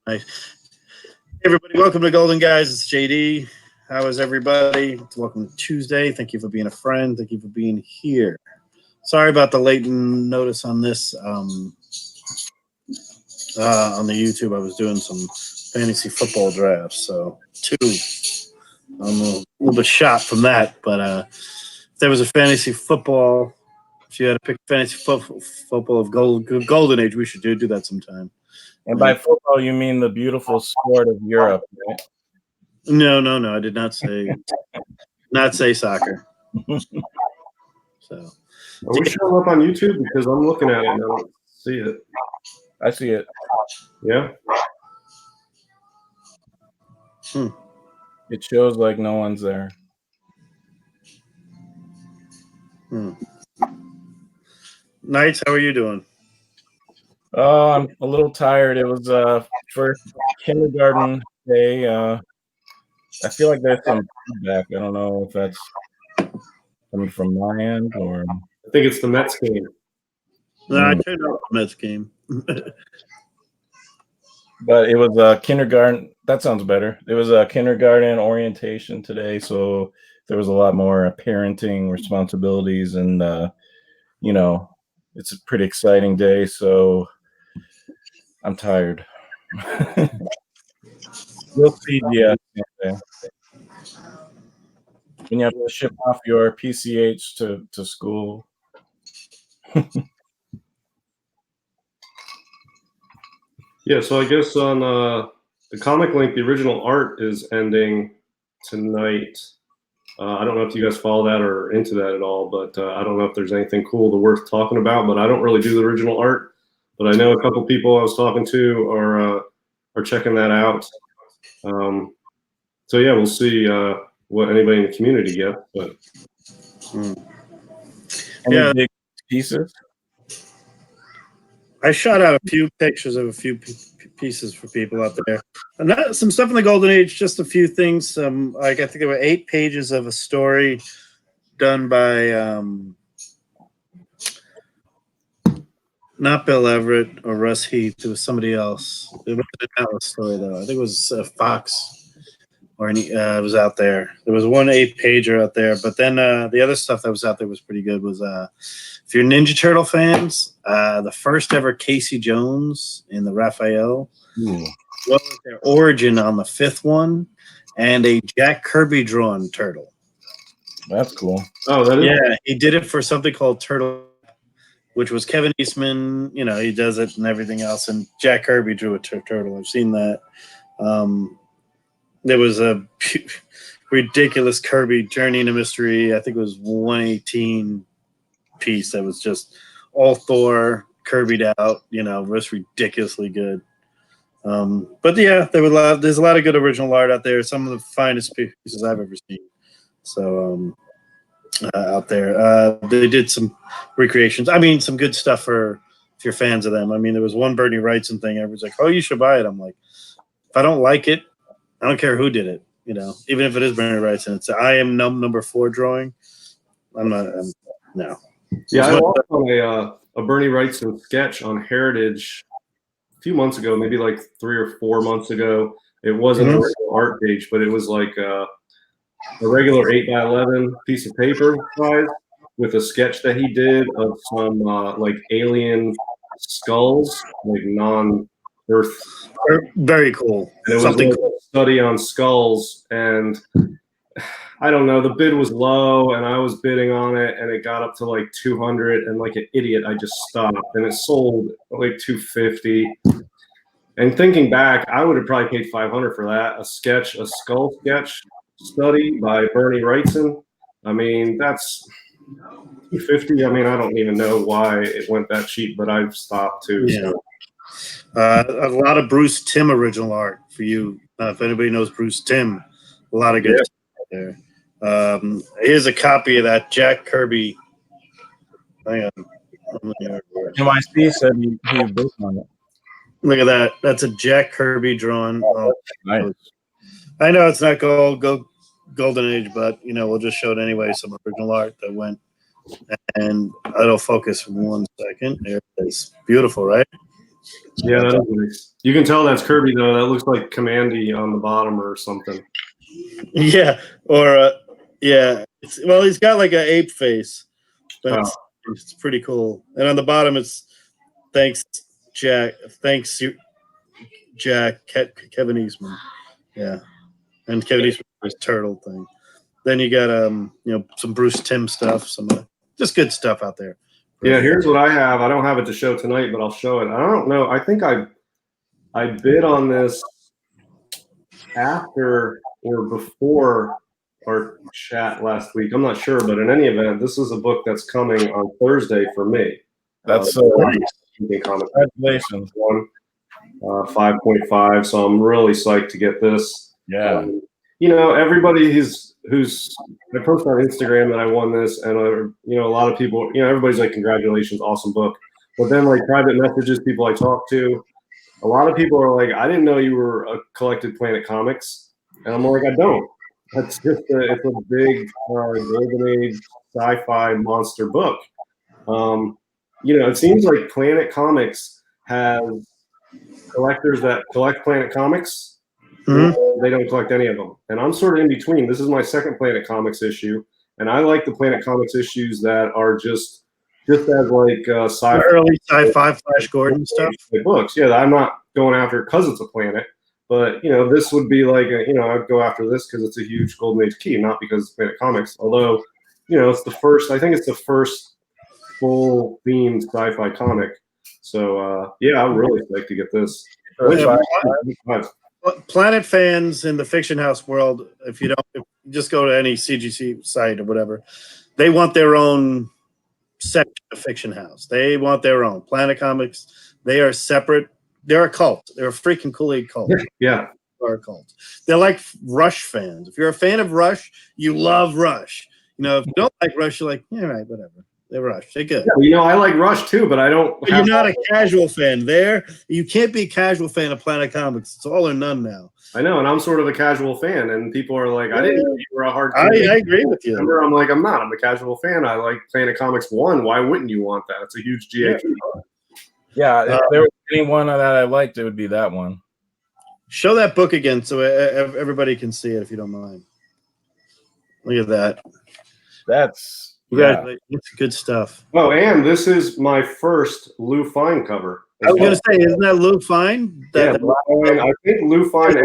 Hi, everybody. Welcome to Golden Guys. It's JD. How is everybody? Welcome to Tuesday. Thank you for being a friend. Thank you for being here. Sorry about the late notice on this. On the YouTube, I was doing some fantasy football drafts, so I'm a little bit shot from that. But if there was a fantasy football, if you had to pick fantasy football of golden age, we should do that sometime. And by football, you mean the beautiful sport of Europe, right? No. I did not say soccer. So, are we showing up on YouTube? Because I'm looking at it and I don't see it. I see it. Yeah. It shows like no one's there. Knights, how are you doing? Oh, I'm a little tired. It was first kindergarten day. I feel like there's some feedback. I don't know if that's coming from my end or. I think it's the Mets game. No, I turned off the Mets game. But it was kindergarten. That sounds better. It was a kindergarten orientation today, so there was a lot more parenting responsibilities, and it's a pretty exciting day. So I'm tired. We'll see. Yeah. When you have to ship off your PCH to school. Yeah, so I guess on the Comic Link, the original art is ending tonight. I don't know if you guys follow that or into that at all, but I don't know if there's anything cool worth talking about. But I don't really do the original art. But I know a couple people I was talking to are checking that out. So yeah, we'll see what anybody in the community gets. But any big pieces? I shot out a few pictures of a few pieces for people out there, and some stuff in the Golden Age. Just a few things. I think there were 8 pages of a story done by not Bill Everett or Russ Heath. It was somebody else. It wasn't an Atlas story though. I think it was Fox. Or it was out there. There was one 8-pager out there, but then the other stuff that was out there was pretty good. Was if you're Ninja Turtle fans, the first ever Casey Jones in the Raphael, was their origin on the 5th one, and a Jack Kirby drawn turtle. That's cool. Oh, that is. Yeah, he did it for something called Turtle, which was Kevin Eastman. He does it and everything else, and Jack Kirby drew a turtle. I've seen that. There was a ridiculous Kirby Journey into Mystery. I think it was 118 piece that was just all Thor Kirby'd out. Was ridiculously good. But yeah, there's a lot of good original art out there. Some of the finest pieces I've ever seen. So out there, they did some recreations. I mean, some good stuff for if you're fans of them. I mean, there was one Bernie Wrightson thing. Everyone's like, "Oh, you should buy it." I'm like, if I don't like it, I don't care who did it, even if it is Bernie Wrightson. It's I am number 4 drawing. No. Yeah, I watched on a Bernie Wrightson sketch on Heritage a few months ago, maybe like 3 or 4 months ago. It wasn't a regular art page, but it was like a regular 8x11 piece of paper size with a sketch that he did of some like alien skulls, like non-Earth. Very cool. And it was like a study on skulls, and I don't know, the bid was low and I was bidding on it and it got up to like 200, and like an idiot I just stopped, and it sold like 250. And thinking back, I would have probably paid 500 for that. A skull sketch study by Bernie Wrightson. I mean, that's 250. I mean, I don't even know why it went that cheap, but I've stopped too. Yeah. So. A lot of Bruce Timm original art for you. If anybody knows Bruce Timm, a lot of good stuff there. Here's a copy of that Jack Kirby. Hang on. NYC said he built on it. Look at that. That's a Jack Kirby drawn. Oh, nice. I know it's not Golden Age, but we'll just show it anyway. Some original art that went, and it'll focus for 1 second. There it is. Beautiful, right? Yeah, that is nice. You can tell that's Kirby though. That looks like Commandy on the bottom or something. Yeah, or yeah. Well, he's got like an ape face, but it's pretty cool. And on the bottom, it's thanks Jack. Thanks you, Jack. Kevin Eastman. Yeah, and Kevin Eastman his turtle thing. Then you got some Bruce Timm stuff, some just good stuff out there. Yeah, here's what I have. I don't have it to show tonight, but I'll show it. I don't know. I think I bid on this after or before our chat last week. I'm not sure, but in any event, this is a book that's coming on Thursday for me. That's congratulations. 5.5. So I'm really psyched to get this. Yeah. Everybody who's I posted on Instagram that I won this, and a lot of people, everybody's like, congratulations, awesome book. But then like private messages, people I talk to, a lot of people are like, I didn't know you were a collected Planet Comics, and I'm like, I don't. That's just it's a big golden age sci-fi monster book. It seems like Planet Comics has collectors that collect Planet Comics. Mm-hmm. They don't collect any of them, and I'm sort of in between. This is my second Planet Comics issue, and I like the Planet Comics issues that are just as like early sci-fi Flash Gordon stuff. Books, yeah. I'm not going after it because it's a planet, but this would be like I'd go after this because it's a huge golden age key, not because it's Planet Comics. Although it's the first. I think it's the first full themed sci-fi comic. So I would really like to get this. Planet fans in the Fiction House world, if you just go to any CGC site or whatever, they want their own section of Fiction House. They want their own Planet Comics. They are separate. They're a cult. They're a freaking Kool-Aid cult. Yeah. They're a cult. They're like Rush fans. If you're a fan of Rush, you love Rush. If you don't like Rush, you're like, yeah, right, whatever. They're Rush. They're good. Yeah, I like Rush too, but I don't. But you're not a casual fan. You can't be a casual fan of Planet Comics. It's all or none now. I know, and I'm sort of a casual fan, and people are like, I didn't know you were a hardcore fan. I agree with you. I'm like, I'm not. I'm a casual fan. I like Planet Comics 1. Why wouldn't you want that? It's a huge GA. Yeah, if there was any one that I liked, it would be that one. Show that book again so everybody can see it, if you don't mind. Look at that. That's it's good stuff. Oh, and this is my first Lou Fine cover. I was going to say, isn't that Lou Fine? I think Lou Fine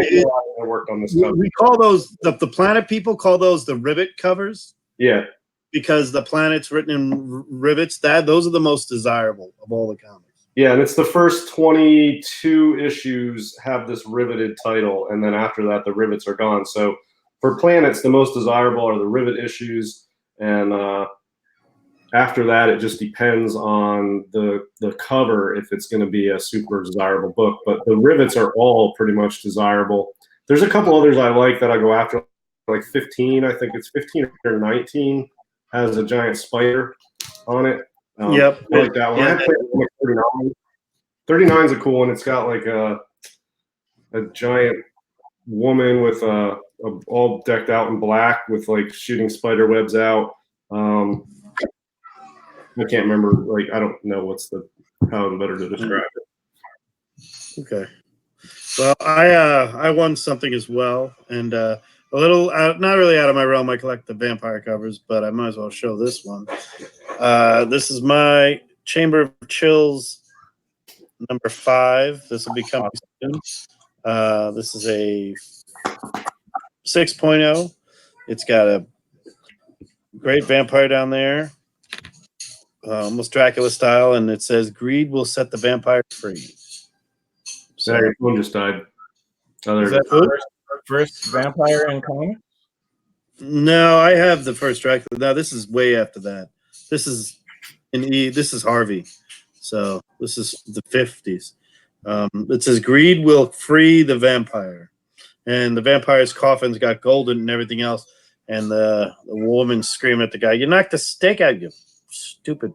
worked on this cover. We call those, the Planet people call those the rivet covers. Yeah. Because the planet's written in rivets. Those are the most desirable of all the comics. Yeah, and it's the first 22 issues have this riveted title, and then after that, the rivets are gone. So for Planets, the most desirable are the rivet issues, and after that, it just depends on the cover if it's going to be a super desirable book. But the rivets are all pretty much desirable. There's a couple others I like that I go after, like 15. I think it's 15 or 19 has a giant spider on it. Yep. I like that one. I played 39. 39 is a cool one. It's got like a giant woman with all decked out in black with like shooting spider webs out. I can't remember. Like, I don't know how better to describe it. Okay. Well, I won something as well, and a little not really out of my realm. I collect the vampire covers, but I might as well show this one. This is my Chamber of Chills number 5. This will be coming soon. This is a 6.0. It's got a great vampire down there, almost Dracula style, and it says, "Greed will set the vampire free." So your phone just died. Is that the first vampire in comics? No, I have the first Dracula. No, this is way after that. This is This is Harvey. So this is the 50s. It says, "Greed will free the vampire," and the vampire's coffin's got golden and everything else. And the woman screaming at the guy, "You knocked the steak out, you stupid,"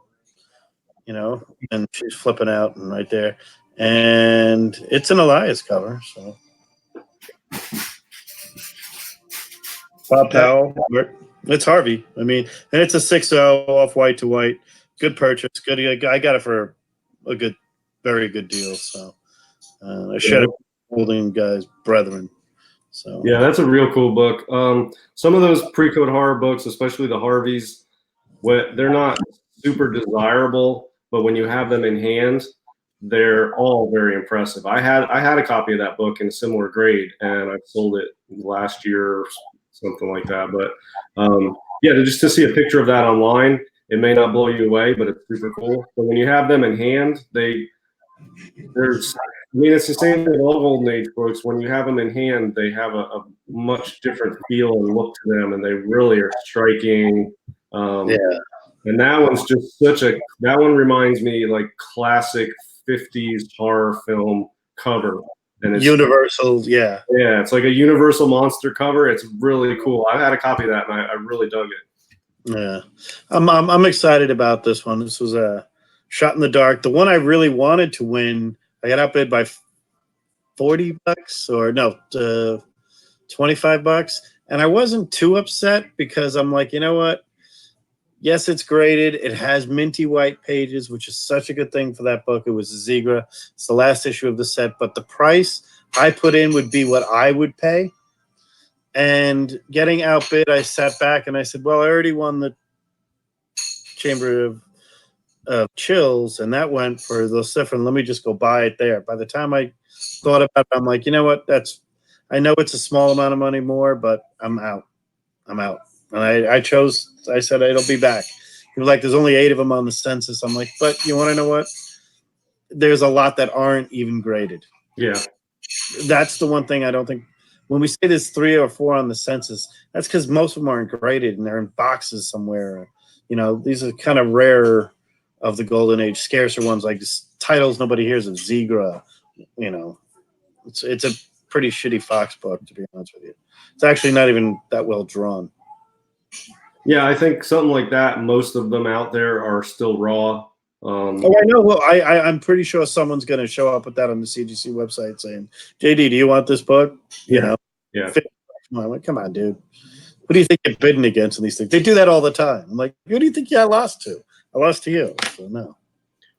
and she's flipping out and right there. And it's an Elias cover, so Bob Powell. It's Harvey. I mean, and it's a 6.0 off white to white. Good purchase. Good. I got it for a good very good deal. So I should have holding guys, brethren. So Yeah, that's a real cool book. Some of those pre-code horror books, especially the Harveys, they're not super desirable, but when you have them in hand, they're all very impressive. I had a copy of that book in a similar grade, and I sold it last year or something like that. But yeah, just to see a picture of that online, it may not blow you away, but it's super cool. But when you have them in hand, it's the same thing with all Golden Age books. When you have them in hand, they have a much different feel and look to them, and they really are striking. yeah, And that one's just that one reminds me like classic 50s horror film cover. And it's Universal, yeah. Yeah, it's like a Universal monster cover. It's really cool. I had a copy of that, and I really dug it. Yeah, I'm excited about this one. This was a shot in the dark. The one I really wanted to win, I got outbid by $40 or no, $25, and I wasn't too upset because I'm like, you know what? Yes, it's graded. It has minty white pages, which is such a good thing for that book. It was a Zigra. It's the last issue of the set, but the price I put in would be what I would pay. And getting outbid, I sat back and I said, well, I already won the Chamber of Chills, and that went for Luciferin. Let me just go buy it there. By the time I thought about it, I'm like, you know what? I know it's a small amount of money more, but I'm out. And I said it'll be back. You're like, there's only 8 of them on the census. I'm like, but you want to know what? There's a lot that aren't even graded. Yeah. That's the one thing I don't think. When we say there's 3 or 4 on the census, that's because most of them aren't graded and they're in boxes somewhere. You know, these are kind of rare of the Golden Age, scarcer ones, like titles nobody hears of. Zigra. You know, it's a pretty shitty Fox book, to be honest with you. It's actually not even that well drawn. Yeah, I think something like that. Most of them out there are still raw. I know. Well, I'm pretty sure someone's going to show up with that on the CGC website saying, "JD, do you want this book?" You know, yeah. I'm like, come on, dude. Who do you think you're bidding against in these things? They do that all the time. I'm like, who do you think I lost to? I lost to you. So no.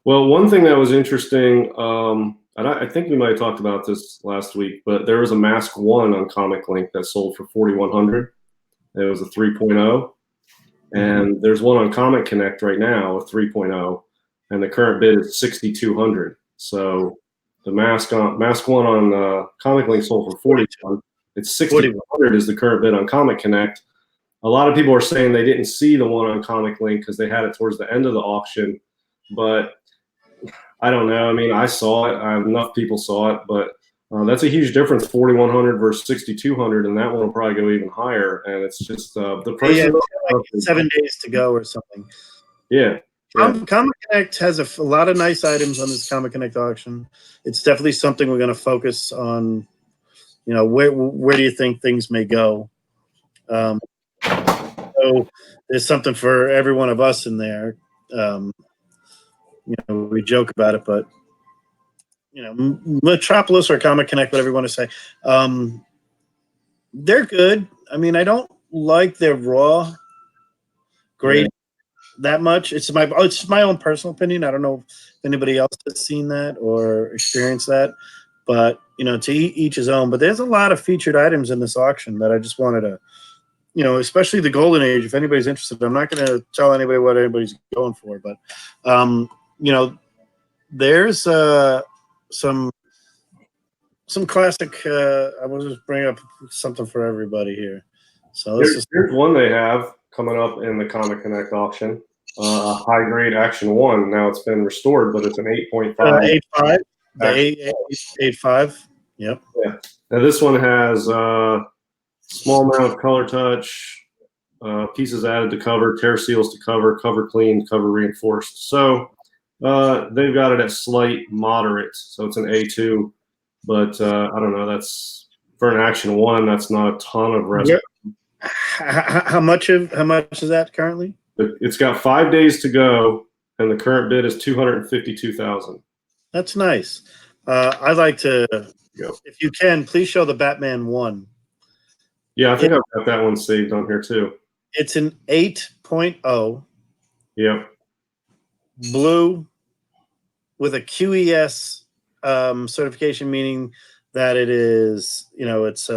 Well, one thing that was interesting, and I think we might have talked about this last week, but there was a Mask 1 on Comic Link that sold for $4,100. It was a 3.0. And there's one on Comic Connect right now, a 3.0, and the current bid is $6,200. So the Mask 1 on Comic Link sold for $4,200. It's $6,200 is the current bid on Comic Connect. A lot of people are saying they didn't see the one on Comic Link because they had it towards the end of the auction, but I don't know. I mean, I saw it. Enough people saw it, but that's a huge difference, $4,100 versus $6,200, and that one will probably go even higher. And it's just the price. Yeah, like 7 days to go or something. Yeah. Comic Connect has a lot of nice items on this Comic Connect auction. It's definitely something we're going to focus on. You know, where do you think things may go? So there's something for every one of us in there. You know, we joke about it, but you know, Metropolis or Comic Connect, whatever you want to say, they're good. I mean, I don't like their raw grade that much. It's my own personal opinion. I don't know if anybody else has seen that or experienced that, but you know, to each his own. But there's a lot of featured items in this auction that I just wanted to, you know, especially the Golden Age. If anybody's interested, I'm not going to tell anybody what anybody's going for, but you know, there's some classic. I will just bring up something for everybody here. So here's one they have coming up in the Comic Connect auction. High grade Action 1. Now it's been restored, but it's an 8.5. 8.5. The 8.5. Yep. Yeah. Now this one has small amount of color touch, pieces added to cover, tear seals to cover, cover cleaned, cover reinforced. So they've got it at slight moderate. So it's an A2, but I don't know. That's for an Action 1. That's not a ton of rest. How much is that currently? It's got 5 days to go, and the current bid is $252,000. That's nice. I'd like to, if you can, please show the Batman 1. Yeah, I think I've got that one saved on here too. It's an 8.0. Yep. Blue with a QES certification, meaning that it is, it's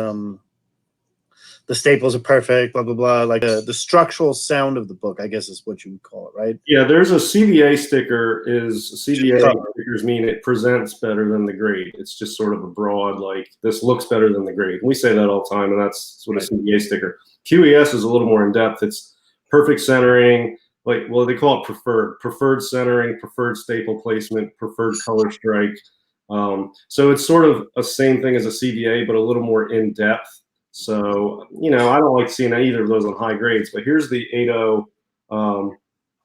the staples are perfect, blah blah blah. Like the structural sound of the book, I guess is what you would call it, right? Yeah, there's a CBA sticker. CBA stickers mean it presents better than the grade. It's just sort of a broad, like, this looks better than the grade. We say that all the time, and that's what a CBA sticker. QES is a little more in depth. It's perfect centering, they call it preferred centering, preferred staple placement, preferred color strike. So it's sort of a same thing as a CBA, but a little more in depth. So, I don't like seeing either of those on high grades, but here's the 8.0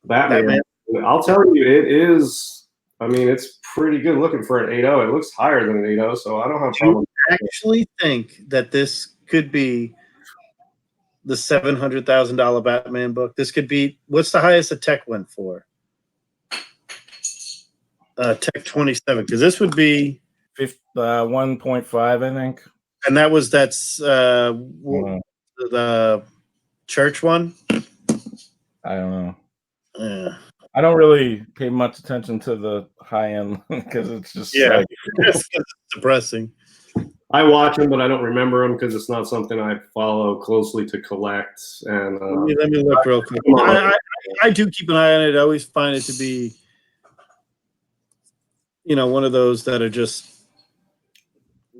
Batman. I'll tell you, it is, it's pretty good looking for an 8.0. It looks higher than an 8.0, so I don't have a problem. I actually think that this could be the $700,000 Batman book. This could be, what's the highest the Tech went for? Tech 27, because this would be 1.5, I think. And that's the church one. I don't know. Yeah. I don't really pay much attention to the high end because it's just it's depressing. I watch them, but I don't remember them because it's not something I follow closely to collect. And let me look real quick. I do keep an eye on it. I always find it to be, one of those that are just.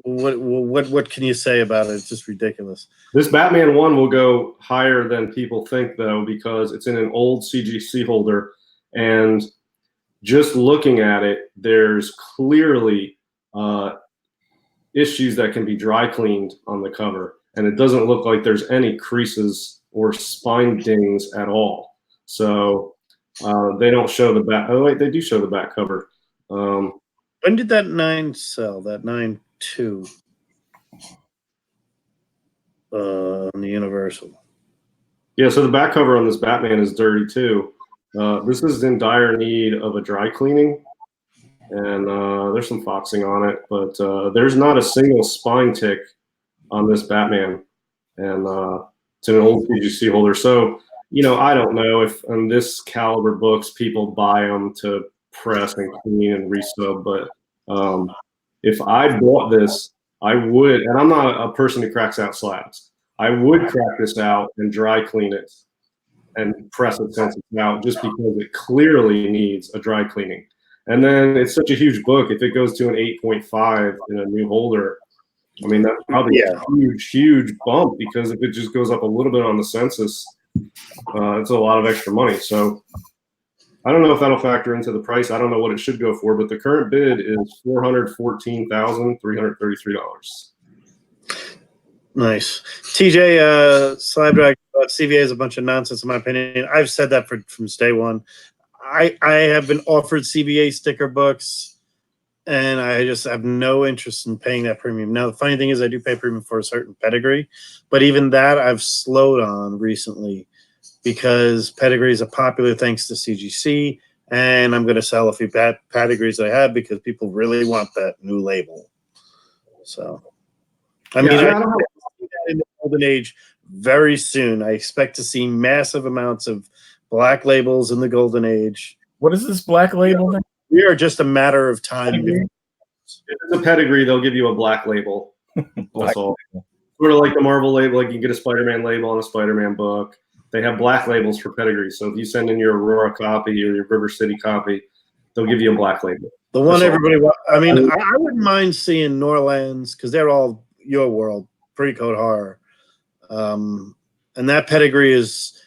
What can you say about it? It's just ridiculous. This Batman one will go higher than people think, though, because it's in an old CGC holder, and just looking at it, there's clearly issues that can be dry cleaned on the cover, and it doesn't look like there's any creases or spine dings at all. So they don't show the back. Oh wait, they do show the back cover. When did that 9 sell? That 9.2 on the Universal. Yeah, so the back cover on this Batman is dirty too. This is in dire need of a dry cleaning, and there's some foxing on it, but there's not a single spine tick on this Batman, and it's an old PGC holder. So, I don't know if on this caliber books people buy them to press and clean and resub, but if I bought this, I would, and I'm not a person who cracks out slabs. I would crack this out and dry clean it and press it since it's out, just because it clearly needs a dry cleaning. And then it's such a huge book. If it goes to an 8.5 in a new holder, that's probably a huge bump, because if it just goes up a little bit on the census, it's a lot of extra money. So I don't know if that'll factor into the price. I don't know what it should go for, but the current bid is $414,333. Nice. TJ, Slabdrag, CVA is a bunch of nonsense in my opinion. I've said that from day one. I have been offered CVA sticker books, and I just have no interest in paying that premium. Now, the funny thing is I do pay premium for a certain pedigree, but even that I've slowed on recently, because pedigrees are popular thanks to CGC, and I'm going to sell a few pedigrees I have because people really want that new label. So, I see that in the golden age very soon. I expect to see massive amounts of black labels in the golden age. What is this black label? We are just a matter of time. If it's a pedigree, they'll give you a black label. That's all. Sort of like the Marvel label, like you get a Spider-Man label on a Spider-Man book. They have black labels for pedigrees. So if you send in your Aurora copy or your River City copy, they'll give you a black label. The one everybody wants. I wouldn't mind seeing Norlands, because they're all your world, pre-code horror. And that pedigree is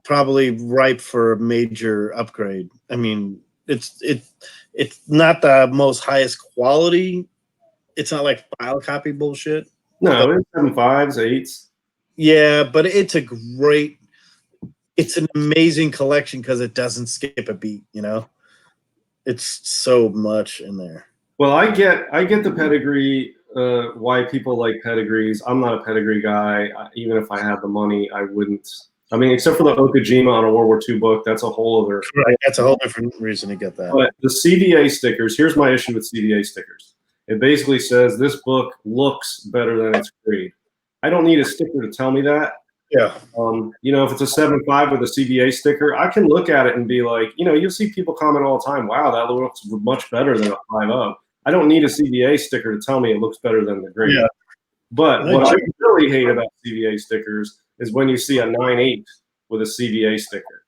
probably ripe for a major upgrade. It's not the most highest quality. It's not like file copy bullshit. No, it's 7.5s, 8s. Yeah, but it's an amazing collection because it doesn't skip a beat, It's so much in there. Well, I get the pedigree, why people like pedigrees. I'm not a pedigree guy. Even if I had the money, I wouldn't. Except for the Okajima on a World War II book, that's a whole other. Right, that's a whole different reason to get that. But the CVA stickers, here's my issue with CVA stickers. It basically says this book looks better than its grade. I don't need a sticker to tell me that. Yeah. You know, if it's a 7.5 with a CBA sticker, I can look at it and be like, you know, you'll see people comment all the time, wow, that looks much better than a 5.0. I don't need a CBA sticker to tell me it looks better than the grade. Yeah. But what I really hate about CBA stickers is when you see a 9.8 with a CBA sticker.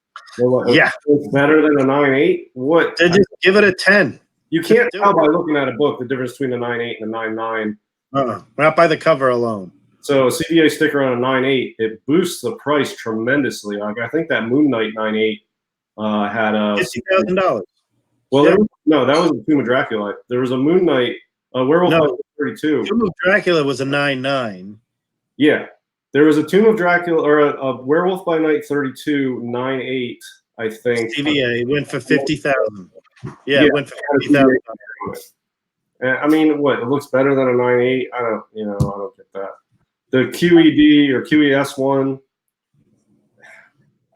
Yeah. It's better than a 9.8? What? They just give it a 10. You can't tell by looking at a book the difference between a 9.8 and a 9.9. Not by the cover alone. So a CBA sticker on a 9.8, it boosts the price tremendously. Like I think that Moon Knight 9.8 had a $50,000. Well, no, that was a Tomb of Dracula. There was a Moon Knight, Werewolf by Night 32. Tomb of Dracula was a 9.9. Yeah, there was a Tomb of Dracula or a Werewolf by Night 32 9.8, I think. CBA went for 50,000. Yeah, it went for 50,000. I mean, what? It looks better than a 9.8. I don't get that. The QED or QES one,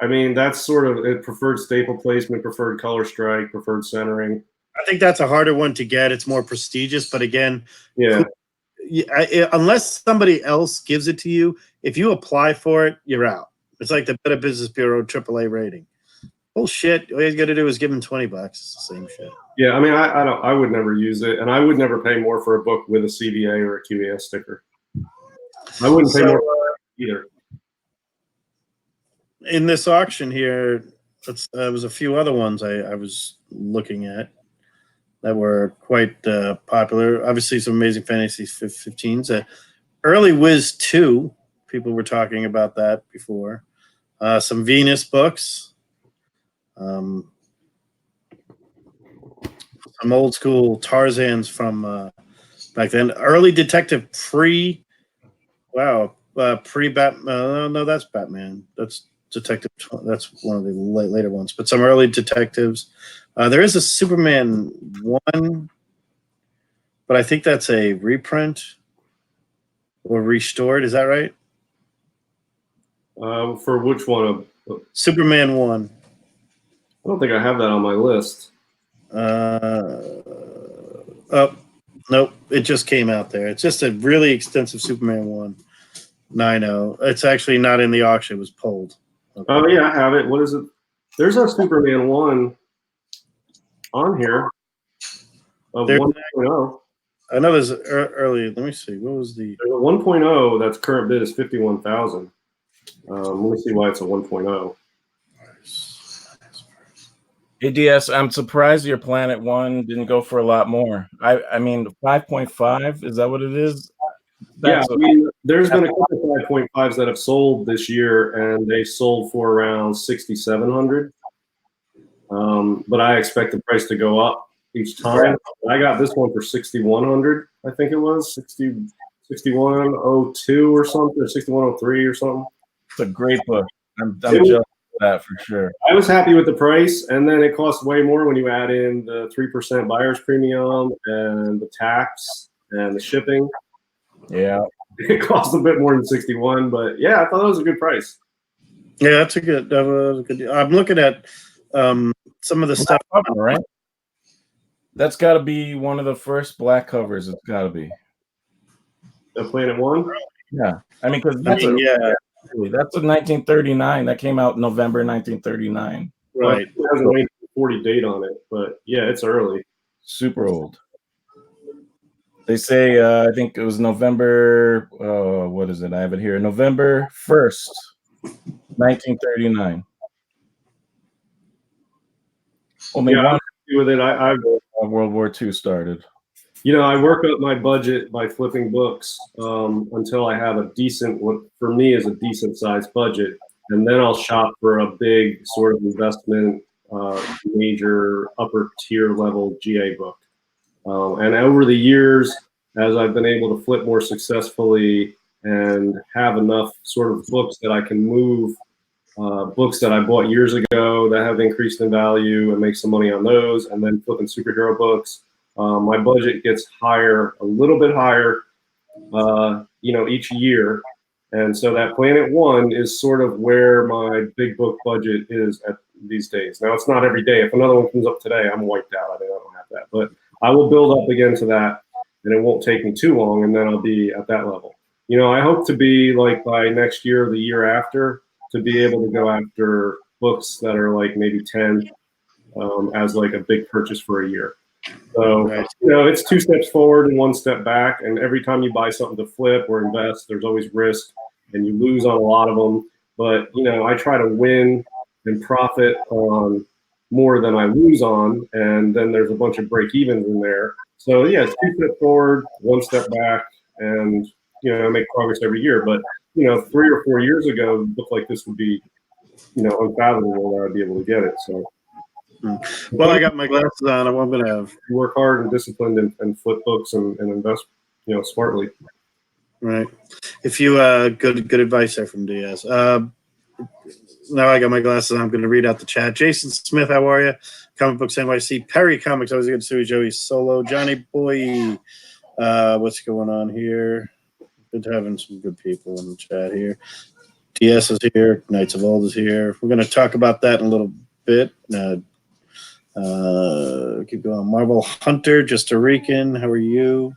I mean, that's sort of it. Preferred staple placement, preferred color strike, preferred centering. I think that's a harder one to get. It's more prestigious, but again, yeah, unless somebody else gives it to you, if you apply for it, you're out. It's like the Better Business Bureau AAA rating. Bullshit. All you got to do is give them $20. It's the same shit. Yeah, I mean, I would never use it, and I would never pay more for a book with a CBA or a QES sticker. I wouldn't pay more either. In this auction here, there was a few other ones I was looking at that were quite popular. Obviously, some Amazing Fantasy 15s. Early Wiz 2, people were talking about that before. Some Venus books. Some old school Tarzans from back then. Early Detective pre-Batman. No, that's Batman. That's Detective. That's one of the later ones. But some early detectives. There is a Superman 1, but I think that's a reprint or restored. Is that right? For which one? Superman 1. I don't think I have that on my list. Oh, nope. It just came out there. It's just a really extensive Superman 1. 9.0. It's actually not in the auction. It was pulled. Okay. Oh, yeah, I have it. What is it? There's a Superman 1 on here of 1.0. I know there's early. Let me see. What was the? There's a 1.0 that's current bid is 51,000. Let me see why it's a 1.0. ADS, I'm surprised your Planet One didn't go for a lot more. I mean, 5.5, is that what it is? That's I mean, there's been a couple of 5.5s that have sold this year, and they sold for around 6,700. But I expect the price to go up each time. I got this one for 6,100. I think it was 6102 or something, or 6103 or something. It's a great book. I'm jealous of that for sure. I was happy with the price, and then it costs way more when you add in the 3% buyer's premium and the tax and the shipping. Yeah, it costs a bit more than 61, but yeah, I thought it was a good price. Yeah, that's a good. That was a good deal. I'm looking at some of the stuff, right? That's got to be one of the first black covers. It's got to be the Planet One. Yeah, I mean, because that's a 1939. That came out November 1939. Right. It has a 1940 date on it, but yeah, it's early. Super old. They say, I think it was November, what is it? I have it here. November 1st, 1939. Only one with it. World War II started. You know, I work up my budget by flipping books until I have a decent, what for me is a decent sized budget. And then I'll shop for a big sort of investment, major upper tier level GA book. And over the years, as I've been able to flip more successfully and have enough sort of books that I can move, books that I bought years ago that have increased in value and make some money on those, and then flipping superhero books, my budget gets higher, a little bit higher, each year. And so that Planet One is sort of where my big book budget is at these days. Now, it's not every day. If another one comes up today, I'm wiped out. I don't have that. But I will build up again to that, and it won't take me too long, and then I'll be at that level. I hope to be like by next year or the year after to be able to go after books that are like maybe 10 as like a big purchase for a year. So, Right. it's 2 steps forward and 1 step back. And every time you buy something to flip or invest, there's always risk and you lose on a lot of them. But, I try to win and profit on more than I lose on. And then there's a bunch of break evens in there. So, yeah, it's 2 steps forward, 1 step back, and, make progress every year. But, 3 or 4 years ago, it looked like this would be, unfathomable that I'd be able to get it. So, Well, I got my glasses on. I'm going to work hard and disciplined and flip books and invest, smartly. right. If you good advice there from Diaz. Now I got my glasses on. I'm going to read out the chat. Jason Smith, how are you? Comic Books NYC. Perry Comics, always good to see you. Joey Solo. Johnny Boy. What's going on here? Good having some good people in the chat here. DS is here. Knights of Old is here. We're going to talk about that in a little bit. Keep going. Marvel Hunter, Just a Rican. How are you?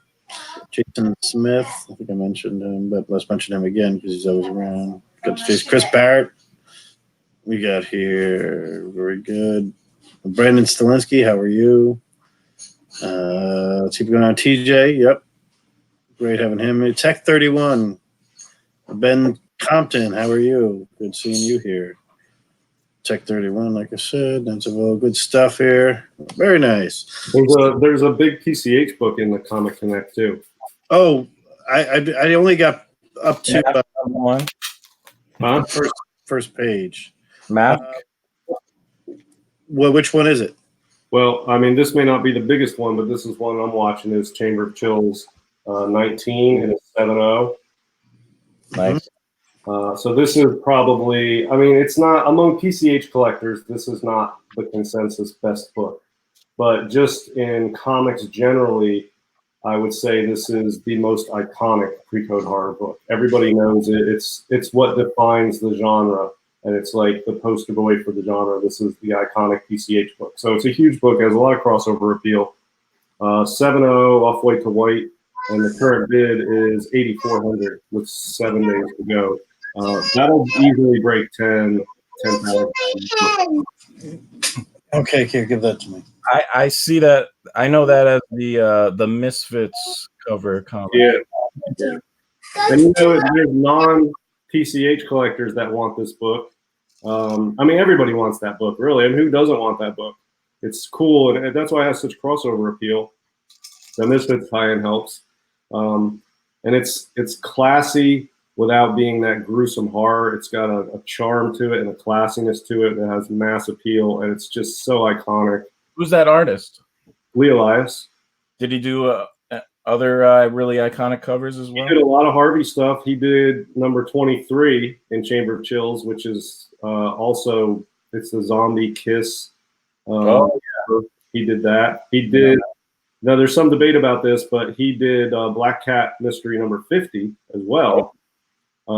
Jason Smith. I think I mentioned him, but let's mention him again because he's always around. Good to see Chris Barrett. We got here. Very good. Brandon Stalinsky. How are you? Let's keep going on. TJ. Yep. Great having him. Tech 31. Ben Compton. How are you? Good seeing you here. Tech 31, like I said, that's all good stuff here. Very nice. There's a big PCH book in the Comic Connect too. Oh, I only got up to one. Huh? First page. Map. Well, which one is it? Well, I mean, this may not be the biggest one, but this is one I'm watching. Is Chamber of Chills 19 and it's 7.0. Nice. So this is probably, I mean, it's not among PCH collectors. This is not the consensus best book, but just in comics generally, I would say this is the most iconic pre-code horror book. Everybody knows it. It's what defines the genre, and it's like the poster boy for the genre. This is the iconic PCH book. So it's a huge book. It has a lot of crossover appeal. 7.0 off white to white, and the current bid is 8,400 with 7 days to go. That'll easily break 10,000. Okay, here, give that to me. I see that. I know that as the Misfits cover comic. Yeah. And there's non-PCH collectors that want this book. I mean, everybody wants that book, really. And who doesn't want that book? It's cool, and that's why it has such crossover appeal. The Misfits tie-in helps. And it's classy without being that gruesome horror. It's got a charm to it and a classiness to it that has mass appeal, and it's just so iconic. Who's that artist? Lee Elias. Did he do other really iconic covers as well? He did a lot of Harvey stuff. He did number 23 in Chamber of Chills, which is also, it's the Zombie Kiss. He did that. He did, now there's some debate about this, but he did Black Cat Mystery number 50 as well.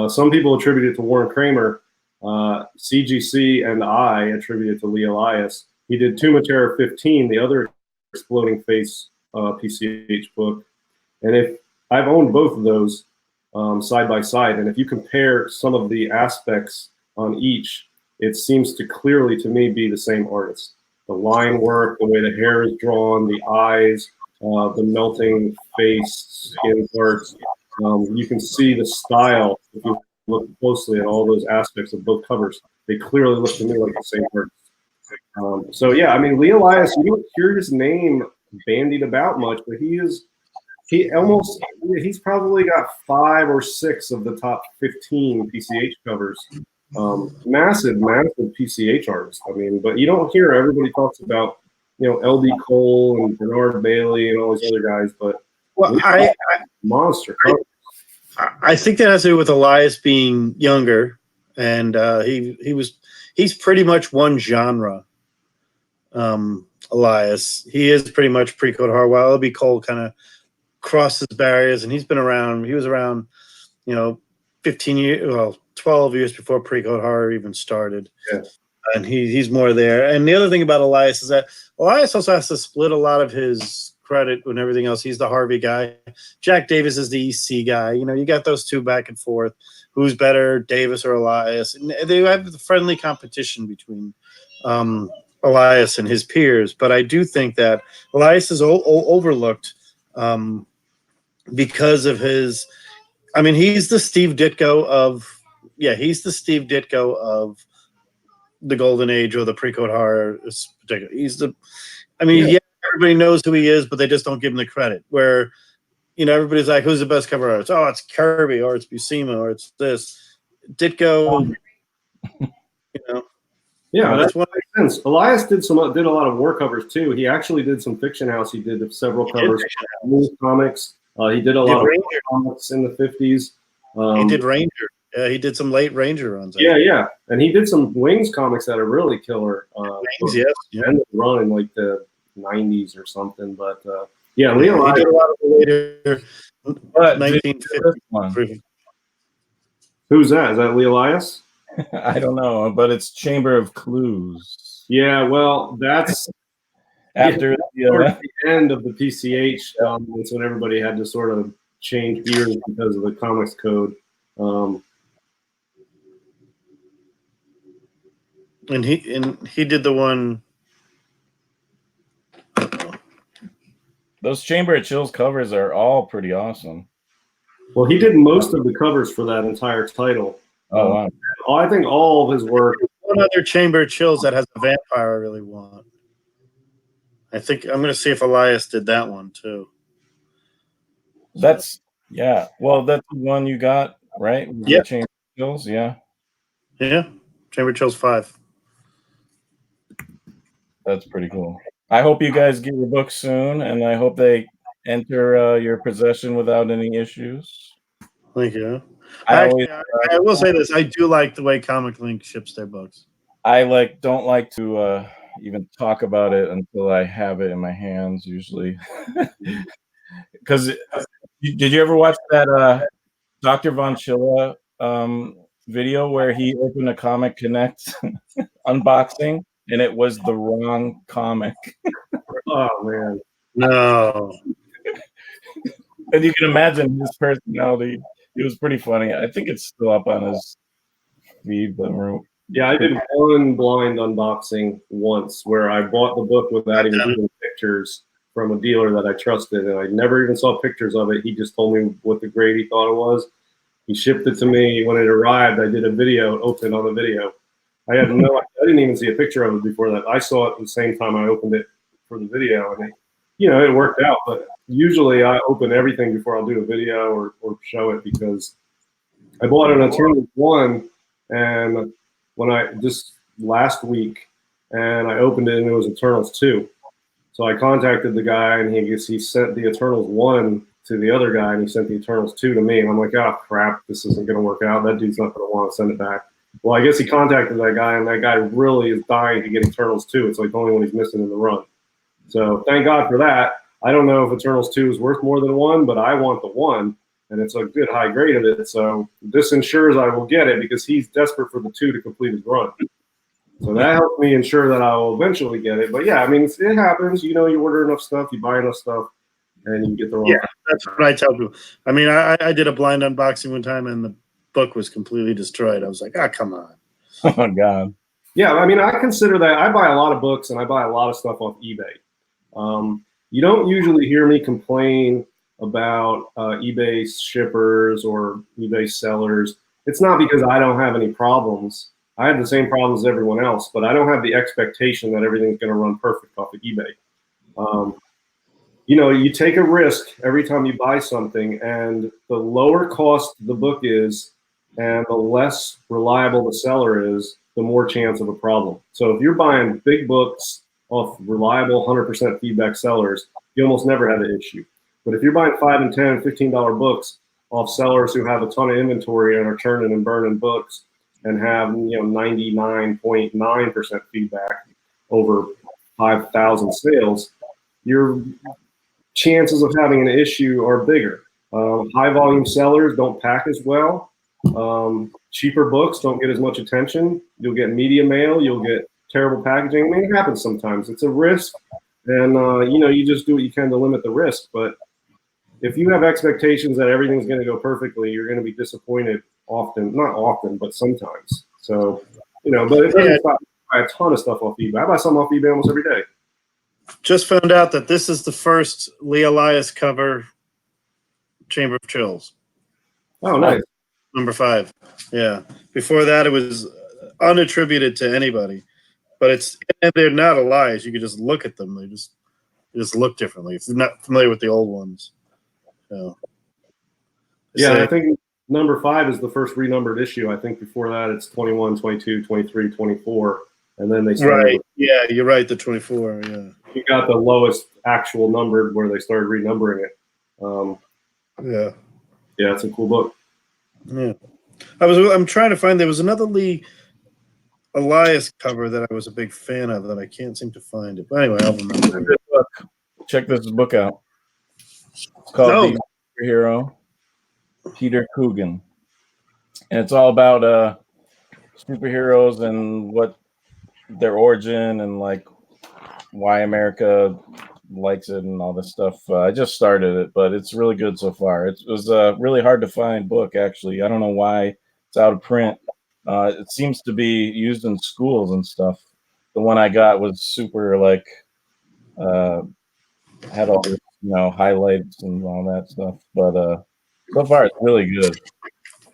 Some people attribute it to Warren Kramer. CGC and I attribute it to Lee Elias. He did Tomb of Terror 15, the other Exploding Face PCH book. And if I've owned both of those side by side, and if you compare some of the aspects on each, it seems to clearly to me be the same artist. The line work, the way the hair is drawn, the eyes, the melting face, skin parts. You can see the style if you look closely at all those aspects of both covers. They clearly look to me like the same artist. So yeah, I mean, Lee Elias, you don't hear his name bandied about much, but he's probably got 5 or 6 of the top 15 PCH covers. Massive PCH artist. I mean, but you don't hear everybody talks about, LD Cole and Bernard Bailey and all these other guys, but monster covers. I think that has to do with Elias being younger, and he's pretty much one genre. Elias, he is pretty much pre-code horror. While LB Cole kind of crosses barriers, and he's been around. He was around, 15 years, well, 12 years before pre-code horror even started. Yeah. And he's more there. And the other thing about Elias is that Elias also has to split a lot of his credit and everything else. He's the Harvey guy. Jack Davis is the EC guy. You know, you got those two back and forth. Who's better, Davis or Elias? And they have the friendly competition between Elias and his peers. But I do think that Elias is overlooked because of his. I mean, he's the Steve Ditko of the Golden Age or the pre-code horror. He's the. I mean, yeah, everybody knows who he is, but they just don't give him the credit. Where, you know, everybody's like, "Who's the best cover artist?" Oh, it's Kirby, or it's Buscema, or it's this. Ditko. You know. Yeah, that's that makes sense. Elias did a lot of war covers too. He actually did some Fiction House. He did several covers, news comics. He did a lot of comics in the 50s. He did Ranger. He did some late Ranger runs. Yeah, and he did some Wings comics that are really killer. Wings, yes, and run in like the 90s or something. But yeah, Leo, he did a lot of the later 1950s. Who's that? Is that Lee Elias? I don't know, but it's Chamber of Clues. Yeah, well, that's after the end of the PCH. That's when everybody had to sort of change gears because of the comics code. And he did the one. Those Chamber of Chills covers are all pretty awesome. Well, he did most of the covers for that entire title. Oh, wow. I think all of his work. One other Chamber of Chills that has a vampire I really want. I think I'm going to see if Elias did that one too. That's Well, that's the one you got, right? Yeah. Chamber of Chills, yeah. Yeah. Chamber of Chills 5. That's pretty cool. I hope you guys get your book soon, and I hope they enter your possession without any issues. Thank you. I will say this: I do like the way Comic Link ships their books. I don't like to even talk about it until I have it in my hands. Usually, because did you ever watch that Dr. Von Chilla video where he opened a Comic Connect unboxing and it was the wrong comic? Oh man, no! And you can imagine his personality. It was pretty funny. I think it's still up on his feed. But yeah, I did one blind unboxing once where I bought the book without even seeing pictures from a dealer that I trusted, and I never even saw pictures of it. He just told me what the grade he thought it was. He shipped it to me. When it arrived, I did a video, open on the video. I didn't even see a picture of it before that. I saw it at the same time I opened it for the video, and it worked out. But usually I open everything before I'll do a video or show it, because I bought an Eternals 1 and just last week, and I opened it and it was Eternals 2. So I contacted the guy, and he sent the Eternals 1 to the other guy, and he sent the Eternals 2 to me. And I'm like, oh crap, this isn't going to work out. That dude's not going to want to send it back. Well, I guess he contacted that guy, and that guy really is dying to get Eternals 2. It's like the only one he's missing in the run. So thank God for that. I don't know if Eternals 2 is worth more than 1, but I want the 1, and it's a good high grade of it. So this ensures I will get it, because he's desperate for the 2 to complete his run. So that helps me ensure that I will eventually get it. But yeah, I mean, it happens. You order enough stuff, you buy enough stuff, and you get the wrong. Yeah, that's what I tell people. I mean, I did a blind unboxing one time, and the book was completely destroyed. I was like, come on. Oh my God. Yeah, I mean, I consider that. I buy a lot of books, and I buy a lot of stuff off eBay. You don't usually hear me complain about eBay shippers or eBay sellers. It's not because I don't have any problems. I have the same problems as everyone else, but I don't have the expectation that everything's going to run perfect off of eBay. You take a risk every time you buy something, and the lower cost the book is and the less reliable the seller is, the more chance of a problem. So if you're buying big books off reliable 100% feedback sellers, you almost never have an issue. But if you're buying $5 and $10 and $15 books off sellers who have a ton of inventory and are turning and burning books and have 99.9% feedback over 5,000 sales, your chances of having an issue are bigger. High volume sellers don't pack as well. Cheaper books don't get as much attention. You'll get media mail. You'll get terrible packaging. I mean, it happens sometimes. It's a risk, and you just do what you can to limit the risk. But if you have expectations that everything's going to go perfectly, you're going to be disappointed often. Not often, but sometimes. So, but it doesn't stop. I buy a ton of stuff off eBay. I buy something off eBay almost every day. Just found out that this is the first Lee Elias cover, Chamber of Chills. Oh, nice. Number 5. Yeah. Before that, it was unattributed to anybody. But they're not Elias. You could just look at them. They just look differently. If you're not familiar with the old ones. So, yeah, I think number 5 is the first renumbered issue. I think before that it's 21, 22, 23, 24. And then they started. Right. Yeah, you're right. The 24. Yeah. You got the lowest actual numbered where they started renumbering it. Yeah. Yeah, it's a cool book. Yeah. I'm trying to find. There was another Lee Elias cover that I was a big fan of that I can't seem to find it. But anyway, I'll remember. Check this book out. It's called The Superhero, Peter Coogan. And it's all about superheroes and what their origin and like why America likes it and all this stuff. I just started it, but it's really good so far. It was a really hard to find book, actually. I don't know why it's out of print. It seems to be used in schools and stuff. The one I got was super like had all this, highlights and all that stuff. But so far, it's really good.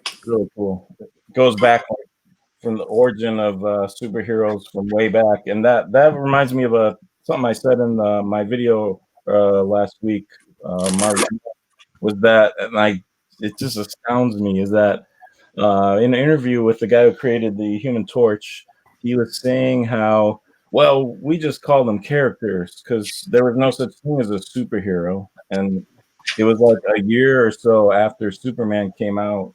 It's really cool. It goes back from the origin of superheroes from way back, and that reminds me of something I said in my video last week. Was that, and it just astounds me, is that in an interview with the guy who created the Human Torch, he was saying how, well, we just call them characters because there was no such thing as a superhero, and it was like a year or so after Superman came out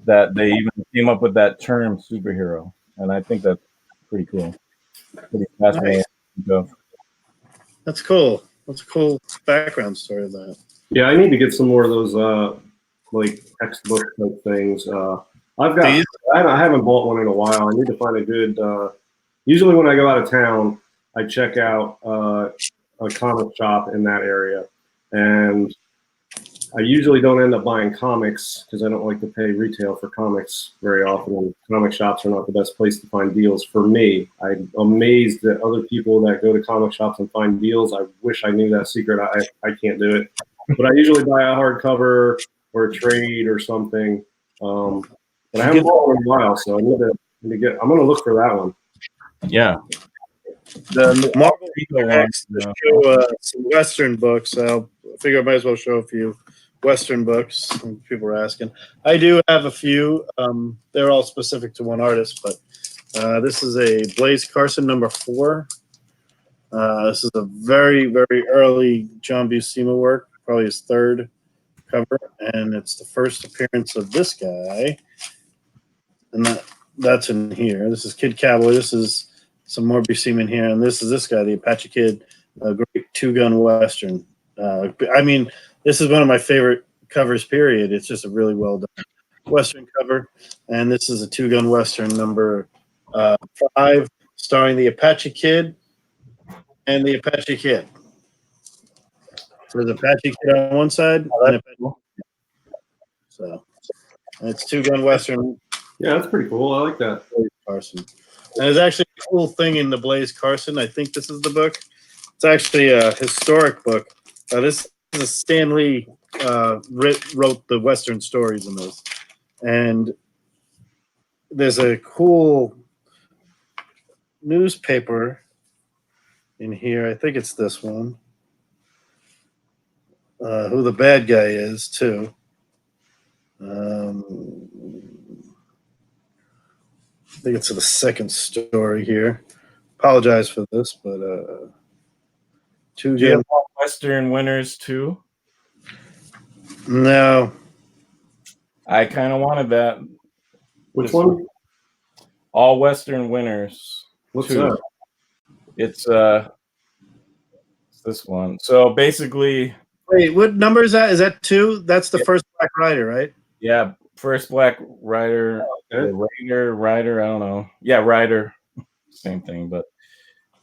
that they even came up with that term superhero, and I think that's pretty cool. Pretty fascinating. Nice. That's cool. That's a cool background story of that. Yeah, I need to get some more of those like textbook type things. I haven't bought one in a while. I need to find a good. Usually, when I go out of town, I check out a comic shop in that area, and I usually don't end up buying comics because I don't like to pay retail for comics very often. And comic shops are not the best place to find deals for me. I'm amazed at other people that go to comic shops and find deals. I wish I knew that secret. I can't do it. But I usually buy a hardcover or a trade or something. But I haven't bought one in a while, so I need to get. I'm going to look for that one. Yeah. The Marvel next to show some Western books. I figure I might as well show a few Western books. People are asking. I do have a few. They're all specific to one artist, but this is a Blaise Carson number 4. This is a very, very early John Buscema work, probably his 3rd cover, and it's the first appearance of this guy. And that's in here. This is Kid Cowboy. This is some more Buscema in here, and this is this guy, the Apache Kid, a great 2-gun Western. I mean, this is one of my favorite covers, period. It's just a really well done Western cover. And this is a 2-gun Western number 5, starring the Apache Kid and the Apache Kid. So there's Apache Kid on one side, and Apache. So it's 2-gun Western. Yeah, that's pretty cool. I like that. Carson. And there's actually a cool thing in the Blaise Carson. I think this is the book. It's actually a historic book. This is a Stan Lee wrote the Western stories in this. And there's a cool newspaper in here. I think it's this one. Who the bad guy is, too. I think it's the second story here. Apologize for this, but Do you have all Western winners too? No. I kind of wanted that. Which one? All Western winners. What's too. that? It's this one. So basically, wait, what number is that? Is that 2? That's the first Black Rider, right? Yeah, first Black Rider, Okay. Rider. I don't know. Yeah, Rider, same thing. But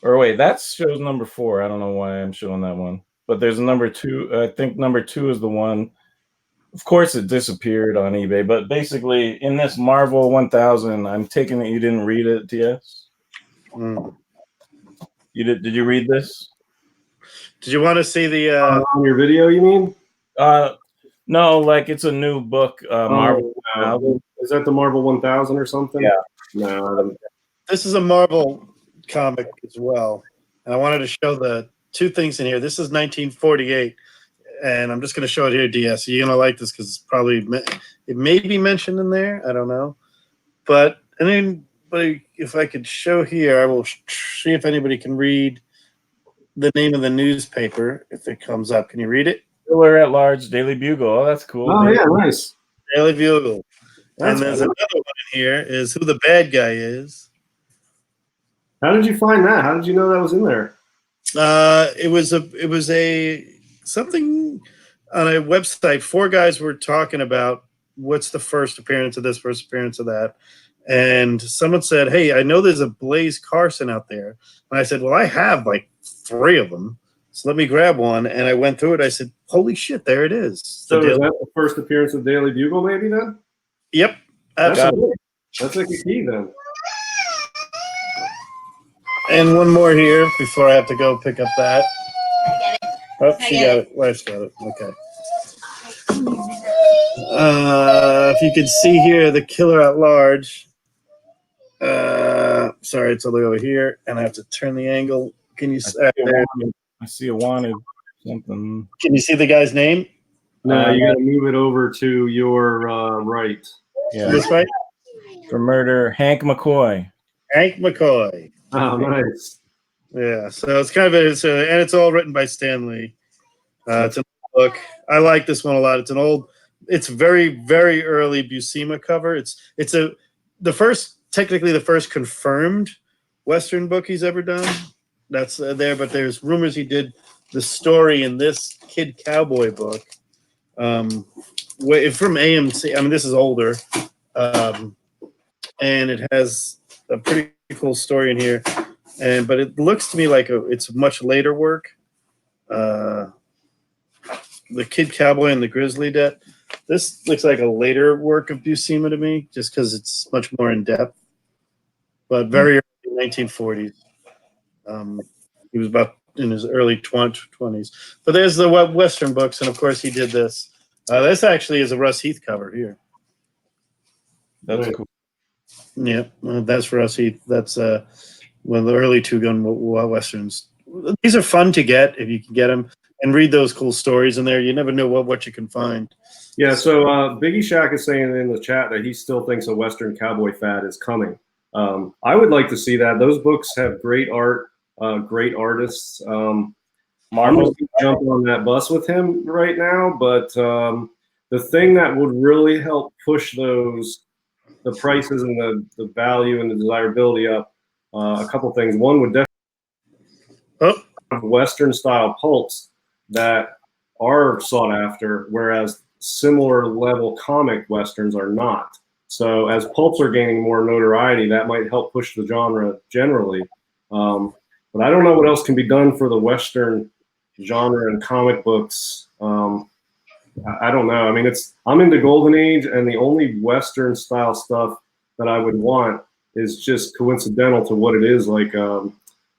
Or wait, that shows number 4. I don't know why I'm showing that one. But there's a number 2. I think number 2 is the one. Of course, it disappeared on eBay. But basically, in this Marvel 1000, I'm taking it you didn't read it, TS? Mm. You did? Did you read this? Did you want to see the? On your video, you mean? No, like it's a new book. Marvel. Is that the Marvel 1000 or something? Yeah. No, I don't. This is a Marvel comic as well, and I wanted to show the two things in here. This is 1948, and I'm just going to show it here, DS. You're going to like this because it's probably it may be mentioned in there. I don't know, but if I could show here, I will see if anybody can read the name of the newspaper if it comes up. Can you read it? Killer at Large, Daily Bugle. Oh, that's cool. Oh yeah, nice. Daily Bugle. That's and there's cool. another one in here is who the bad guy is. How did you find that? How did you know that was in there? It was a something on a website. 4 guys were talking about what's the first appearance of this, first appearance of that. And someone said, "Hey, I know there's a Blaze Carson out there." And I said, "Well, I have like 3 of them. So let me grab one." And I went through it. I said, "Holy shit, there it is." So is that the first appearance of Daily Bugle, maybe then? Yep, absolutely. That's like a key then. And one more here before I have to go pick up that. I get it. Oh, she got it. Wife's got it. Okay. If you can see here, the Killer at Large. Sorry, it's all the way over here, and I have to turn the angle. Can you? I see a wanted something. Can you see the guy's name? No, you got to move it over to your right. Yeah. This way. For murder, Hank McCoy. Hank McCoy. Oh, nice. Yeah, so it's kind of and it's all written by Stan Lee. It's an old book. I like this one a lot. It's very, very early Buscema cover. It's technically the first confirmed Western book he's ever done. That's there, but there's rumors he did the story in this Kid Cowboy book. From AMC. I mean, this is older, and it has a pretty cool story in here. But it looks to me like it's much later work. The Kid Cowboy and the Grizzly Debt. This looks like a later work of Buscema to me, just because it's much more in depth. But very early 1940s. He was about in his early 20s. But there's the Western books, and of course he did this. This actually is a Russ Heath cover here. That's cool. Yeah, that's Russ Heath. That's one of the early two-gun Westerns. These are fun to get if you can get them and read those cool stories in there. You never know what you can find. Yeah, so Biggie Shack is saying in the chat that he still thinks a Western cowboy fad is coming. I would like to see that. Those books have great art, great artists. I'm going to jump on that bus with him right now, but the thing that would really help push the prices and the value and the desirability up, a couple things. One would definitely have Western style pulps that are sought after, whereas similar level comic Westerns are not. So as pulps are gaining more notoriety, that might help push the genre generally. But I don't know what else can be done for the Western genre and comic books. I don't know. I mean, I'm into Golden Age, and the only Western style stuff that I would want is just coincidental to what it is, like a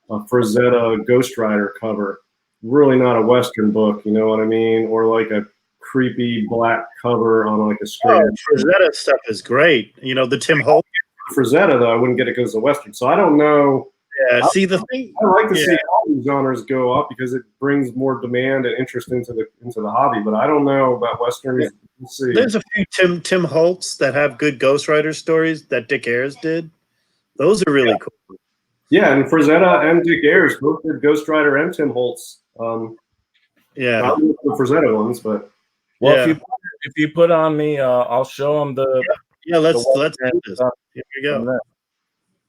Frazetta Ghost Rider cover. Really not a Western book, you know what I mean? Or like a creepy black cover on like a straight. Frazetta stuff is great. You know, the Tim Holt. Frazetta, though, I wouldn't get it because it's a Western. So I don't know. Yeah, see the thing. I like to see all these genres go up because it brings more demand and interest into the hobby. But I don't know about Westerns. Yeah. We'll see. There's a few Tim Holtz that have good Ghost Rider stories that Dick Ayers did. Those are really cool. Yeah, and Frazetta and Dick Ayers both did Ghost Rider and Tim Holtz. Yeah, not the Frazetta ones, but if you put on me, I'll show them the. Yeah, let's do this. Here we go.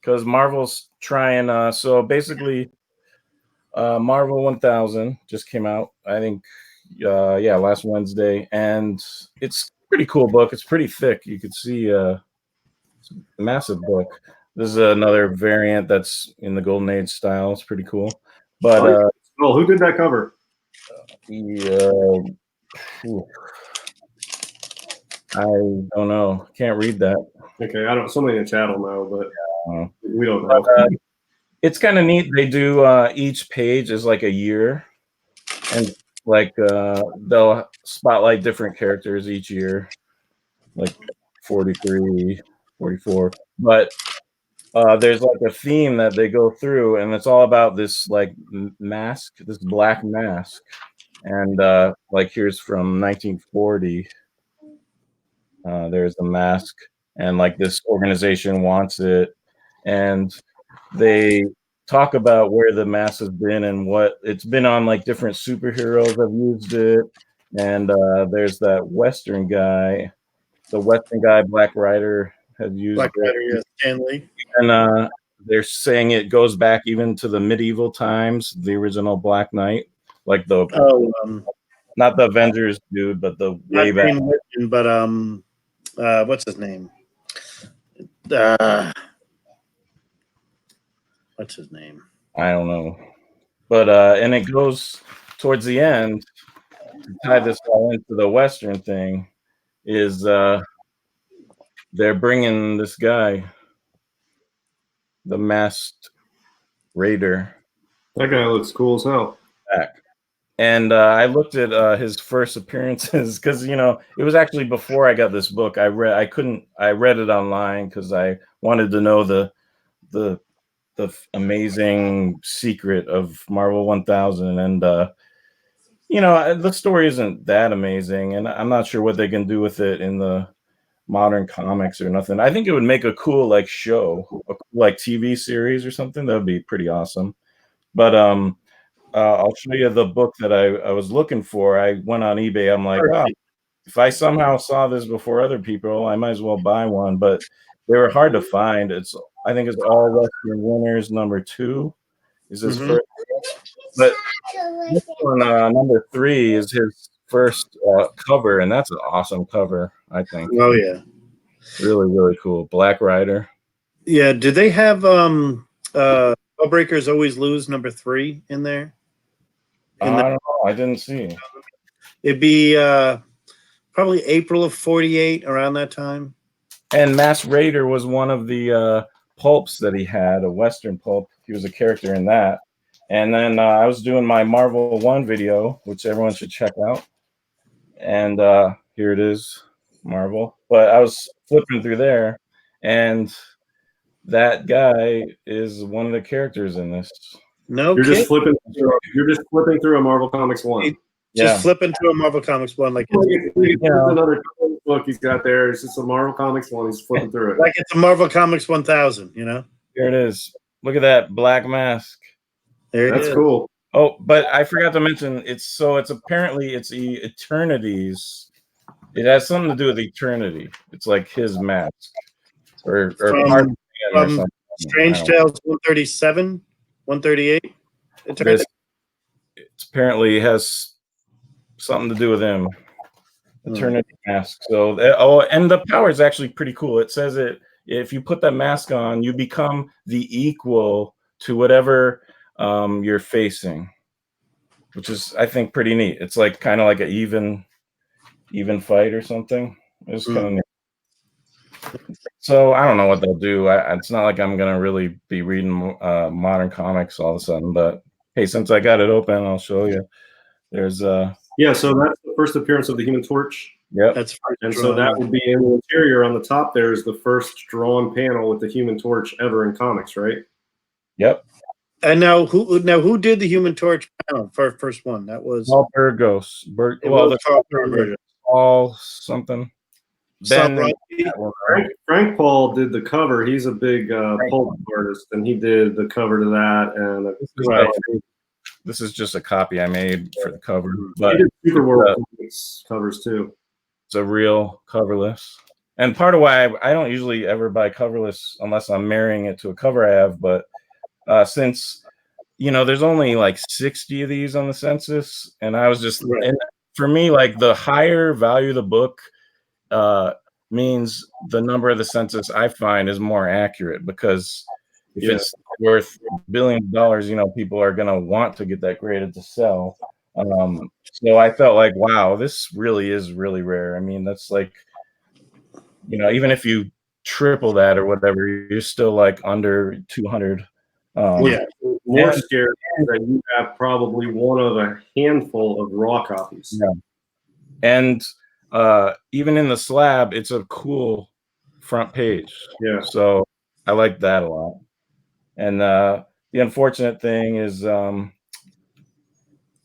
Because Marvel's trying. So basically, Marvel 1000 just came out. I think, last Wednesday, and it's a pretty cool book. It's pretty thick. You could see it's a massive book. This is another variant that's in the Golden Age style. It's pretty cool. But Oh, who did that cover? I don't know. Can't read that. Okay, I don't. Somebody in the chat will know, but we don't But, know. it's kind of neat. They do each page is like a year, and like they'll spotlight different characters each year, like 43, 44. But there's like a theme that they go through, and it's all about this like mask, this black mask. And like here's from 1940. There's the mask, and like this organization wants it, and they talk about where the mask has been and what it's been on. Like different superheroes have used it, and there's that Western guy, the Western guy, Black Rider, has used Black it. Rider, yes, Stan Lee. And they're saying it goes back even to the medieval times, the original Black Knight, like the not the Avengers dude, but the way back. Whitman, but what's his name? What's his name? I don't know. But and it goes towards the end to tie this all into the Western thing is they're bringing this guy, the Masked Raider, That guy looks cool as hell. back. And I looked at his first appearances because it was actually before I got this book. I read it online because I wanted to know the amazing secret of Marvel 1000, and the story isn't that amazing, and I'm not sure what they can do with it in the modern comics or nothing. I think it would make a cool like show, a cool, like TV series or something. That would be pretty awesome. But I'll show you the book that I was looking for. I went on eBay. I'm like, wow, if I somehow saw this before other people, I might as well buy one. But they were hard to find. I think it's All Western Winners #2 is his first. But this one, #3 is his first cover, and that's an awesome cover, I think. Oh yeah, really, really cool. Black Rider. Yeah. Do they have Spellbreakers Always Lose #3 in there? I don't know. I didn't see. It'd be probably April of '48, around that time. And Masked Raider was one of the pulps that he had, a Western pulp. He was a character in that. And then I was doing my Marvel 1 video, which everyone should check out. And here it is, Marvel. But I was flipping through there, and that guy is one of the characters in this. You're just flipping through a Marvel Comics 1. Just flipping through a Marvel Comics 1, like another book he's got there. It's just a Marvel Comics 1. He's flipping through it like it's a Marvel Comics 1000. Here it is. Look at that black mask. That's cool. Oh, but I forgot to mention it's apparently it's Eternities. It has something to do with Eternity. It's like his mask or part of from Strange Tales 137, 138. It apparently has something to do with him. Eternity mask. So and the power is actually pretty cool. It says if you put that mask on, you become the equal to whatever you're facing, which is I think pretty neat. It's like kind of like an even fight or something. It's kind of neat. So I don't know what they'll do. It's not like I'm gonna really be reading modern comics all of a sudden, but hey, since I got it open, I'll show you. There's so that's the first appearance of the Human Torch. Yep. So that would be in the interior on the top. There's the first drawn panel with the Human Torch ever in comics, right? Yep. And now who did the Human Torch panel for first one? That was Paul Burgos. Paul something. Frank Paul did the cover. He's a big pulp artist, and he did the cover to that. And this is just a copy I made for the cover, but he did Super World covers too. It's a real coverless, and part of why I don't usually ever buy coverless unless I'm marrying it to a cover I have. But since there's only like 60 of these on the census, and I was just and for me, like the higher value the book, means the number of the census I find is more accurate, because if Yeah. it's worth billions of dollars, people are going to want to get that graded to sell. So I felt like, wow, this really is really rare. I mean, that's like, even if you triple that or whatever, you're still like under 200. Yeah. More and- scared that you have probably one of a handful of raw copies. Yeah. And even in the slab, it's a cool front page. Yeah. So I like that a lot. And the unfortunate thing is,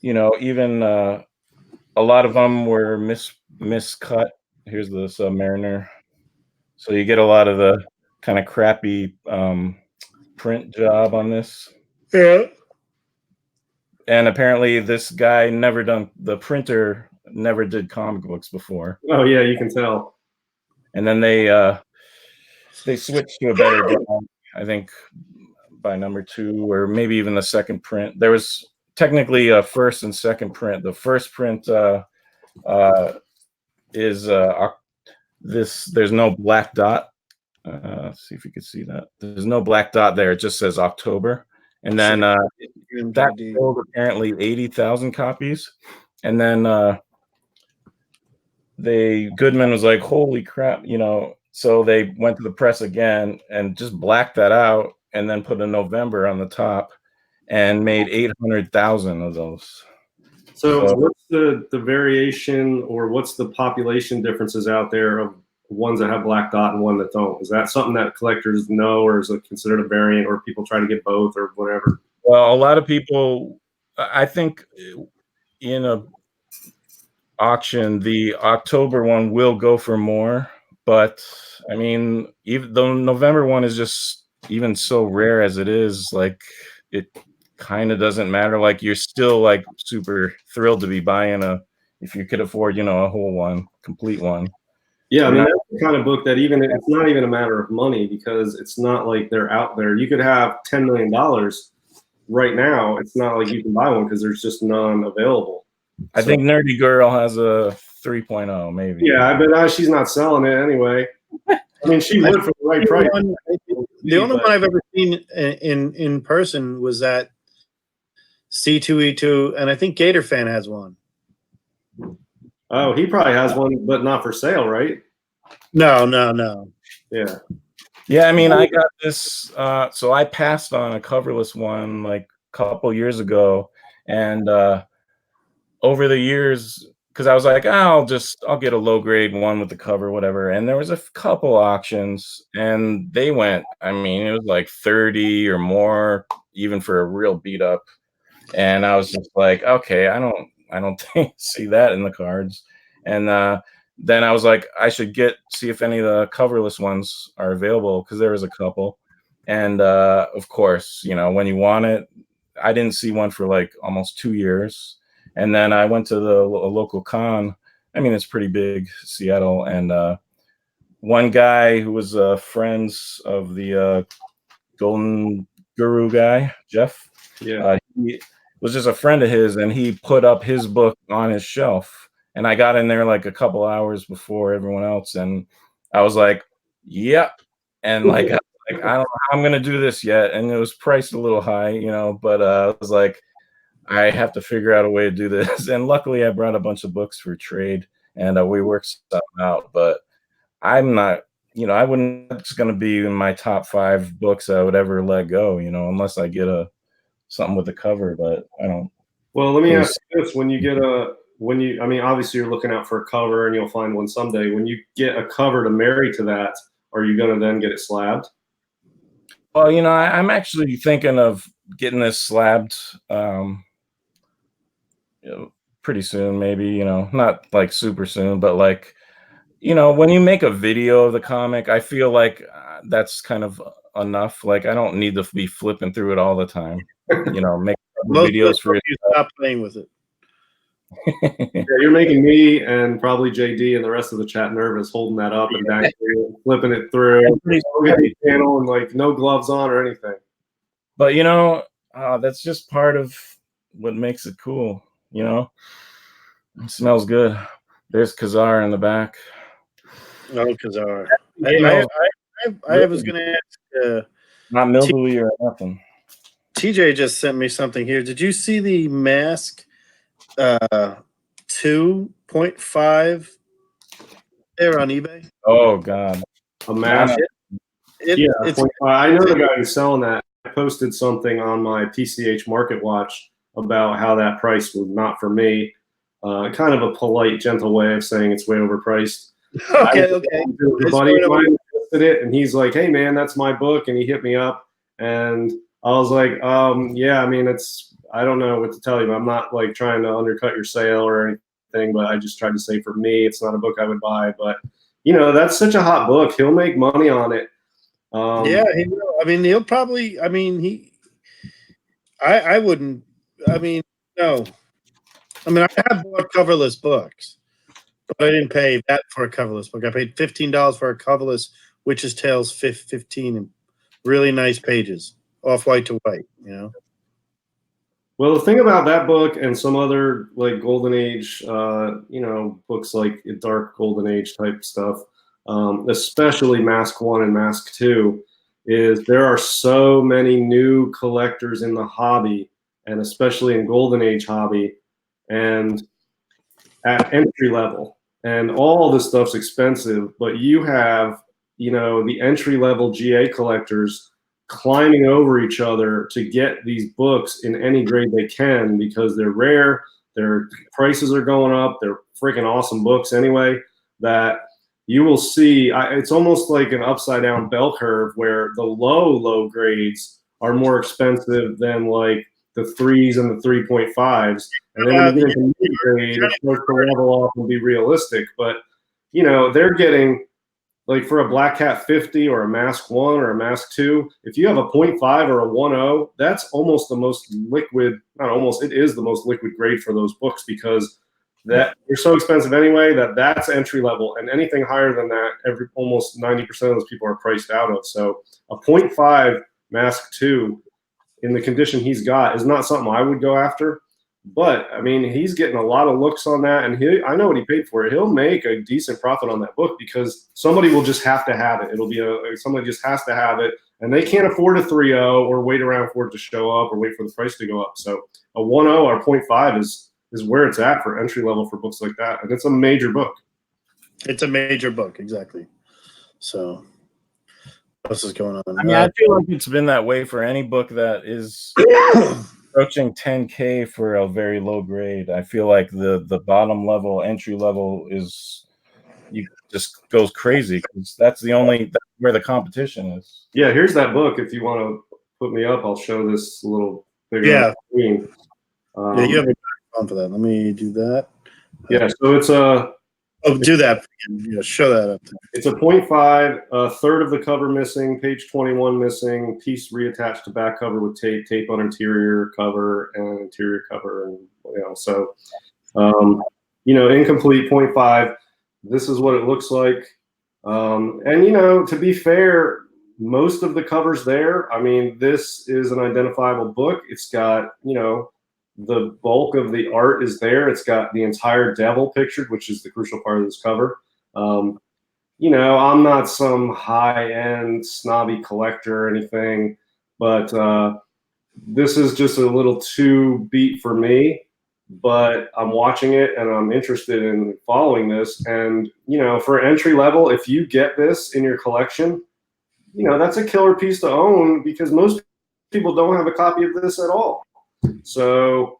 even a lot of them were miscut. Here's the Submariner. So you get a lot of the kind of crappy print job on this. Yeah. And apparently this guy the printer never did comic books before. Oh yeah, you can tell. And then they switched to a better job, I think, by number 2, or maybe even the second print. There was technically a first and second print. The first print is this. There's no black dot. Let's see if you can see that. There's no black dot there. It just says October. And then that sold apparently 80,000 copies. And then Goodman was like, holy crap, so they went to the press again and just blacked that out and then put a November on the top and made 800,000 of those. So what's the variation, or what's the population differences out there of ones that have black dot and one that don't? Is that something that collectors know, or is it considered a variant, or people try to get both, or whatever? Well, a lot of people, I think in a auction, the October one will go for more, but I mean, even the November one is just, even so rare as it is, like, it kind of doesn't matter. Like, you're still like super thrilled to be buying if you could afford, a whole one, complete one. Yeah, I mean, that's the kind of book that it's not even a matter of money, because it's not like they're out there. You could have $10 million right now. It's not like you can buy one because there's just none available. I think Nerdy Girl has a 3.0, maybe. Yeah, but she's not selling it anyway. I mean, she would for the right price. The only one I've ever seen in person was that C2E2, and I think Gator Fan has one. Oh, he probably has one, but not for sale, right? No. Yeah. Yeah, I mean, I got this. So I passed on a coverless one like a couple years ago, and over the years, because I was like, I'll get a low grade one with the cover, whatever. And there was a couple auctions, and they went, I mean, it was like 30 or more, even for a real beat up. And I was just like, okay, I don't see that in the cards. And then I was like, I should see if any of the coverless ones are available, because there was a couple. And of course, when you want it, I didn't see one for like almost 2 years. And then I went to a local con. I mean, it's pretty big, Seattle. And one guy who was friends of the Golden Guru guy, Jeff, he was just a friend of his, and he put up his book on his shelf. And I got in there like a couple hours before everyone else, and I was like, "Yep." And like, I don't know how I'm gonna do this yet. And it was priced a little high, but I was like, I have to figure out a way to do this. And luckily, I brought a bunch of books for trade, and we worked something out. But I'm not, I wouldn't. It's gonna be in my top 5 books I would ever let go, unless I get something with the cover. But I don't. Well, let me ask you this: I mean, obviously you're looking out for a cover, and you'll find one someday. When you get a cover to marry to that, are you going to then get it slabbed? Well, I'm actually thinking of getting this slabbed pretty soon, maybe, not like super soon, but like, when you make a video of the comic, I feel like that's kind of enough. Like, I don't need to be flipping through it all the time, make videos for it. Stop playing with it. Yeah, you're making me and probably JD and the rest of the chat nervous holding that up and back, flipping it through. Channel and like no gloves on or anything. But that's just part of what makes it cool. It smells good. There's Kazar in the back. Oh, Kazar. You know, I was going to ask. not mildewy or nothing. TJ just sent me something here. Did you see the Mask 2.5 there on eBay? Oh God. A mask. It's I know the guy who's selling that. I posted something on my PCH Market Watch about how that price was not for me. Kind of a polite, gentle way of saying it's way overpriced. okay. A buddy of mine listed it, and he's like, "Hey, man, that's my book," and he hit me up, and I was like, "Yeah, I mean, I don't know what to tell you, but I'm not like trying to undercut your sale or anything, but I just tried to say for me, it's not a book I would buy, but you know, that's such a hot book. He'll make money on it." Yeah, he will. I mean, he'll probably. I mean, I wouldn't. I mean, no. I mean, I have bought coverless books, but I didn't pay that for a coverless book. I paid $15 for a coverless Witch's Tales 15 and really nice pages, off white to white. You know. Well, the thing about that book and some other like Golden Age, books like Dark Golden Age type stuff, especially Mask 1 and Mask 2, is there are so many new collectors in the hobby, and especially in Golden Age hobby, and at entry level. And all this stuff's expensive, but you have, the entry level GA collectors climbing over each other to get these books in any grade they can because they're rare, their prices are going up, they're freaking awesome books anyway, that you will see, it's almost like an upside down bell curve where the low grades are more expensive than like the 3s and the 3.5s. And then when you get into mid grade, it starts to level off and be realistic. But, they're getting, like for a Black Cat 50 or a Mask 1 or a Mask 2, if you have a 0.5 or a 1.0, that's almost the most liquid, not almost, it is the most liquid grade for those books because that they're so expensive anyway that's entry level. And anything higher than that, almost 90% of those people are priced out of. So a 0.5 Mask 2 in the condition he's got is not something I would go after. But I mean, he's getting a lot of looks on that, and I know what he paid for it. He'll make a decent profit on that book because somebody will just have to have it. It'll be somebody just has to have it, and they can't afford a 3.0 or wait around for it to show up or wait for the price to go up. So a 1.0 or 0.5 is where it's at for entry level for books like that, and it's a major book. It's a major book, exactly. So what else is going on? I mean, I feel like it's been that way for any book that is approaching 10K for a very low grade. I feel like the bottom level, entry level just goes crazy because that's where the competition is. Yeah, here's that book. If you want to put me up, I'll show this a little bigger Yeah. screen. Yeah, you have a phone for that. Let me do that. Yeah, so it's a. Oh, do that. Yeah, show that up there. It's a 0.5, a third of the cover missing, page 21 missing, piece reattached to back cover with tape on interior cover and interior cover, and incomplete 0.5. This is what it looks like, and to be fair, most of the covers there. I mean, this is an identifiable book. It's got the bulk of the art is there. It's got the entire devil pictured, which is the crucial part of this cover. I'm not some high-end snobby collector or anything, but this is just a little too beat for me. But I'm watching it and I'm interested in following this. And, for entry level, if you get this in your collection, that's a killer piece to own because most people don't have a copy of this at all. So,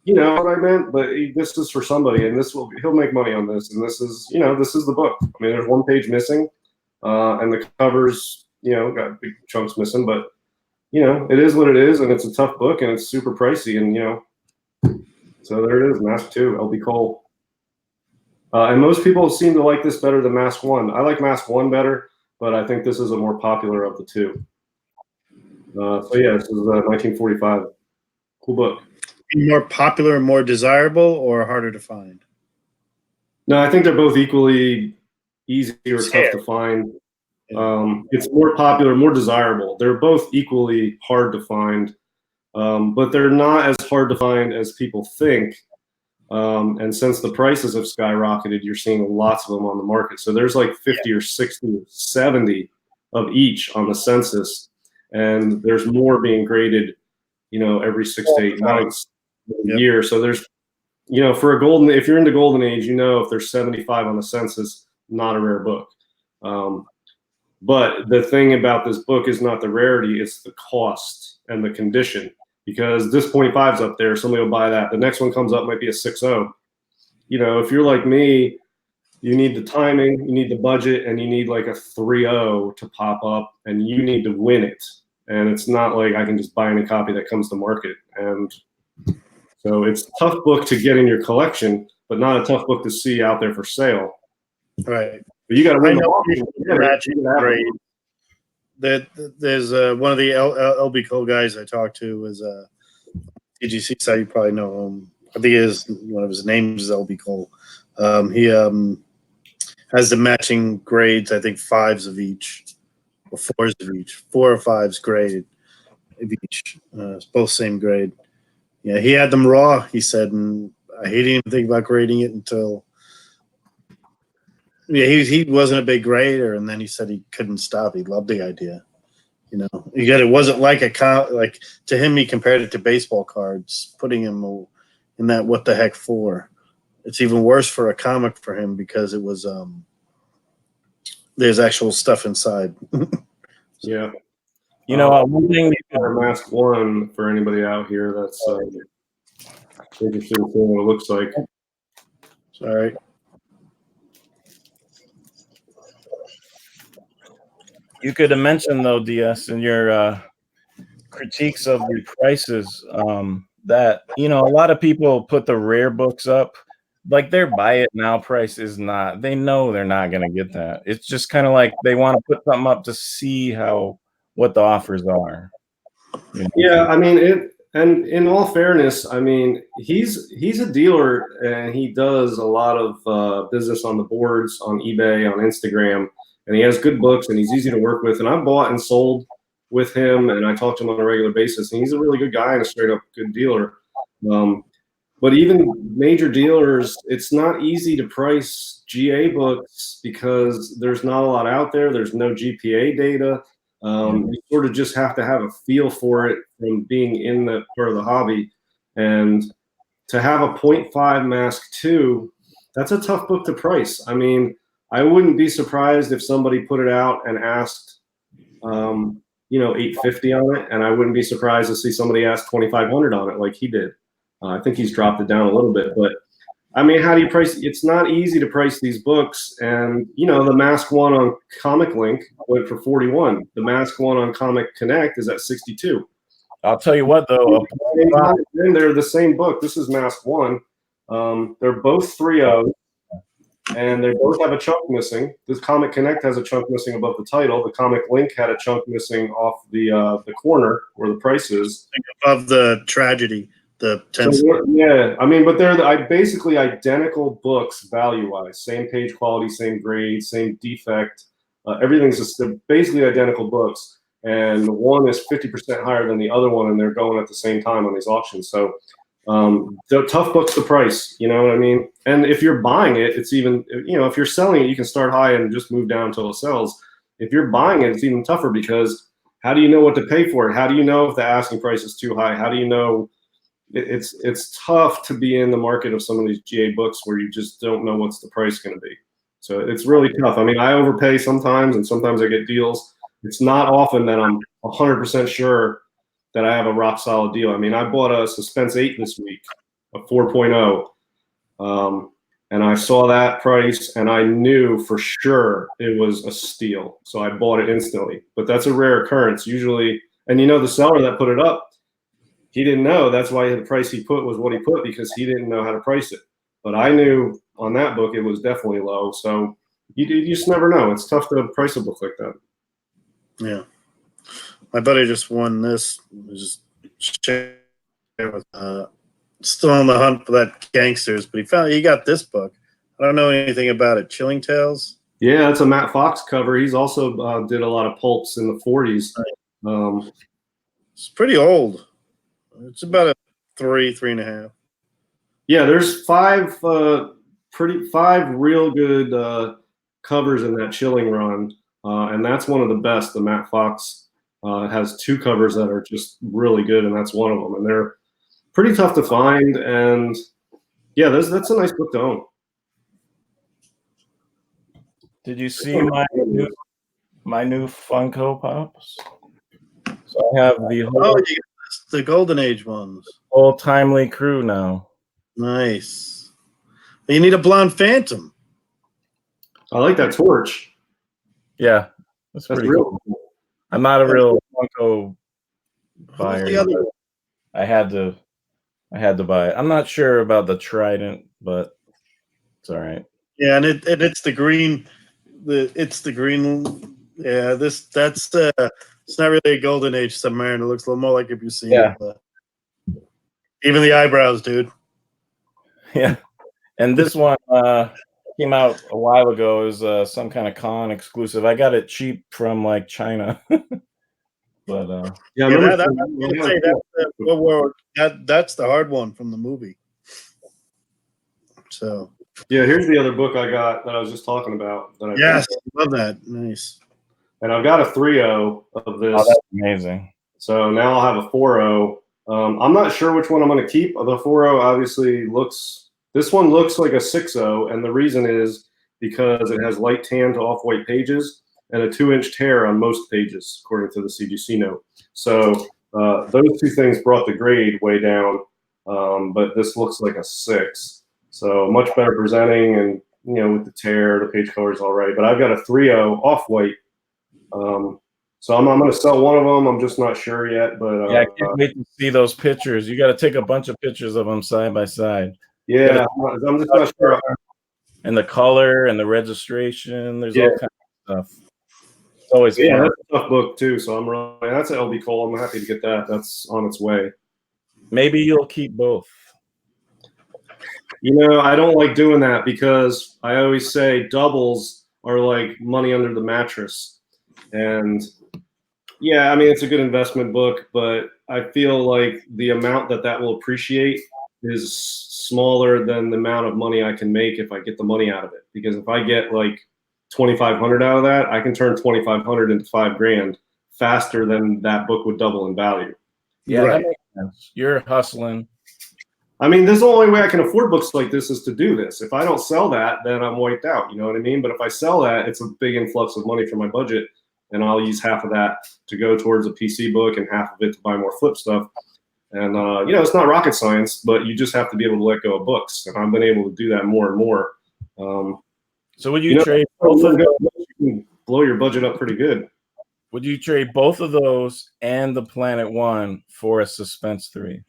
you know what I meant, but this is for somebody, and he'll make money on this. And this is the book. I mean, there's one page missing, and the covers, got big chunks missing, but it is what it is, and it's a tough book, and it's super pricey, and so there it is, Mask 2, LB Cole. And most people seem to like this better than Mask 1. I like Mask 1 better, but I think this is a more popular of the two. So yeah, this is 1945. Cool book. More popular and more desirable, or harder to find? No, I think they're both equally easy or tough to find. It's more popular, more desirable. They're both equally hard to find, but they're not as hard to find as people think. And since the prices have skyrocketed, you're seeing lots of them on the market. So there's like 50 or 60 or 70 of each on the census, and there's more being graded, every 6 to 8 months a year. So there's, for a golden, if you're into golden age, if there's 75 on the census, not a rare book. But the thing about this book is not the rarity, it's the cost and the condition. Because this 0.5 is up there, somebody will buy that. The next one comes up might be a 6.0. If you're like me, you need the timing, you need the budget, and you need like a 3.0 to pop up, and you need to win it. And it's not like I can just buy any copy that comes to market. And so it's a tough book to get in your collection, but not a tough book to see out there for sale. Right. But you got to win the auction. There's one of the LB Cole guys I talked to was TGC site. You probably know him. I think one of his names is LB Cole. He has the matching grades. I think 5s of each, or 4s of each. 4 or 5s graded of each. It's both same grade. Yeah, he had them raw. He said, and he didn't even think about grading it until. Yeah, he wasn't a big grader, and then he said he couldn't stop. He loved the idea, It wasn't like like to him. He compared it to baseball cards, putting him in that what the heck for. It's even worse for a comic for him because it was there's actual stuff inside. Yeah, one thing Mask One for anybody out here that's interested in seeing what it looks like. Sorry. You could have mentioned, though, DS, in your critiques of the prices, that, a lot of people put the rare books up. Like, their buy it now price is not. They know they're not going to get that. It's just kind of like they want to put something up to see what the offers are. Yeah, I mean, and in all fairness, I mean, he's a dealer, and he does a lot of business on the boards, on eBay, on Instagram. And he has good books, and he's easy to work with. And I've bought and sold with him, and I talk to him on a regular basis. And he's a really good guy and a straight-up good dealer. But even major dealers, it's not easy to price GA books because there's not a lot out there. There's no GPA data. You sort of just have to have a feel for it from being in that part of the hobby. And to have a 0.5 Mask 2, that's a tough book to price. I mean, I wouldn't be surprised if somebody put it out and asked, $850 on it, and I wouldn't be surprised to see somebody ask $2,500 on it like he did. I think he's dropped it down a little bit, but I mean, how do you price? It's not easy to price these books, and the Mask One on Comic Link went for $41. The Mask One on Comic Connect is at $62. I'll tell you what, though, they're the same book. This is Mask One. They're both 3.0. And they both have a chunk missing. This Comic Connect has a chunk missing above the title. The Comic Link had a chunk missing off the corner where the price is. Above the tragedy, the 10. So, yeah, I mean, but they're basically identical books value-wise. Same page quality, same grade, same defect. Everything's they're basically identical books. And one is 50% higher than the other one, and they're going at the same time on these auctions. So they're tough books to price, you know what I mean? And if you're buying it, it's even, if you're selling it, you can start high and just move down until it sells. If you're buying it, it's even tougher because how do you know what to pay for it? How do you know if the asking price is too high? How do you know? It's tough to be in the market of some of these GA books where you just don't know what's the price going to be. So it's really tough. I mean, I overpay sometimes, and sometimes I get deals. It's not often that I'm 100% sure that I have a rock solid deal. I mean, I bought a Suspense 8 this week, a 4.0, and I saw that price, and I knew for sure it was a steal. So I bought it instantly. But that's a rare occurrence. Usually, and the seller that put it up, he didn't know. That's why the price he put was what he put, because he didn't know how to price it. But I knew on that book it was definitely low. So you just never know. It's tough to price a book like that. Yeah. My buddy just won this. Just still on the hunt for that Gangsters, but he got this book. I don't know anything about it. Chilling Tales? Yeah, it's a Matt Fox cover. He's also did a lot of pulps in the 40s. It's pretty old. It's about a 3.5. Yeah, there's five real good covers in that Chilling run, and that's one of the best. The Matt Fox has two covers that are just really good, and that's one of them. And they're pretty tough to find, and yeah, that's a nice book to own. Did you see my new Funko Pops? So I have the Oh, you got the Golden Age ones. whole Timely crew now. Nice. You need a blonde Phantom. I like that torch. Yeah, that's pretty real cool. I'm not a real Funko Who's buyer. the other one? I had to buy it. I'm not sure about the Trident, but it's all right. Yeah, and it's the green. It's the green. Yeah, that's it's not really a Golden Age Submariner. It looks a little more like if you see Yeah. Even the eyebrows, dude. Yeah, and this one came out a while ago. It was some kind of con exclusive. I got it cheap from like China. But Yeah, I Yeah, remember that's the hard one from the movie. So yeah, here's the other book I got that I was just talking about. That I yes, love that. Nice. and I've got a 3.0 of this. oh, that's amazing. So now I'll have a 4.0. I'm not sure which one I'm going to keep. The 4.0 obviously this one looks like a 6.0, and the reason is because it has light tan to off-white pages and a 2-inch tear on most pages, according to the CGC note. So those two things brought the grade way down, but this looks like a 6. So much better presenting, and with the tear, the page color is all right. But I've got a 3.0 off-white. So I'm going to sell one of them. I'm just not sure yet. But Yeah, I can't wait to see those pictures. You got to take a bunch of pictures of them side by side. yeah, I'm just not sure. And the color and the registration. There's Yeah. all kinds of stuff. It's always Yeah, fun. that's a tough book too. So that's an LB Cole. I'm happy to get that. That's on its way. Maybe you'll keep both. I don't like doing that because I always say doubles are like money under the mattress. And yeah, I mean, it's a good investment book, but I feel like the amount that will appreciate is smaller than the amount of money I can make if I get the money out of it. Because if I get like 2,500 out of that, I can turn 2,500 into $5,000 faster than that book would double in value. Yeah, Right. that makes sense. You're hustling. I mean, this is the only way I can afford books like this is to do this. If I don't sell that, then I'm wiped out. You know what I mean? But if I sell that, it's a big influx of money for my budget, and I'll use half of that to go towards a PC book and half of it to buy more flip stuff. And it's not rocket science, but you just have to be able to let go of books. And I've been able to do that more and more. So would you trade both of you can blow your budget up pretty good. Would you trade both of those and the Planet One for a Suspense 3?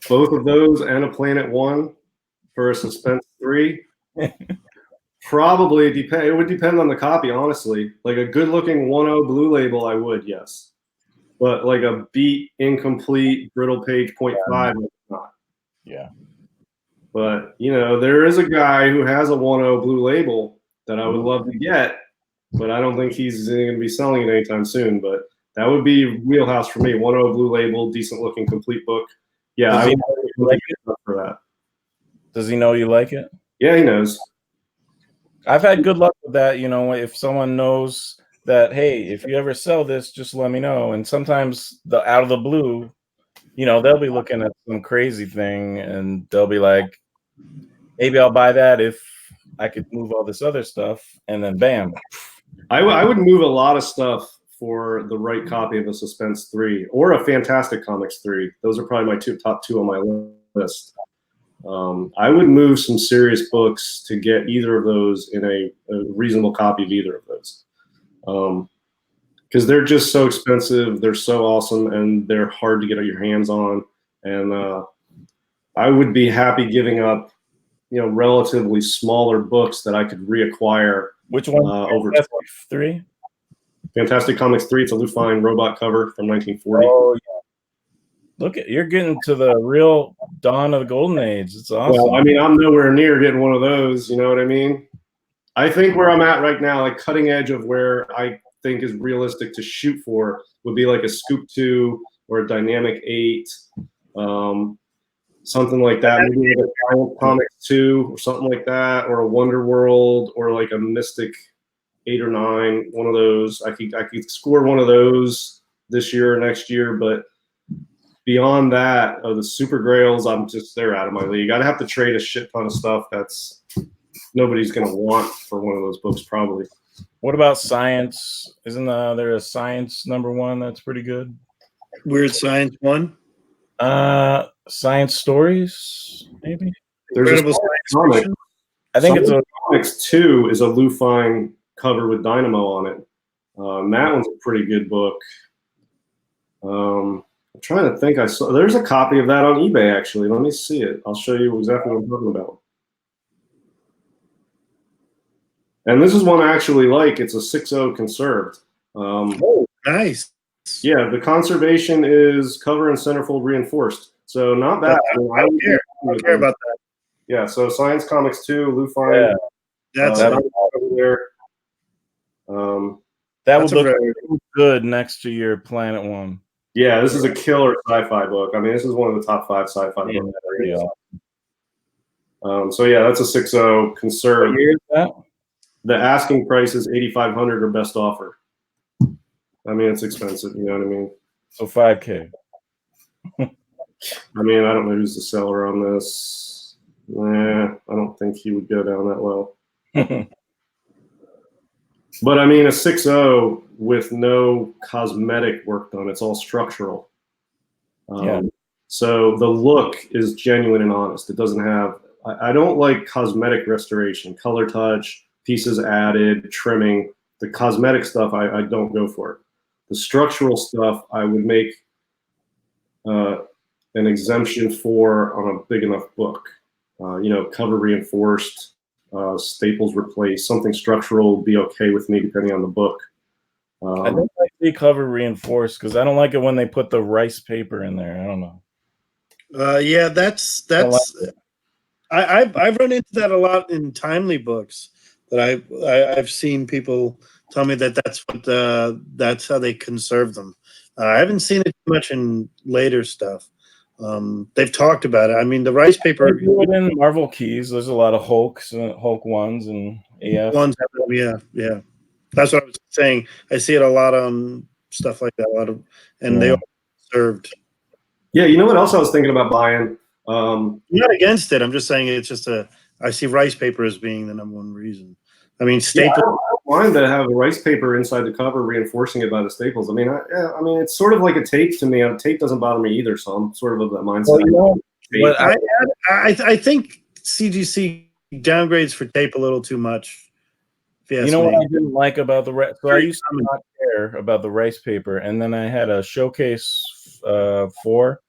Both of those and a Planet One for a Suspense 3? Probably depend. It would depend on the copy, honestly. Like a good-looking 1.0 blue label, I would, yes. But like a beat, incomplete, brittle page 0.5, not. Yeah. But there is a guy who has a 1.0 blue label that I would love to get, but I don't think he's going to be selling it anytime soon. But that would be wheelhouse for me. 1.0 blue label, decent-looking, complete book. Yeah, Does I he would like it for that. Does he know you like it? Yeah, he knows. I've had good luck with that. If someone knows that, hey, if you ever sell this, just let me know. And sometimes out of the blue, they'll be looking at some crazy thing and they'll be like, maybe I'll buy that if I could move all this other stuff. And then bam. I would move a lot of stuff for the right copy of a Suspense 3 or a Fantastic Comics 3. Those are probably my top two on my list. I would move some serious books to get either of those in a reasonable copy of either of those. Because they're just so expensive, they're so awesome, and they're hard to get your hands on. And I would be happy giving up, relatively smaller books that I could reacquire. Which one? Over 3? Fantastic Comics 3. It's a Lufine robot cover from 1940. Oh, yeah. Look, you're getting to the real dawn of the golden age. It's awesome. Well, I mean, I'm nowhere near getting one of those. You know what I mean? I think where I'm at right now, like cutting edge of where I think is realistic to shoot for, would be like a Scoop 2 or a Dynamic 8. something like that. Maybe like a Giant Comics 2 or something like that, or a Wonder World, or like a Mystic 8 or 9. One of those. I could score one of those this year or next year, but beyond that, the Super Grails, they're out of my league. I'd have to trade a shit ton of stuff that's nobody's gonna want for one of those books, probably. What about Science? Isn't there a Science #1 that's pretty good? Weird Science 1. Science Stories, maybe. There's Incredible a Science comic. Fiction. I think it's a Comics 2 is a Lou Fine cover with Dynamo on it. That one's a pretty good book. I'm trying to think. There's a copy of that on eBay, actually. Let me see it. I'll show you exactly what I'm talking about. And this is one I actually like. It's a 6.0 conserved. Oh, nice. Yeah, the conservation is cover and centerfold reinforced. So not bad. I don't care about that. Yeah, so Science Comics 2, Lou Fine. Yeah. That's over there. that would that's a look very- good next to your Planet One. Yeah, this is a killer sci-fi book. I mean, this is one of the top 5 sci-fi Yeah, books. there you go. So yeah, that's a 6.0 What conserved. year is that? The asking price is $8,500 or best offer. I mean, it's expensive. You know what I mean? So 5K. I mean, I don't know who's the seller on this. Nah, I don't think he would go down that low. But I mean, a 6.0 with no cosmetic work done. It's all structural. Yeah. So the look is genuine and honest. It doesn't have. I don't like cosmetic restoration, color touch, pieces added, trimming. The cosmetic stuff, I don't go for it. The structural stuff, I would make an exemption for on a big enough book. Cover reinforced, staples replaced, something structural would be okay with me depending on the book. I don't like the cover reinforced because I don't like it when they put the rice paper in there. I don't know. Yeah, that's. I've run into that a lot in timely books. That I've seen people tell me that's how they conserve them. I haven't seen it much in later stuff. They've talked about it. I mean, the rice paper They do it in Marvel Keys. There's a lot of Hulk 1s and AF. ones. Yeah. That's what I was saying. I see it a lot on stuff like that. They all served. Yeah, you know what else I was thinking about buying? I'm not against it. I'm just saying it's just I see rice paper as being the #1 reason. I mean, staple. I don't mind to have the rice paper inside the cover, reinforcing it by the staples. I mean, it's sort of like a tape to me. Tape doesn't bother me either, so I'm sort of that mindset. Well, but I think CGC downgrades for tape a little too much. You know what I didn't like about the so I used to not care about the rice paper, and then I had a showcase for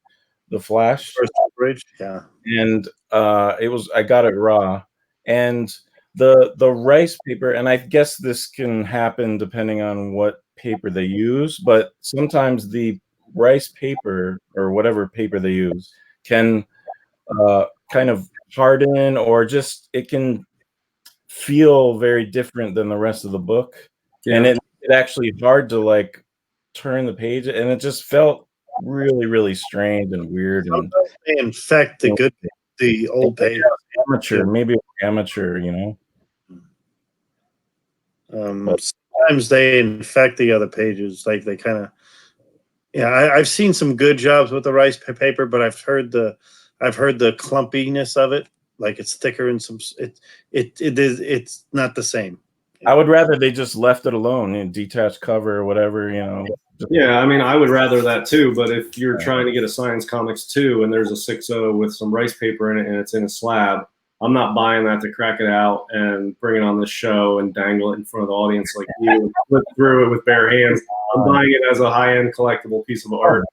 the Flash, First bridge, yeah, and I got it raw, and the rice paper, and I guess this can happen depending on what paper they use, but sometimes the rice paper or whatever paper they use can kind of harden, or just it can feel very different than the rest of the book. Yeah. And it actually hard to like turn the page, and it just felt really, really strange and weird. And they infect the old page. Maybe amateur, sometimes they infect the other pages. Like they kind of, I've seen some good jobs with the rice paper, but I've heard the clumpiness of it. Like it's thicker and it's not the same. I would rather they just left it alone, detached cover or whatever, Yeah, I mean, I would rather that too. But if you're trying to get a Science Comics 2 and there's a 6.0 with some rice paper in it and it's in a slab, I'm not buying that to crack it out and bring it on the show and dangle it in front of the audience like you and flip through it with bare hands. I'm buying it as a high-end collectible piece of art.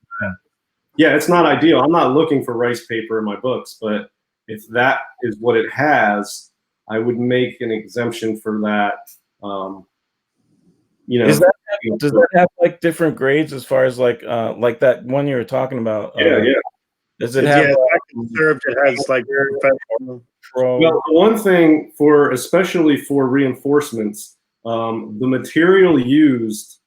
Yeah, it's not ideal. I'm not looking for rice paper in my books, but if that is what it has, I would make an exemption for that. Does that have like different grades as far as like that one you were talking about? Yeah. Does it have? Conserved, it has like professional. Well, one thing especially for reinforcements, the material used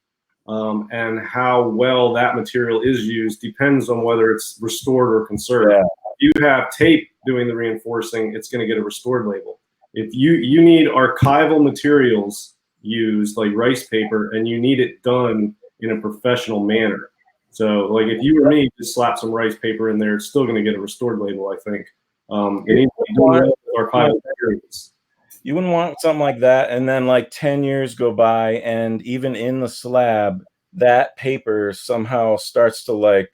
and how well that material is used depends on whether it's restored or conserved. Yeah. you have tape doing the reinforcing, it's going to get a restored label. If you need archival materials used like rice paper, and you need it done in a professional manner. So like if you or me just slap some rice paper in there, it's still going to get a restored label, I think. It needs to be done with archival materials. You wouldn't want something like that, and then like 10 years go by, and even in the slab, that paper somehow starts to like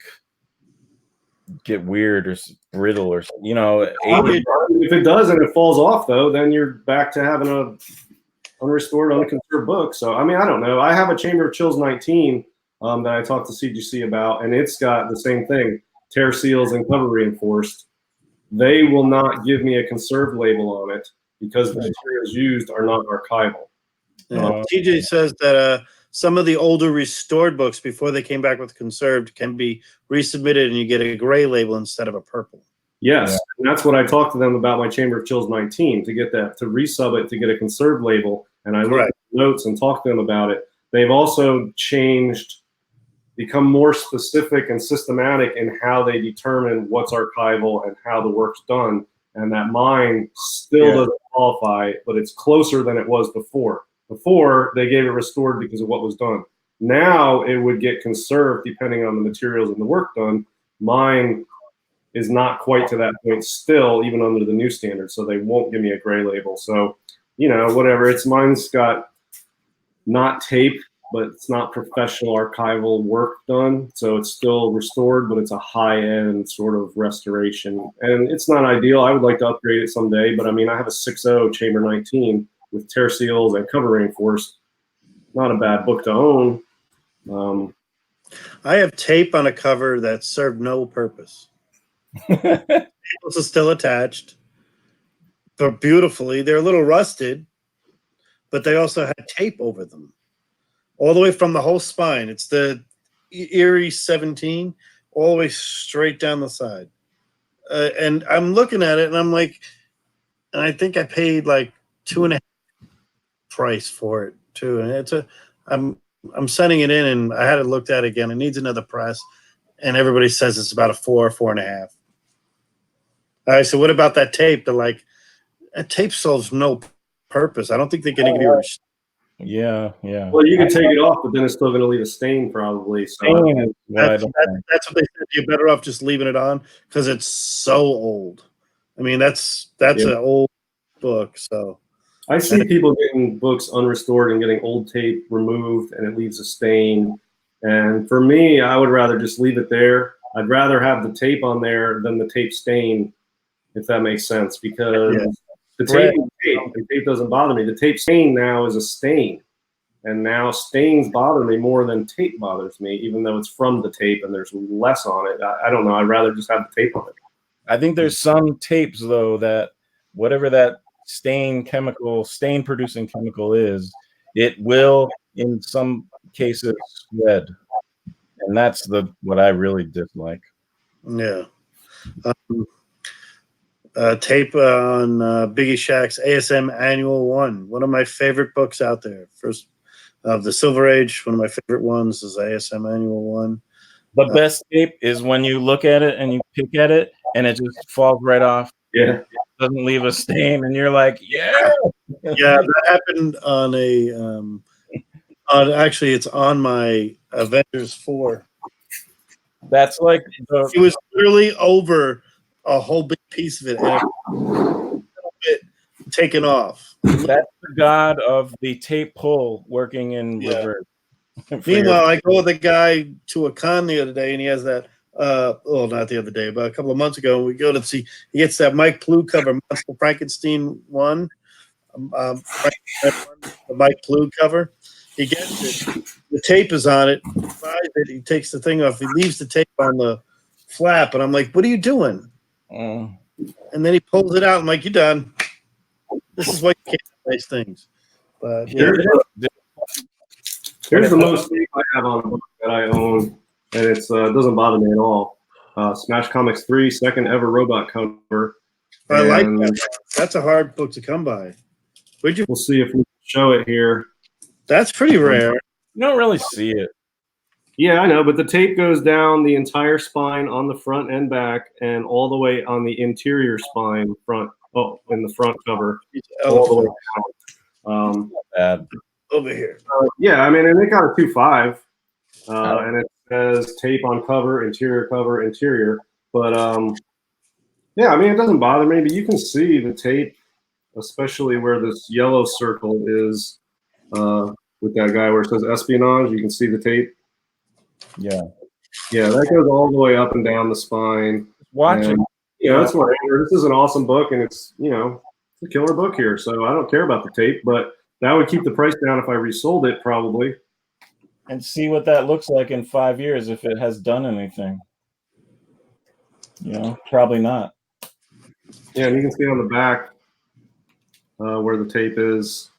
get weird or brittle or you know. If it does and it falls off though, then you're back to having a unrestored, unconserved book. So I mean, I don't know. I have a Chamber of Chills 19 that I talked to CGC about, and it's got the same thing: tear seals and cover reinforced. They will not give me a conserved label on it because the materials used are not archival. Yeah. TJ says that some of the older restored books before they came back with conserved can be resubmitted and you get a gray label instead of a purple. Yes, and that's what I talked to them about my Chamber of Chills 19 to get that, to resub it, to get a conserved label. And I looked at the notes and talked to them about it. They've also changed, become more specific and systematic in how they determine what's archival and how the work's done. And that mine still doesn't qualify, but it's closer than it was before. Before, they gave it restored because of what was done. Now it would get conserved depending on the materials and the work done. Mine is not quite to that point still, even under the new standard, so they won't give me a gray label. So, you know, whatever. Mine's got not tape, but it's not professional archival work done. So it's still restored, but it's a high-end sort of restoration. And it's not ideal. I would like to upgrade it someday, but I mean, I have a 6.0 Chamber 19 with tear seals and cover reinforced. Not a bad book to own. I have tape on a cover that served no purpose. It's still attached, but beautifully. They're a little rusted, but they also had tape over them. All the way from the whole spine. It's the Erie 17, all the way straight down the side. And I'm looking at it, and I'm like, and I think I paid like 2.5 price for it too. And I'm sending it in, and I had it looked at again. It needs another press, and everybody says it's about a 4.5. I said, what about that tape? They're like, that tape serves no purpose. I don't think they're going to give you. Yeah. Well, you can take it off, but then it's still going to leave a stain probably. So that's what they said. You're better off just leaving it on because it's so old. I mean, that's an old book. So I see people getting books unrestored and getting old tape removed, and it leaves a stain. And for me, I would rather just leave it there. I'd rather have the tape on there than the tape stain, if that makes sense, because the tape doesn't bother me. The tape stain now is a stain, and now stains bother me more than tape bothers me, even though it's from the tape and there's less on it. I don't know. I'd rather just have the tape on it. I think there's some tapes though that whatever that stain producing chemical is, it will in some cases shred, and that's what I really dislike. Yeah. Tape on Biggie Shack's ASM Annual 1, one of my favorite books out there. First of the Silver Age, one of my favorite ones is ASM Annual 1. The best tape is when you look at it and you pick at it and it just falls right off. Yeah. It doesn't leave a stain, and you're like, yeah. Yeah, that happened on actually it's on my Avengers 4. That's like it was literally over a whole big piece of it, and a little bit taken off. That's the god of the tape pull working in reverse. Meanwhile, I go with a guy to a con the other day, and he has that. Not the other day, but a couple of months ago, we go to see. He gets that Mike Ploog cover, Monster Frankenstein one. The Mike Ploog cover. He gets it. The tape is on it. He buys it. He takes the thing off. He leaves the tape on the flap, and I'm like, "What are you doing?" And then he pulls it out. I'm like, "You're done. This is why you can't do nice things." But here's the most tape I have on a book that I own, and it doesn't bother me at all. Smash Comics 3, second ever robot cover. I like that. That's a hard book to come by. We'll see if we can show it here. That's pretty rare. You don't really see it. Yeah, I know, but the tape goes down the entire spine on the front and back, and all the way on the interior spine front. Oh, in the front cover, all the way down. Bad. Over here. Yeah, I mean, and it got a 2.5, and it says tape on cover, interior. But yeah, I mean, it doesn't bother me. But you can see the tape, especially where this yellow circle is with that guy where it says espionage. You can see the tape. Yeah. Yeah, that goes all the way up and down the spine. Watch it. And, that's what this is an awesome book, and it's it's a killer book here. So I don't care about the tape, but that would keep the price down if I resold it, probably. And see what that looks like in 5 years if it has done anything. Probably not. Yeah, and you can see on the back where the tape is.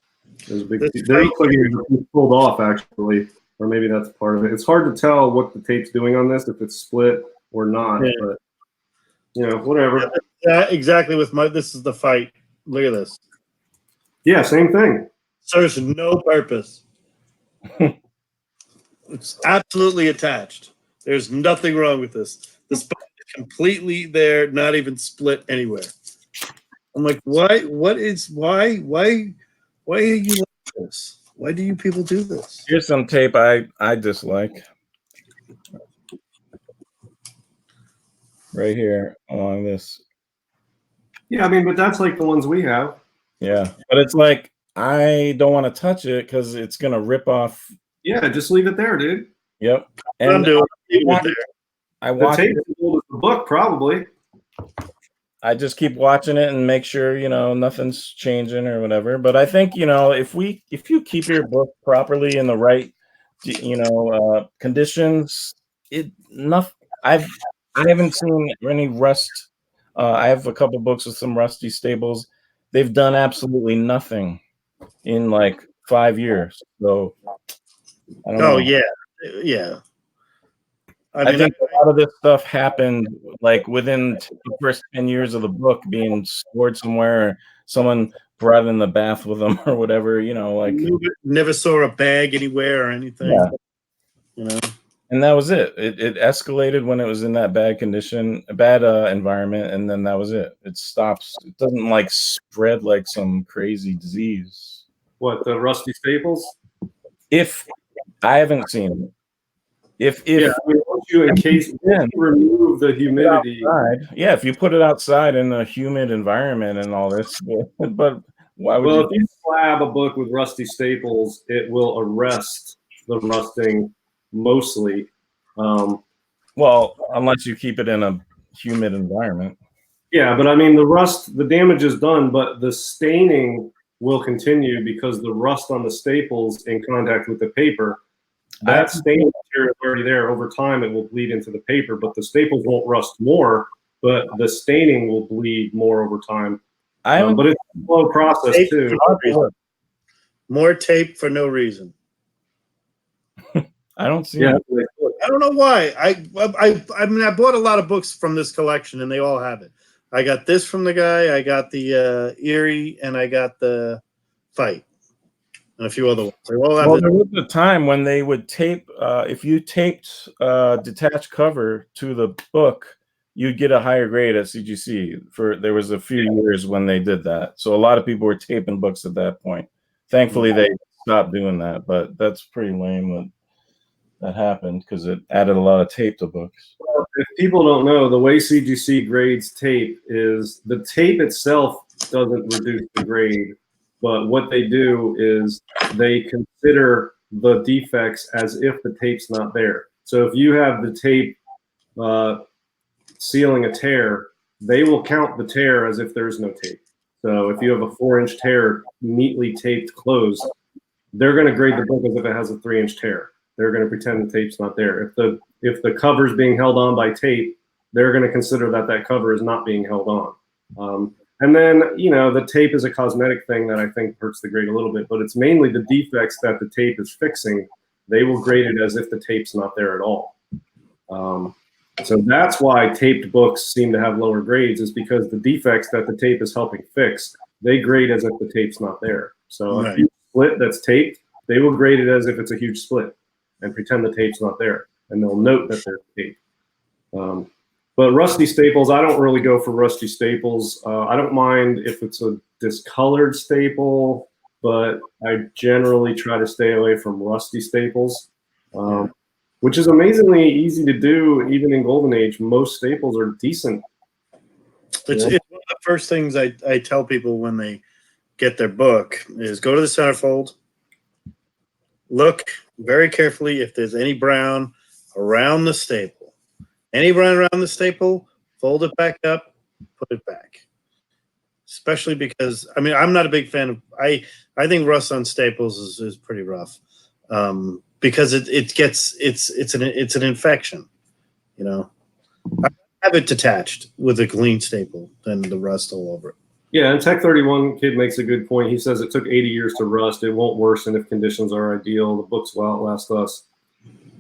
There's a big. That's There right. looks like it's pulled off, actually, or maybe that's part of it. It's hard to tell what the tape's doing on this, if it's split or not. Yeah. But whatever. Yeah, exactly. This is the fight. Look at this. Yeah, same thing. Serves no purpose. It's absolutely attached. There's nothing wrong with this. This book is completely there, not even split anywhere. I'm like, why? Why are you like this? Why do you people do this? Here's some tape I dislike. Right here along this. Yeah, I mean, but that's like the ones we have. Yeah. But it's like I don't want to touch it because it's gonna rip off. Yeah, just leave it there, dude. Yep. I'm And doing it there. I The watch tape it. is as old as the book, probably. I just keep watching it and make sure nothing's changing or whatever. But I think if you keep your book properly in the right conditions, I haven't seen any rust. I have a couple books with some rusty staples. They've done absolutely nothing in like 5 years. So I don't know. Yeah. I think a lot of this stuff happened like within the first 10 years of the book being stored somewhere, or someone brought it in the bath with them or whatever, never saw a bag anywhere or anything. Yeah. And that was it. It escalated when it was in that bad condition, a bad environment, and then that was it. It stops. It doesn't like spread like some crazy disease. What, the rusty staples? If I haven't seen it. If I mean, once you remove the humidity. Yeah, if you put it outside in a humid environment and all this, but why would Well, if you slab a book with rusty staples, it will arrest the rusting mostly. Well, unless you keep it in a humid environment. Yeah, but I mean, the damage is done, but the staining will continue because the rust on the staples in contact with the paper, that staining material is already there. Over time, it will bleed into the paper, but the staples won't rust more, but the staining will bleed more over time. But it's a slow process too. More tape for no reason. I don't see Yeah, it. I don't know why. I mean, I bought a lot of books from this collection, and they all have it. I got this from the guy. I got the Eerie, and I got the Fight, and a few other ones. They all have Well, it. there was a time when they would tape. If you taped detached cover to the book, you'd get a higher grade at CGC. There was a few years when they did that, so a lot of people were taping books at that point. Thankfully, they stopped doing that, but that's pretty lame that happened because it added a lot of tape to books. Well, if people don't know, the way CGC grades tape is the tape itself doesn't reduce the grade, but what they do is they consider the defects as if the tape's not there. So if you have the tape sealing a tear, they will count the tear as if there's no tape. So if you have a 4-inch tear neatly taped closed, they're going to grade the book as if it has a 3-inch tear. They're going to pretend the tape's not there. If the cover's being held on by tape, they're going to consider that cover is not being held on. And then, the tape is a cosmetic thing that I think hurts the grade a little bit, but it's mainly the defects that the tape is fixing. They will grade it as if the tape's not there at all. So that's why taped books seem to have lower grades, is because the defects that the tape is helping fix, they grade as if the tape's not there. So a huge split that's taped, they will grade it as if it's a huge split. and pretend the tape's not there, and they'll note that there's tape. But rusty staples, I don't really go for rusty staples. I don't mind if it's a discolored staple, but I generally try to stay away from rusty staples, which is amazingly easy to do even in Golden Age. Most staples are decent. It's one of the first things I tell people when they get their book is go to the centerfold, look very carefully if there's any brown around the staple. Any brown around the staple, fold it back up, put it back. Especially because, I mean, I'm not a big fan of, I think rust on staples is pretty rough because it's an infection, you know. I have it detached with a clean staple than the rust all over it. Yeah, and Tech 31 Kid makes a good point. He says it took 80 years to rust. It won't worsen if conditions are ideal. The books will outlast us.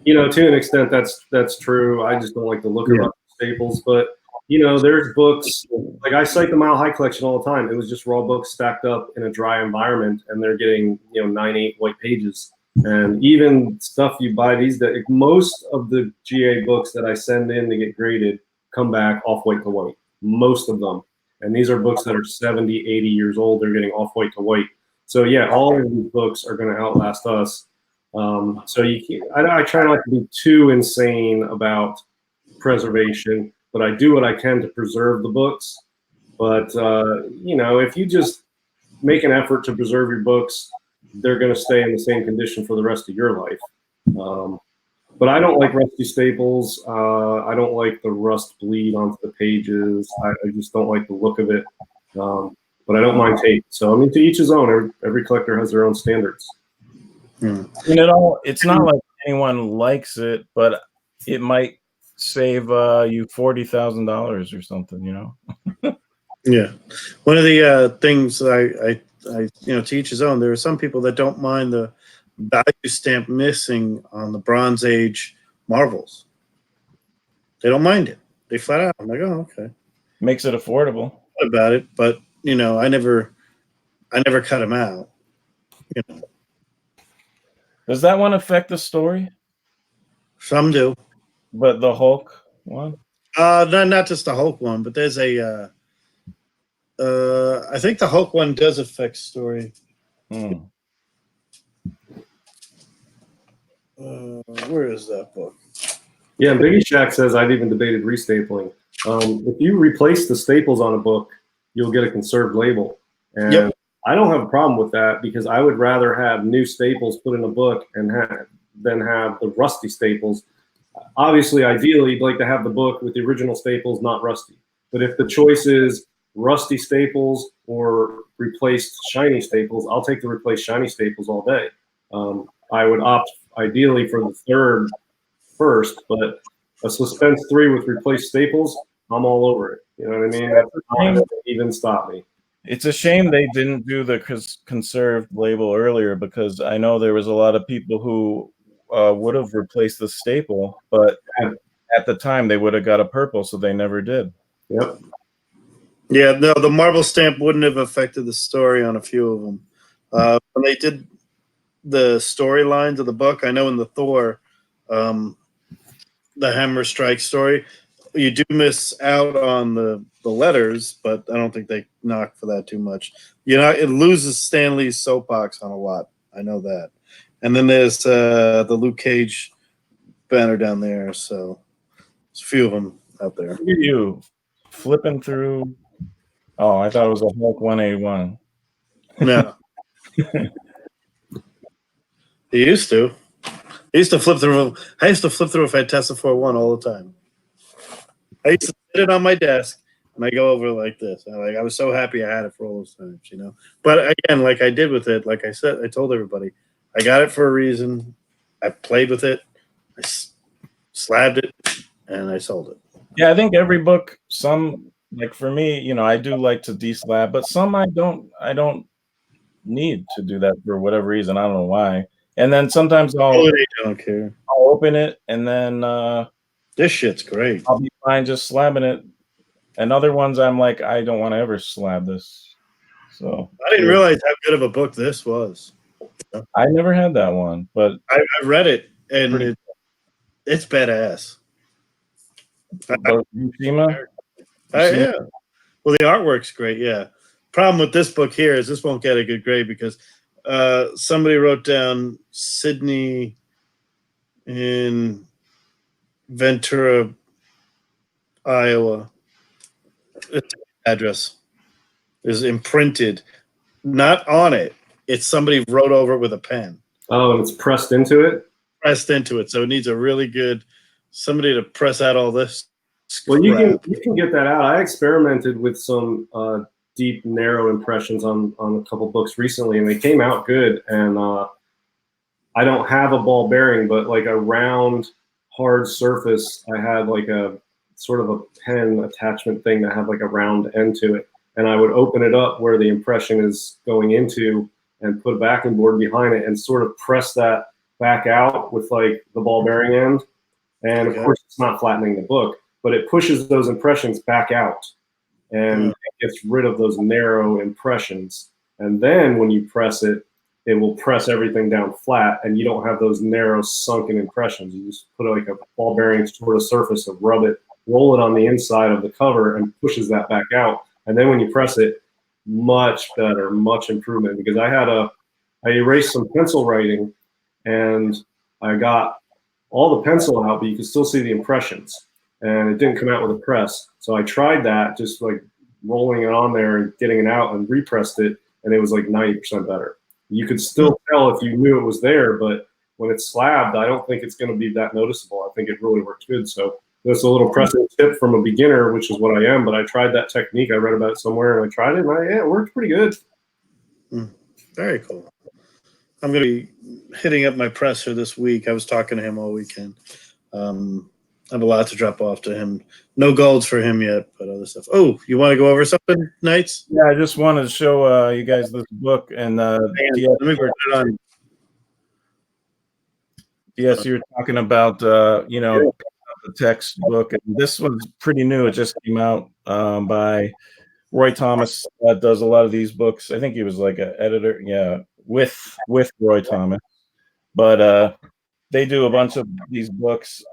You know, to an extent, that's true. I just don't like the look of staples. But, you know, there's books, like I cite the Mile High collection all the time. It was just raw books stacked up in a dry environment, and they're getting, 9-8 white pages. And even stuff you buy these days, most of the GA books that I send in to get graded come back off-white to white. Most of them. And these are books that are 70, 80 years old. They're getting off-white to white. So, yeah, all of these books are going to outlast us. So I try not to be too insane about preservation, but I do what I can to preserve the books. But, if you just make an effort to preserve your books, they're going to stay in the same condition for the rest of your life. But I don't like rusty staples. I don't like the rust bleed onto the pages. I just don't like the look of it. But I don't mind tape. So, I mean, to each his own. Every collector has their own standards. It's not like anyone likes it, but it might save you $40,000 or something, Yeah, one of the things I to each his own. There are some people that don't mind the value stamp missing on the Bronze Age Marvels. They don't mind it. They flat out. I'm like, oh, okay. Makes it affordable. About it, but I never cut them out. Does that one affect the story? Some do, but the Hulk one? Not just the Hulk one, but there's a. I think the Hulk one does affect story. Where is that book? Yeah, and Biggie Shack says I've even debated restapling. If you replace the staples on a book, you'll get a conserved label. And I don't have a problem with that because I would rather have new staples put in a book than have the rusty staples. Obviously, ideally, you'd like to have the book with the original staples, not rusty. But if the choice is rusty staples or replaced shiny staples, I'll take the replaced shiny staples all day. I would opt ideally for the third first, but a Suspense 3 with replaced staples, I'm all over it. You know what I mean? That's not going to even stop me. It's a shame they didn't do the conserved label earlier because I know there was a lot of people who would have replaced the staple, but at the time they would have got a purple, so they never did. Yep. Yeah, no, the marble stamp wouldn't have affected the story on a few of them. When they did the storylines of the book, I know in the Thor, the Hammer Strike story, you do miss out on the letters, but I don't think they knock for that too much. It loses Stan Lee's soapbox on a lot. I know that. And then there's the Luke Cage banner down there, so there's a few of them out there. Look at you flipping through. Oh, I thought it was a Hulk 181. No. He used to. I used to flip through a Fantastic Four 1 all the time. I used to sit it on my desk and I go over like this. I was so happy I had it for all those times, But again, like I did with it, like I said, I told everybody, I got it for a reason. I played with it. I slabbed it, and I sold it. Yeah, I think every book, some like for me, I do like to deslab, but some I don't need to do that for whatever reason. I don't know why. And then sometimes I don't care. I'll open it and then this shit's great. I'll be fine just slabbing it. And other ones I'm like, I don't want to ever slab this. So I didn't realize how good of a book this was. I never had that one, but I read it and it's badass. Buscema? Yeah. Well, the artwork's great. Yeah. Problem with this book here is this won't get a good grade because somebody wrote down Sydney in Ventura, Iowa. It's address is imprinted, not on it. It's somebody wrote over it with a pen. Oh, and it's pressed into it? Pressed into it. So it needs a really good somebody to press out all this. Well, you can get that out. I experimented with some deep, narrow impressions on a couple books recently, and they came out good. And I don't have a ball bearing, but like a round, hard surface, I had like a sort of a pen attachment thing that had like a round end to it. And I would open it up where the impression is going into and put a backing board behind it and sort of press that back out with like the ball bearing end. And of course, it's not flattening the book, but it pushes those impressions back out and it gets rid of those narrow impressions. And then when you press it, it will press everything down flat and you don't have those narrow sunken impressions. You just put like a ball bearing sort of surface and rub it, roll it on the inside of the cover and pushes that back out. And then when you press it, much better, much improvement. Because I erased some pencil writing and I got all the pencil out, but you can still see the impressions. And it didn't come out with a press. So I tried that, just like rolling it on there and getting it out and repressed it. And it was like 90% better. You could still tell if you knew it was there, but when it's slabbed, I don't think it's going to be that noticeable. I think it really works good. So that's a little pressing tip from a beginner, which is what I am. But I tried that technique. I read about it somewhere, and I tried it, and it worked pretty good. Very cool. I'm going to be hitting up my presser this week. I was talking to him all weekend. I have a lot to drop off to him. No golds for him yet, but other stuff. Oh, you want to go over something, Knights? Yeah, I just wanted to show you guys this book. And let me put it on. Yes, you were talking about, the textbook. And this one's pretty new. It just came out by Roy Thomas. Does a lot of these books. I think he was like an editor. Yeah, with Roy Thomas. But they do a bunch of these books.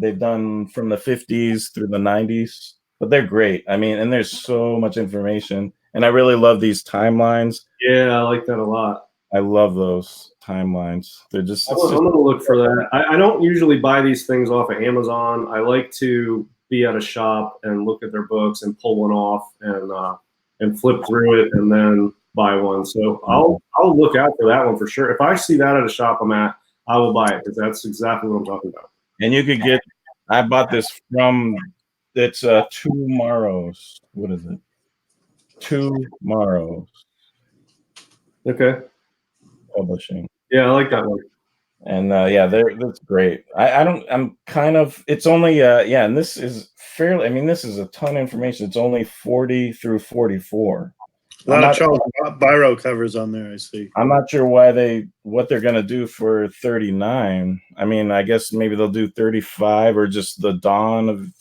They've done from the 50s through the 90s, but they're great. I mean, and there's so much information. And I really love these timelines. Yeah, I like that a lot. I love those timelines. They're just. I'm going to look for that. I don't usually buy these things off of Amazon. I like to be at a shop and look at their books and pull one off and flip through it and then buy one. So I'll look out for that one for sure. If I see that at a shop I'm at, I will buy it because that's exactly what I'm talking about. And you could get. I bought this from. It's Tomorrow's. What is it? Tomorrow's. Okay. Publishing. Yeah, I like that one. And that's great. I'm kind of, it's only, and this is fairly, I mean, this is a ton of information. It's only 40 through 44. A lot of Charles Biro covers on there, I see. I'm not sure what they're going to do for 39. I mean, I guess maybe they'll do 35 or just the dawn of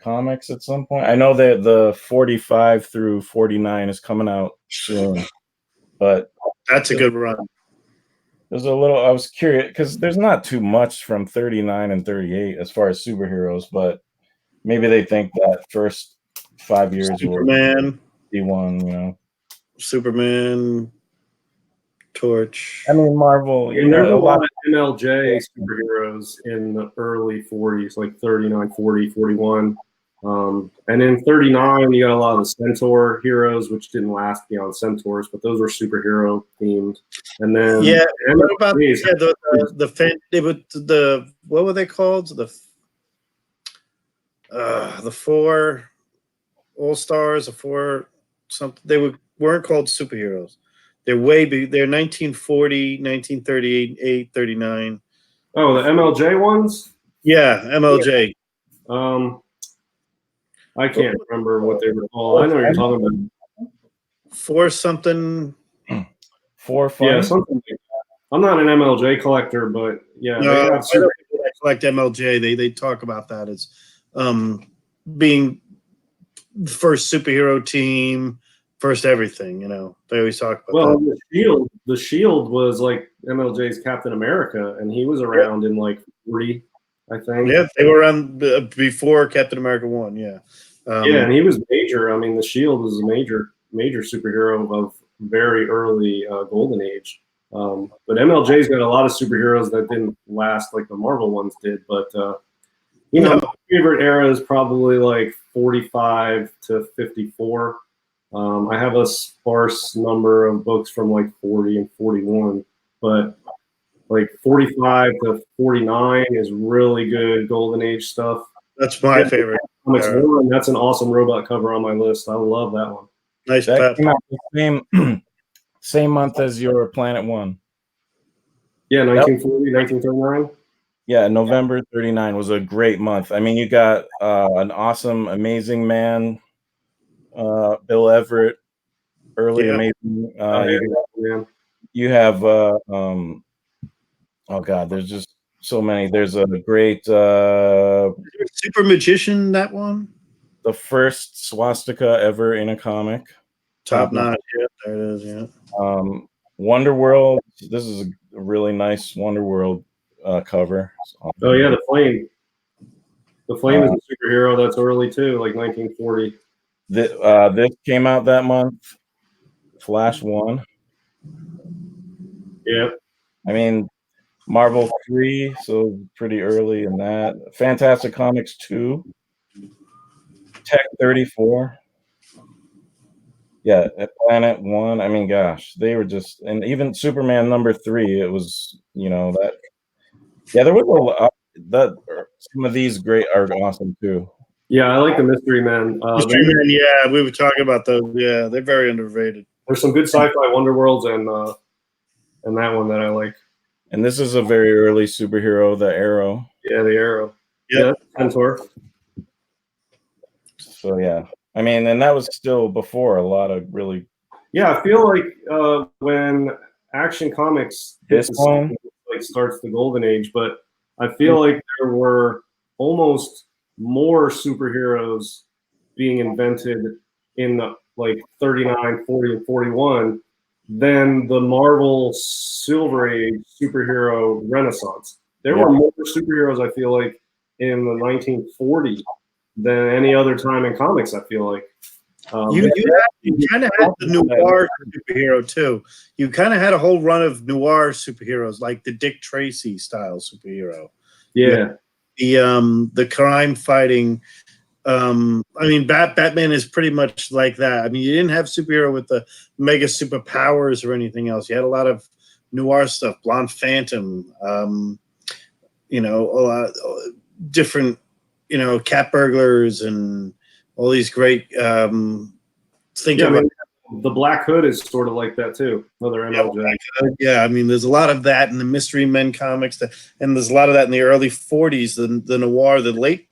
comics at some point. I know that the 45 through 49 is coming out soon, but that's a good run. There's a little, I was curious because there's not too much from 39 and 38 as far as superheroes, but maybe they think that first 5 years Superman will be one, Superman, Torch. I mean, Marvel. There's a lot of MLJ superheroes in the early 40s, like 39, 40, 41. And in 39, you got a lot of the Centaur heroes, which didn't last beyond Centaurs, but those were superhero themed. And then what about what were they called? The four All Stars, the four something. They weren't called superheroes. They're they're 1940, 1938, 39. Oh, the MLJ ones? Yeah, MLJ. I can't remember what they were called. I know what you're talking about. Four something. 4 5. Yeah, something like that. I'm not an MLJ collector, but yeah. No, I collect MLJ. They talk about that as being the first superhero team, first everything. You know, they always talk about Well, that. the Shield was like MLJ's Captain America, and he was around in like 40, I think. Yeah, they were on before Captain America 1. Yeah. Yeah, and he was major. I mean, the Shield was a major superhero of very early Golden Age. But MLJ's got a lot of superheroes that didn't last like the Marvel ones did. But you know, my favorite era is probably like 45 to 54. I have a sparse number of books from like 40 and 41, but like 45 to 49 is really good Golden Age stuff. That's my favorite. Comics One, that's an awesome robot cover on my list. I love that one. Nice. That came out the same month as your Planet One. Yeah, 1940, 1939. Yeah, November 39 was a great month. I mean, you got an awesome, amazing man, Bill Everett, early amazing. You have oh God, there's just so many. There's a great Super Magician, that one. The first swastika ever in a comic. Top notch. Yeah, there it is. Yeah. Wonder World. This is a really nice Wonder World cover. Oh yeah, the Flame. The Flame is a superhero that's early too, like 1940. This came out that month. Flash 1. Yeah. I mean, Marvel 3, so pretty early in that. Fantastic Comics 2. Tech 34. Yeah, at Planet 1. I mean, gosh, they were just, and even Superman number 3, it was, you know, that. Yeah, there was a lot. Some of these great are awesome too. Yeah, I like the Mystery Men. Mystery Men, yeah, we were talking about those. Yeah, they're very underrated. There's some good sci-fi Wonder Worlds and that one that I like. And this is a very early superhero, the Arrow. Yeah, the Arrow. Yep. Yeah, Centaur. So yeah, I mean, and that was still before a lot of really. Yeah, I feel like when Action Comics starts the golden age, but I feel like there were almost more superheroes being invented in the like 39, 40, and 41 than the Marvel Silver Age superhero renaissance. There were more superheroes, I feel like, in the 1940s than any other time in comics, I feel like. You kind of had the noir superhero too. You kind of had a whole run of noir superheroes, like the Dick Tracy style superhero. Yeah. The crime fighting. I mean, Batman is pretty much like that. I mean, you didn't have superhero with the mega superpowers or anything else. You had a lot of noir stuff. Blonde Phantom. You know, a lot different. You know, cat burglars and all these great the Black Hood is sort of like that too. Another MLJ. Yeah, I mean, there's a lot of that in the Mystery Men comics, and there's a lot of that in the early 40s, the noir, the late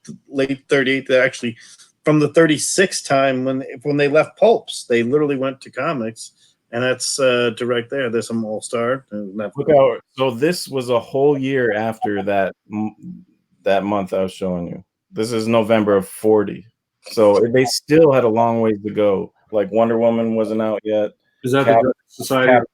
38, that actually from the 36 time when they left pulps, they literally went to comics, and that's direct there. There's some All-Star. Look out! So this was a whole year after that month I was showing you. This is November of 40. So they still had a long ways to go. Like Wonder Woman wasn't out yet. Is that the Justice Society?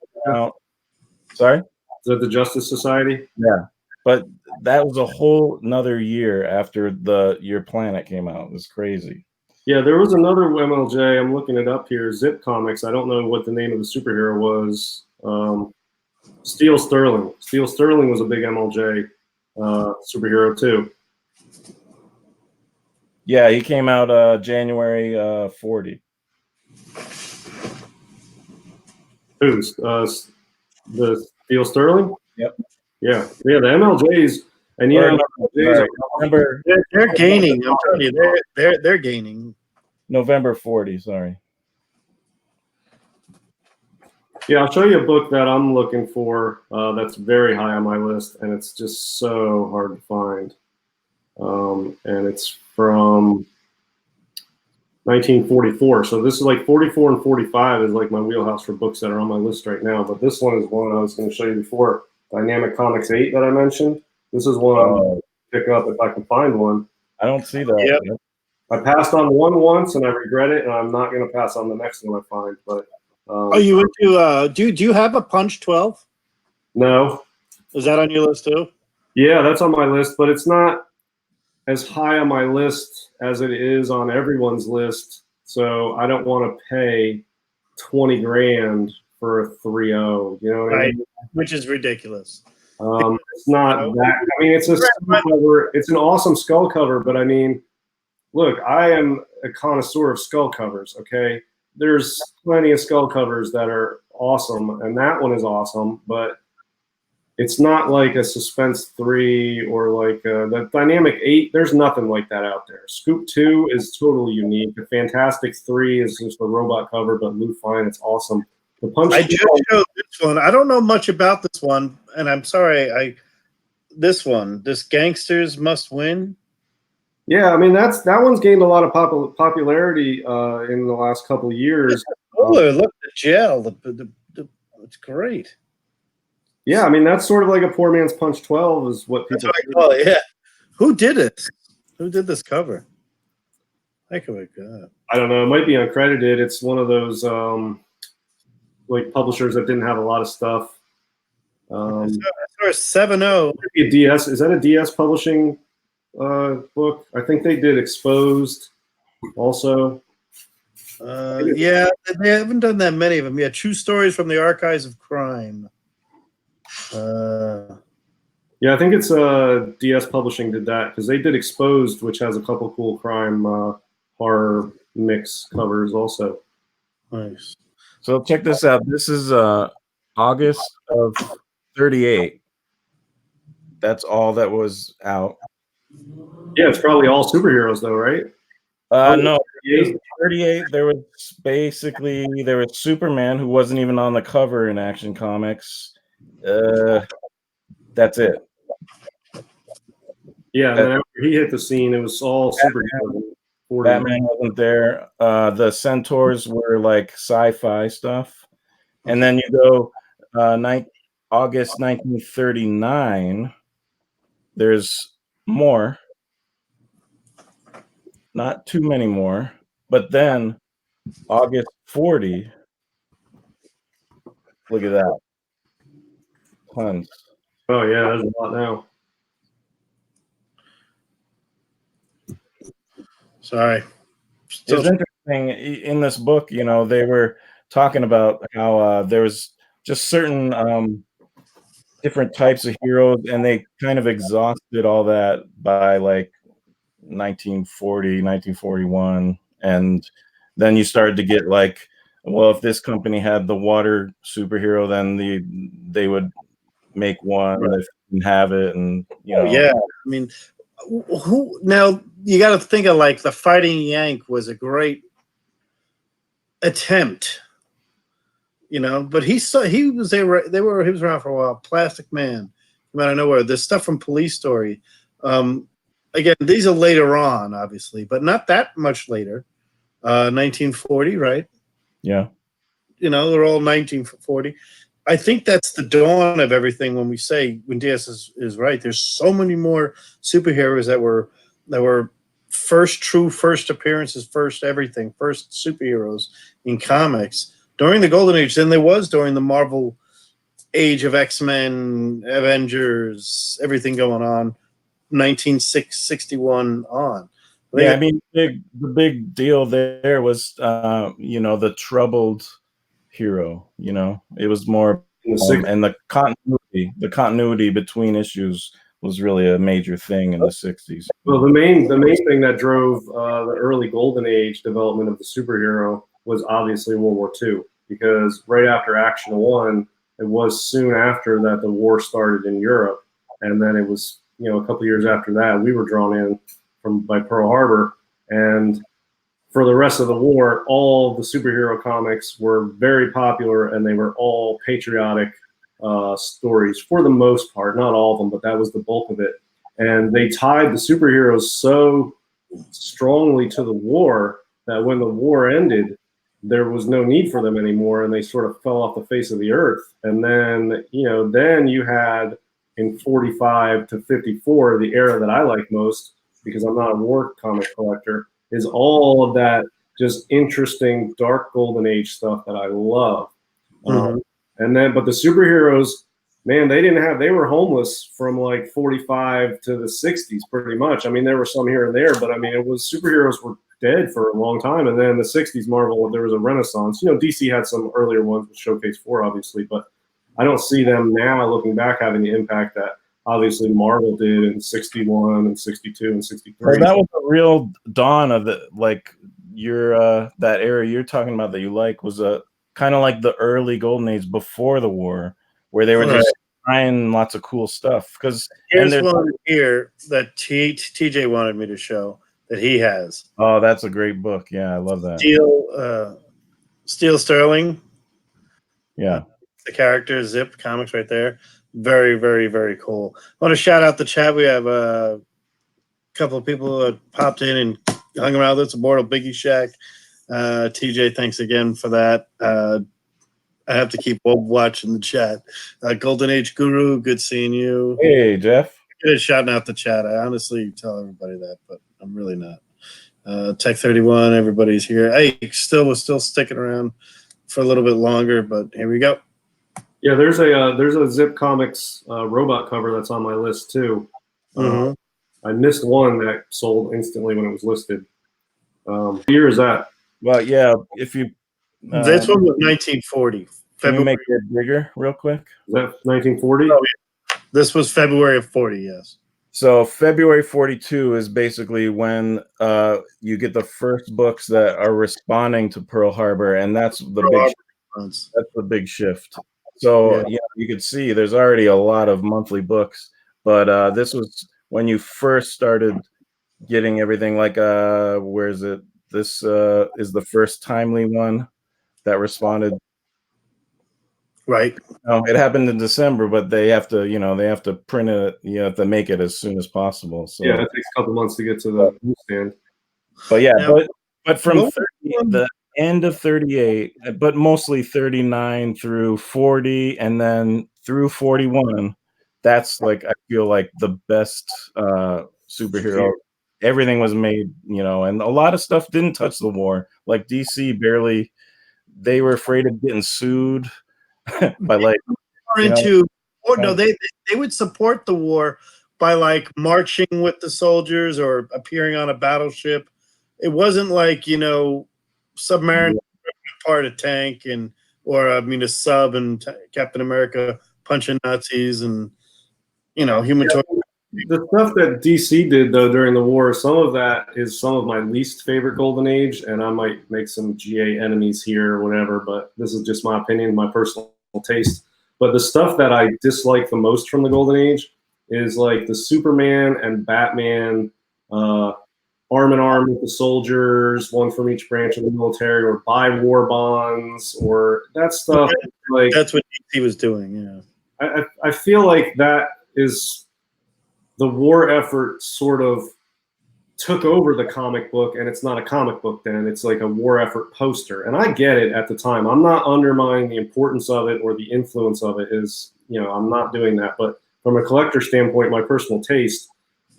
Sorry? Is that the Justice Society? Yeah. But that was a whole another year after Your Planet came out. It was crazy. Yeah, there was another MLJ. I'm looking it up here. Zip Comics. I don't know what the name of the superhero was. Steel Sterling. Steel Sterling was a big MLJ superhero too. Yeah, he came out January 40. Who's the Steel Sterling? Yep. Yeah. The MLJs, and November. They're gaining. I'm telling you, they're gaining. November 40. Sorry. Yeah, I'll show you a book that I'm looking for. That's very high on my list, and it's just so hard to find. And it's from 1944. So this is like 44 and 45 is like my wheelhouse for books that are on my list right now. But this one is one I was going to show you before, Dynamic Comics 8 that I mentioned. This is one I'm going to pick up if I can find one. I don't see that. Yep. I passed on one once and I regret it, and I'm not going to pass on the next one I find. But Are you into? Do you have a Punch 12? no, Is that on your list too? yeah, that's on my list, but it's not as high on my list as it is on everyone's list. So I don't want to pay 20 grand for a 3.0. You know what I Right. mean? Which is ridiculous. It's not that. I mean, it's a skull cover. It's an awesome skull cover, but I mean, look, I am a connoisseur of skull covers. Okay, there's plenty of skull covers that are awesome, and that one is awesome, but it's not like a Suspense 3 or like the Dynamic 8. There's nothing like that out there. Scoop 2 is totally unique. The Fantastic 3 is just a robot cover, but Lou Fine, it's awesome. The Punch I just showed this one. I don't know much about this one, and I'm sorry. This Gangsters Must Win. Yeah, I mean that one's gained a lot of popularity in the last couple of years. Look, the gel. It's great. Yeah, I mean that's sort of like a poor man's Punch 12 is what people. That's what I call it. Yeah. Who did it? Who did this cover? Heck of a god. I don't know. It might be uncredited. It's one of those like publishers that didn't have a lot of stuff. I saw a 7.0. Maybe a DS. Is that a DS publishing book? I think they did Exposed also. Yeah, they haven't done that many of them. Yeah, True Stories from the Archives of Crime. Yeah, I think it's DS Publishing did that because they did Exposed, which has a couple cool crime horror mix covers also. Nice. So check this out. This is August of 38. That's all that was out. Yeah, it's probably all superheroes though, right? No, 38. There was Superman, who wasn't even on the cover in Action Comics. That's it. Yeah, and then after he hit the scene, it was all superheroes. Batman wasn't there. The Centaurs were like sci-fi stuff. And then you go August 1939. There's more. Not too many more. But then August 40. Look at that. Tons. Oh yeah, there's a lot now. Sorry. It's interesting in this book, you know, they were talking about how there was just certain different types of heroes, and they kind of exhausted all that by like 1940, 1941. And then you started to get like, well, if this company had the water superhero, then they would make one that didn't have it, and you know. Yeah, I mean, who now? You got to think of like the Fighting Yank was a great attempt, you know. But he was around for a while. Plastic Man, from out of nowhere. There's stuff from Police Story. Again, these are later on, obviously, but not that much later. 1940, right? Yeah. You know, they're all 1940. I think that's the dawn of everything when DS is right. There's so many more superheroes that were first appearances, first everything, first superheroes in comics during the Golden Age than there was during the Marvel age of X-Men, Avengers, everything going on, 1961 on. Yeah, I mean, the big deal there was, the troubled hero. You know, it was more, and the continuity between issues was really a major thing in the 60s. Well, the main thing that drove the early Golden Age development of the superhero was obviously World War II, because right after Action 1, it was soon after that the war started in Europe, and then it was a couple years after that we were drawn in by Pearl Harbor, and for the rest of the war, all the superhero comics were very popular, and they were all patriotic stories for the most part, not all of them, but that was the bulk of it. And they tied the superheroes so strongly to the war that when the war ended, there was no need for them anymore, and they sort of fell off the face of the earth. And then, then you had in 45 to 54, the era that I like most, because I'm not a war comic collector, is all of that just interesting dark golden age stuff that I love. Mhm. But the superheroes, man, they were homeless from like 45 to the 60s pretty much. I mean, there were some here and there, but I mean, superheroes were dead for a long time. And then in the 60s, Marvel, there was a renaissance. You know, DC had some earlier ones with Showcase 4, obviously, but I don't see them now looking back having the impact that obviously Marvel did in 61 and 62 and 63. Well, that was a real dawn of the like your that era you're talking about that you like was a kind of like the early golden age before the war, where they were just trying lots of cool stuff. Because Here's one here that TJ wanted me to show that he has. Oh, that's a great book. Yeah, I love that. Steel Sterling. Yeah. The character Zip Comics right there. Very, very, very cool. I want to shout out the chat. We have a couple of people that popped in and hung around with us. Immortal Biggie Shack. TJ, thanks again for that. I have to keep watching the chat. Golden Age Guru, good seeing you. Hey, Jeff. Good shouting out the chat. I honestly tell everybody that, but I'm really not. Tech 31, everybody's here. Hey, we're still sticking around for a little bit longer, but here we go. Yeah, there's a Zip Comics robot cover that's on my list too. I missed one that sold instantly when it was listed. What year is that? Well, yeah, if you this one was 1940. Can you make it bigger real quick? Is that 1940? Oh, yeah. This was February of 40, yes. So February 42 is basically when you get the first books that are responding to Pearl Harbor, and that's the big shift. So yeah, you could see there's already a lot of monthly books, but this was when you first started getting everything. Like where is it? This is the first timely one that responded. Right. No, it happened in December, but they have to print it. You have to make it as soon as possible. So yeah, it takes a couple months to get to the newsstand. But yeah, but from the end of 38, but mostly 39 through 40, and then through 41, that's like I feel like the best superhero. Everything was made, and a lot of stuff didn't touch the war. Like DC barely. They were afraid of getting sued by like they would support the war by like marching with the soldiers or appearing on a battleship. It wasn't like submarine part of tank or a sub and Captain America punching Nazis and human torch. The stuff that DC did though during the war, some of that is some of my least favorite golden age, and I might make some GA enemies here or whatever, but this is just my opinion, my personal taste. But the stuff that I dislike the most from the golden age is like the Superman and Batman arm in arm with the soldiers, one from each branch of the military, or buy war bonds, or that stuff. Like that's what DC was doing. Yeah, I feel like that is the war effort sort of took over the comic book, and it's not a comic book then. It's like a war effort poster. And I get it at the time. I'm not undermining the importance of it or the influence of it. I'm not doing that. But from a collector standpoint, my personal taste,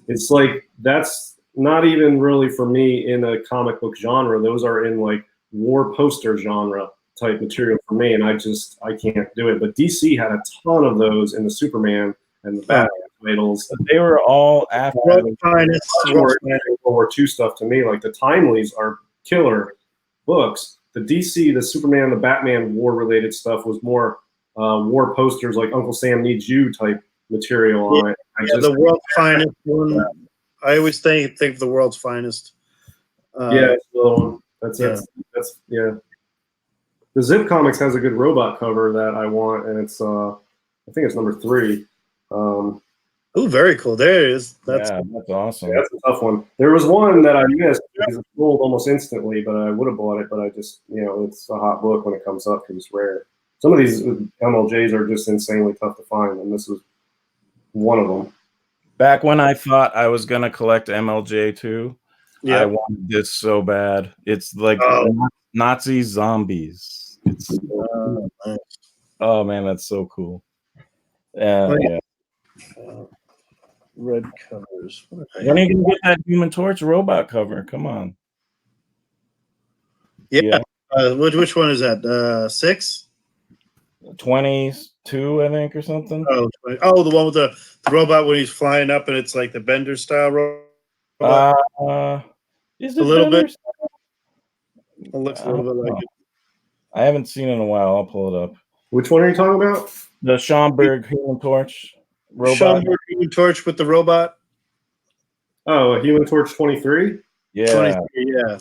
it's like that's not even really for me in a comic book genre. Those are in like war poster genre type material for me, and I can't do it. But DC had a ton of those in the Superman and the Batman titles. They were all after World War II stuff to me. Like the Timelies are killer books. The DC, the Superman, the Batman war-related stuff was more war posters, like Uncle Sam Needs You type material on it. The World's Finest one. I always think of the World's Finest. That's the one. That's The Zip Comics has a good robot cover that I want, and it's I think it's number 3. Oh, very cool. There it is. That's awesome. Yeah, that's a tough one. There was one that I missed because it sold almost instantly, but I would have bought it, but I just, it's a hot book when it comes up because it's rare. Some of these MLJs are just insanely tough to find, and this was one of them. Back when I thought I was going to collect MLJ too, I wanted this so bad. It's like Nazi zombies. It's oh man, that's so cool. Yeah. Red covers. When are you gonna get that Human Torch robot cover? Come on. Yeah. Which one is that? 6? 22, I think, or something. Oh, 20. Oh, the one with the robot when he's flying up and it's like the Bender style robot. Is A it little bit. Bender's? It looks a little bit like it. I haven't seen it in a while. I'll pull it up. Which one are you talking about? The Schomburg Human Torch robot. Schomburg Human Torch with the robot. Oh, a Human Torch 23. Yeah. 23, yeah.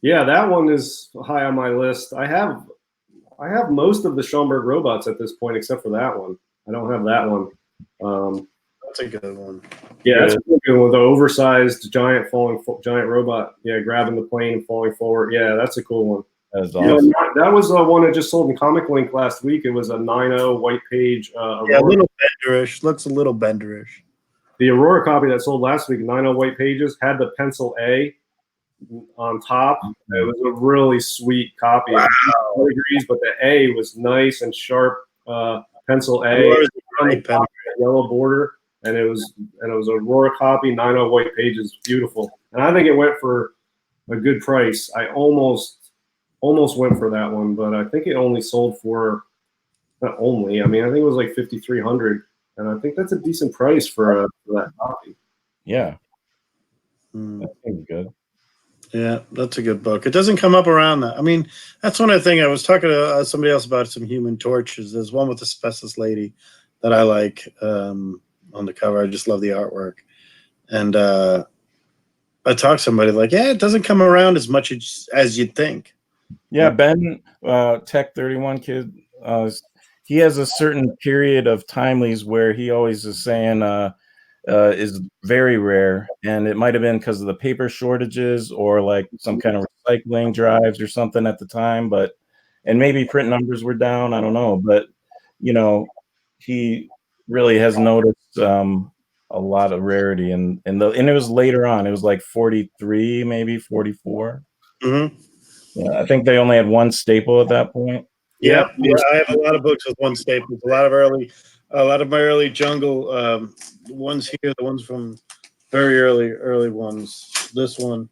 Yeah, that one is high on my list. I have most of the Schomburg robots at this point, except for that one. I don't have that one. That's a good one. Yeah, that's a good one. The oversized giant robot. Yeah, grabbing the plane and falling forward. Yeah, that's a cool one. That is awesome. That was one I just sold in Comic Link last week. It was a 9.0 white page. Yeah, a little Benderish. Looks a little Benderish. The Aurora copy that sold last week, 9.0 white pages, had the pencil A on top. It was a really sweet copy. Wow. Degrees, but the A was nice and sharp. Pencil A, yellow border, and it was Aurora copy, 9.0 white pages, beautiful. And I think it went for a good price. I almost went for that one, but I think it only sold for not only. I mean, I think it was like 5,300, and I think that's a decent price for that copy. Yeah, that seems good. Yeah, that's a good book. It doesn't come up around that. I mean, that's one of the things I was talking to somebody else about some Human Torches. There's one with the asbestos lady that I like on the cover. I just love the artwork. And I talked to somebody like, yeah, it doesn't come around as much as you'd think. Yeah, Ben, Tech 31 kid, he has a certain period of timelies where he always is saying is very rare, and it might have been because of the paper shortages or like some kind of recycling drives or something at the time, and maybe print numbers were down, I don't know, but he really has noticed a lot of rarity, and it was later on. It was like 43, maybe 44. Mm-hmm. Yeah, I think they only had one staple at that point. Yeah, I have a lot of books with one staple. A lot of my early Jungle ones here, the ones from very early ones. This one,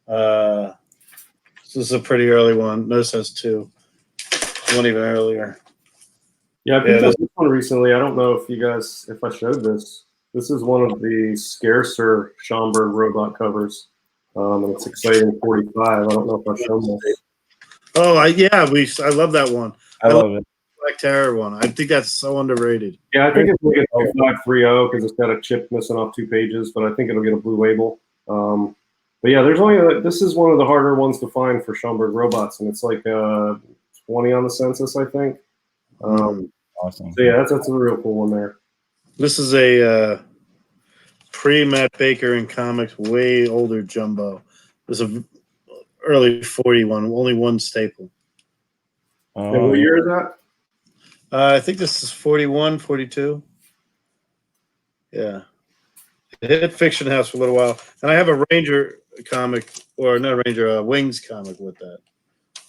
this is a pretty early one. This has 2. One even earlier. Yeah, I picked up this one recently. I don't know if I showed this. This is one of the scarcer Schomburg robot covers. And it's Exciting 45. I don't know if I've shown this. Oh, I love that one. I love it. Black Terror one. I think that's so underrated. Yeah, I think it's like a 2530 because it's got a chip missing off 2 pages, but I think it'll get a blue label. But yeah, this is one of the harder ones to find for Schomburg robots, and it's like 20 on the census, I think. Awesome. So yeah, that's a real cool one there. This is a pre-Matt Baker in comics, way older jumbo. There's a early 41, only one staple. And what year is that? I think this is 41, 42. Yeah. It hit Fiction House for a little while. And I have a Ranger comic, or not a Ranger, a Wings comic with that.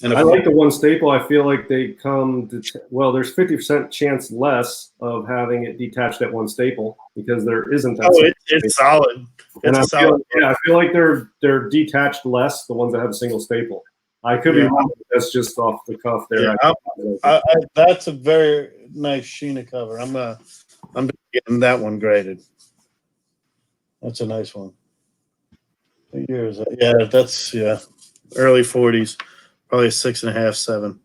And I like the one staple. I feel like they come there's 50% chance less of having it detached at one staple because there isn't that. Oh, it's solid. I feel like they're detached less, the ones that have a single staple. I could be wrong. That's just off the cuff there. Yeah, that's a very nice Sheena cover. I'm getting that one graded. That's a nice one. What year is that? Yeah, that's early 40s. Probably 6.5, 7.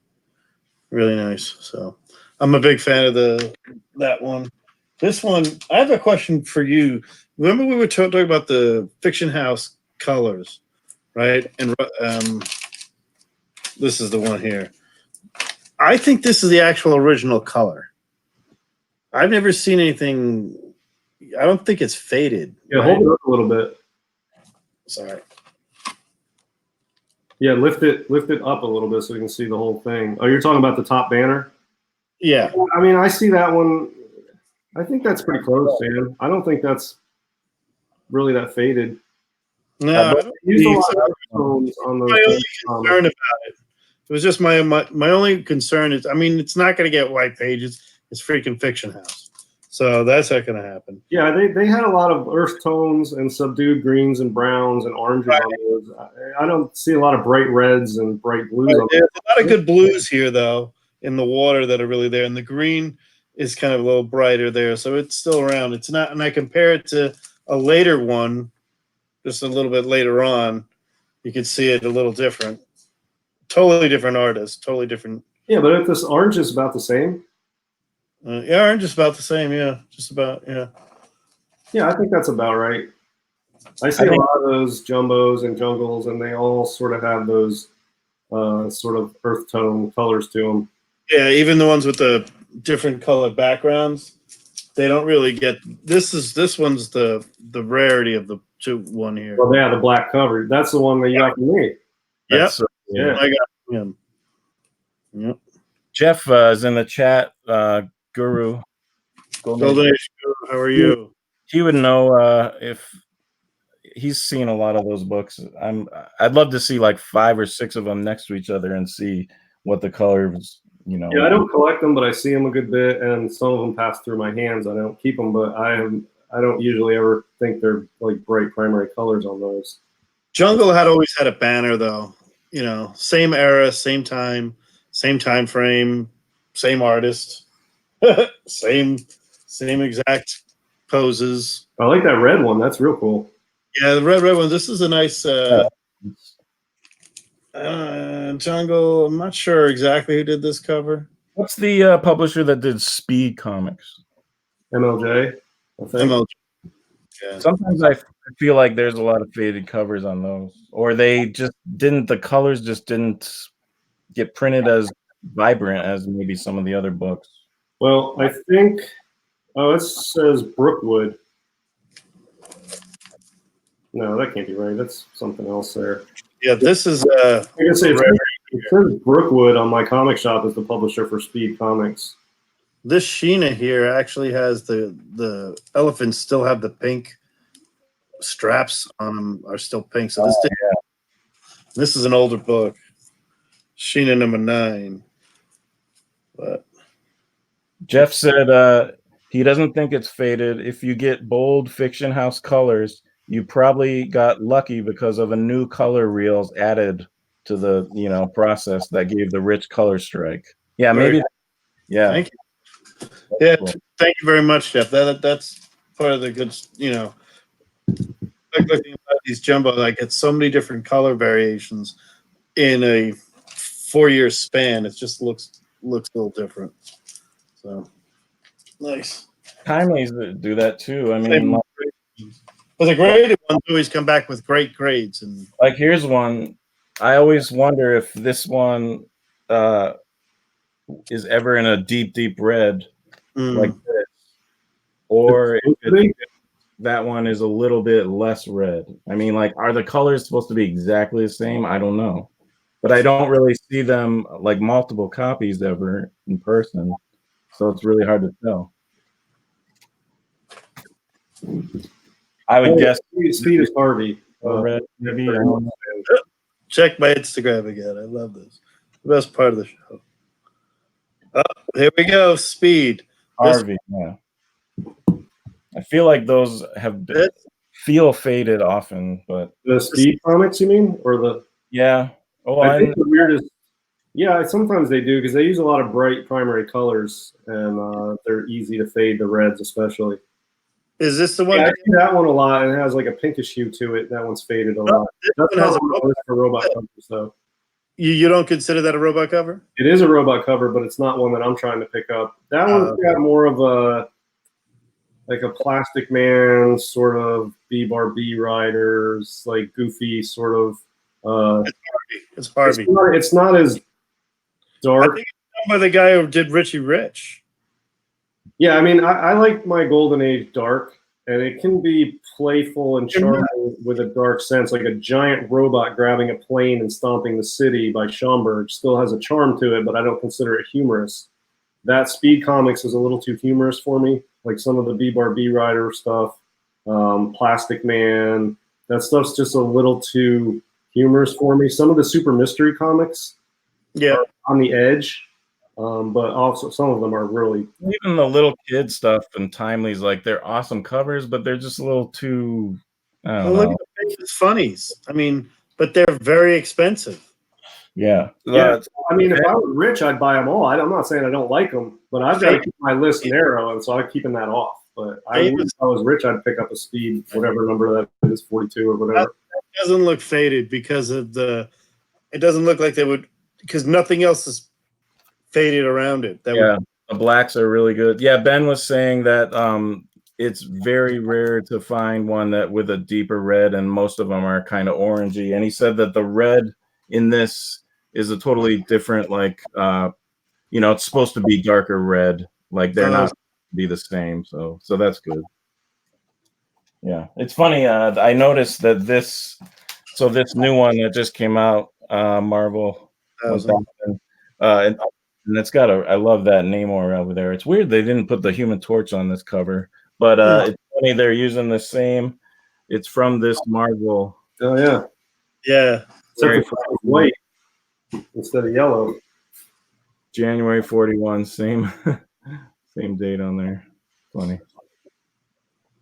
Really nice. So I'm a big fan of that one. This one, I have a question for you. Remember we were talking about the Fiction House colors, right? And this is the one here. I think this is the actual original color. I've never seen anything. I don't think it's faded. Yeah, hold it up a little bit. Sorry. Yeah, lift it up a little bit so we can see the whole thing. Oh, you're talking about the top banner? Yeah. I mean, I see that one. I think that's pretty close, man. I don't think that's really that faded. No, I don't used a lot of tones on my only concern about it. It was just my only concern is, I mean, it's not going to get white pages. It's freaking Fiction House. So that's not going to happen. Yeah, they had a lot of earth tones and subdued greens and browns and oranges on those. I don't see a lot of bright reds and bright blues on There's a lot of good blues here, though, in the water that are really there. And the green is kind of a little brighter there. So it's still around. It's not, and I compare it to a later one, just a little bit later on, you could see it a little different. Totally different artist, totally different. Yeah, but if this orange is about the same. Yeah, orange is about the same. Yeah, just about. Yeah. Yeah, I think that's about right. I see a lot of those jumbos and jungles, and they all sort of have those sort of earth tone colors to them. Yeah, even the ones with the different color backgrounds, they don't really get. This one's the rarity of the one here. Well, yeah, the black cover. That's the one that you got from me. Yep. Yeah. I got him. Yep. Jeff is in the chat. Guru, Golden Age Guru, how are you? He would know if he's seen a lot of those books. I'd love to see like 5 or 6 of them next to each other and see what the colors, you know. Yeah, I don't collect them, but I see them a good bit, and some of them pass through my hands. I don't keep them, but I don't usually ever think they're like bright primary colors on those. Jungle had always had a banner, though. You know, same era, same time frame, same artist, same exact poses. I like that red one. That's real cool. Yeah, the red one. This is a nice Jungle. I'm not sure exactly who did this cover. What's the publisher that did Speed Comics? MLJ, I think. MLJ. Yeah. Sometimes I feel like there's a lot of faded covers on those, or they just didn't. The colors just didn't get printed as vibrant as maybe some of the other books. Well, I think. Oh, it says Brookwood. No, that can't be right. That's something else there. Yeah, this is. I can say it says Brookwood on my comic shop as the publisher for Speed Comics. This Sheena here actually has the elephants still have the pink straps on them, are still pink. So this is an older book. Sheena number 9. But Jeff said he doesn't think it's faded. If you get bold Fiction House colors, you probably got lucky because of a new color reels added to the process that gave the rich color strike. Yeah, maybe. Yeah. Thank you. Yeah, thank you very much, Jeff. That's part of the good, like looking at these jumbo, like it's so many different color variations in a 4-year span. It just looks a little different. So nice. Timelys do that too. I mean, but the graded ones always come back with great grades, and like here's one. I always wonder if this one is ever in a deep red like this, or if that one is a little bit less red. I mean, like, are the colors supposed to be exactly the same? I don't know, but I don't really see them like multiple copies ever in person, so it's really hard to tell. I would guess Speed is Harvey. red, maybe. check my Instagram again. I love this. The best part of the show. Oh, here we go. Speed. Harvey, yeah. I feel like those feel faded often, but The Speed comics, you mean, or the? yeah. Oh, I think the weirdest. Yeah, sometimes they do because they use a lot of bright primary colors, and they're easy to fade. The reds, especially. Is this the one? Yeah, I see that one a lot, and it has like a pinkish hue to it. That one's faded a lot. That's one has a robot cover, so. You don't consider that a robot cover? It is a robot cover, but it's not one that I'm trying to pick up. That one's got more of a Plastic Man sort of B Riders, like goofy sort of. It's Harvey. It's not as dark. I think it's done by the guy who did Richie Rich. Yeah, I mean, I like my Golden Age dark, and it can be playful and charming with a dark sense, like a giant robot grabbing a plane and stomping the city by Schomburg still has a charm to it, but I don't consider it humorous. That Speed Comics is a little too humorous for me, like some of the B Rider stuff, Plastic Man, that stuff's just a little too humorous for me. Some of the Super Mystery comics are on the edge. But also some of them are really. Even the little kid stuff and Timely's like they're awesome covers, but they're just a little too. I Well, don't look know. at the Faces Funnies. I mean, but they're very expensive. Yeah. Yeah, I mean, if I was rich, I'd buy them all. I'm not saying I don't like them, but I've got to keep my list narrow, and so I'm keeping that off. But if I was rich, I'd pick up a Speed, whatever number that is, 42 or whatever. That doesn't look faded because of the. It doesn't look like they would, because nothing else is faded around it. The blacks are really good. Yeah, Ben was saying that it's very rare to find one that with a deeper red, and most of them are kind of orangey. And he said that the red in this is a totally different, like it's supposed to be darker red. Like they're not be the same. So that's good. Yeah, it's funny. I noticed that this new one that just came out, Marvel 1000, and it's got I love that Namor over there. It's weird they didn't put the Human Torch on this cover, but it's funny they're using the same. It's from this Marvel. Oh yeah, yeah. Except for white instead of yellow. January 41, same date on there. Funny.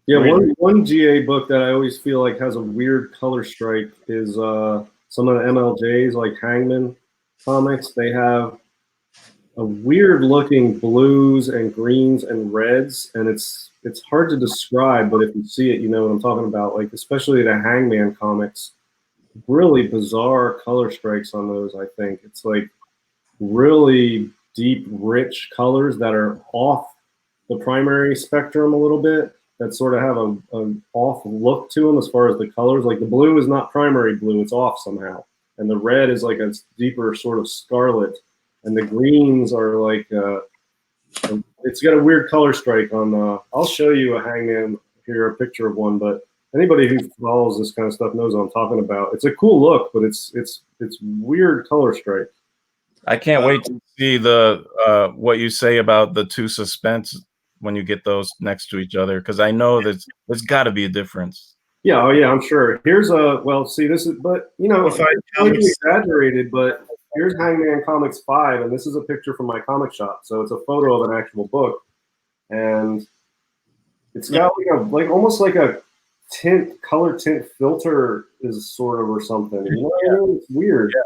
Yeah, one GA book that I always feel like has a weird color strike is some of the MLJs, like Hangman comics. They have a weird looking blues and greens and reds, and it's hard to describe, but if you see it, you know what I'm talking about. Like especially the Hangman comics, really bizarre color strikes on those. I think it's like really deep, rich colors that are off the primary spectrum a little bit, that sort of have an off look to them as far as the colors. Like the blue is not primary blue, it's off somehow. And the red is like a deeper sort of scarlet. And the greens are like, it's got a weird color strike on, I'll show you a Hangman here, a picture of one, but anybody who follows this kind of stuff knows what I'm talking about. It's a cool look, but it's weird color strike. I can't wait to see the what you say about the two Suspense when you get those next to each other, because I know that there's got to be a difference. Yeah, oh yeah, I'm sure. Here's this is, but it's exaggerated, but here's Hangman Comics 5, and this is a picture from my comic shop. So it's a photo of an actual book, and it's got like almost like a color tint filter is sort of or something. You know what I mean? It's weird. Yeah.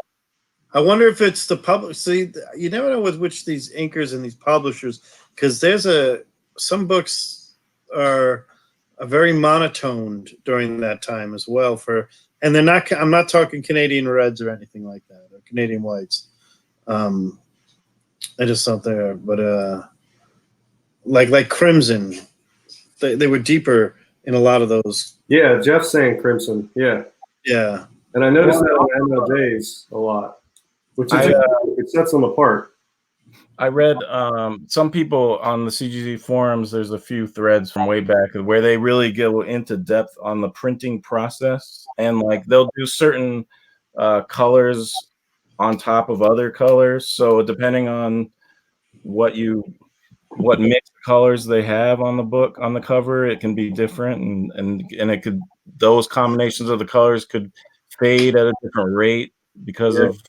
I wonder if it's the public. See, you never know with which these inkers and these publishers, because some books are very monotoned during that time as well. And they're not. I'm not talking Canadian reds or anything like that, or Canadian whites. I just thought there, but like Crimson, they were deeper in a lot of those. Yeah, Jeff's saying Crimson. Yeah. Yeah. And I noticed that on MLJs a lot. Which it sets them apart. I read some people on the CGC forums. There's a few threads from way back where they really go into depth on the printing process, and like they'll do certain colors on top of other colors. So depending on what mixed colors they have on the book on the cover, it can be different, and it could, those combinations of the colors could fade at a different rate because of.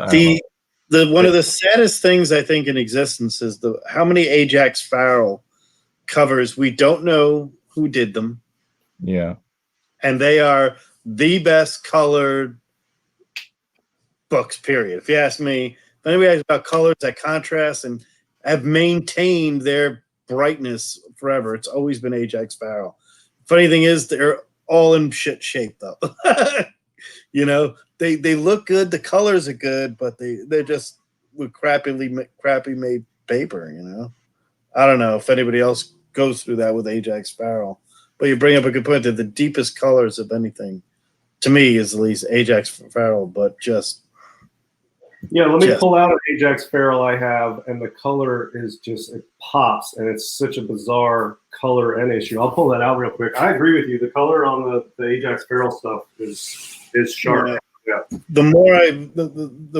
The one of the saddest things I think in existence is how many Ajax Farrell covers we don't know who did them. Yeah. And they are the best colored books, period. If you ask me, if anybody asks about colors that contrast and have maintained their brightness forever, it's always been Ajax Farrell. Funny thing is, they're all in shit shape though. You know, they look good, the colors are good, but they're just with crappy made paper, you know. I don't know if anybody else goes through that with Ajax Farrell. But you bring up a good point that the deepest colors of anything, to me, is at least Ajax Farrell, but just. Yeah, let me pull out an Ajax Farrell I have, and the color is just, it pops, and it's such a bizarre color and issue. I'll pull that out real quick. I agree with you. The color on the Ajax Farrell stuff is sharp. Yeah. The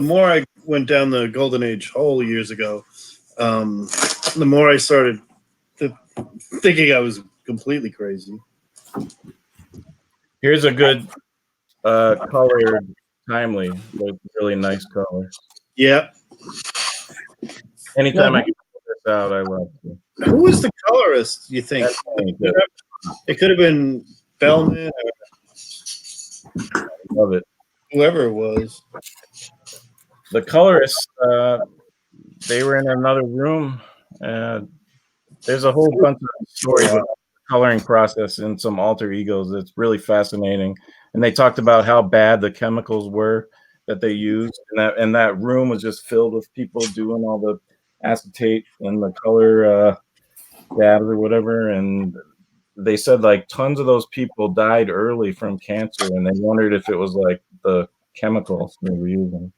more I went down the Golden Age hole years ago, the more I started thinking I was completely crazy. Here's a good colored Timely with really nice color. Yeah. Anytime I can put this out, I love to. Who was the colorist, you think? Definitely It could have been Bellman or love it. whoever it was. The colorists, they were in another room. There's a whole bunch of stories about the coloring process and some alter egos. It's really fascinating. And they talked about how bad the chemicals were that they used, and that room was just filled with people doing all the acetate and the color dabs or whatever. And they said like tons of those people died early from cancer, and they wondered if it was like the chemicals they were using.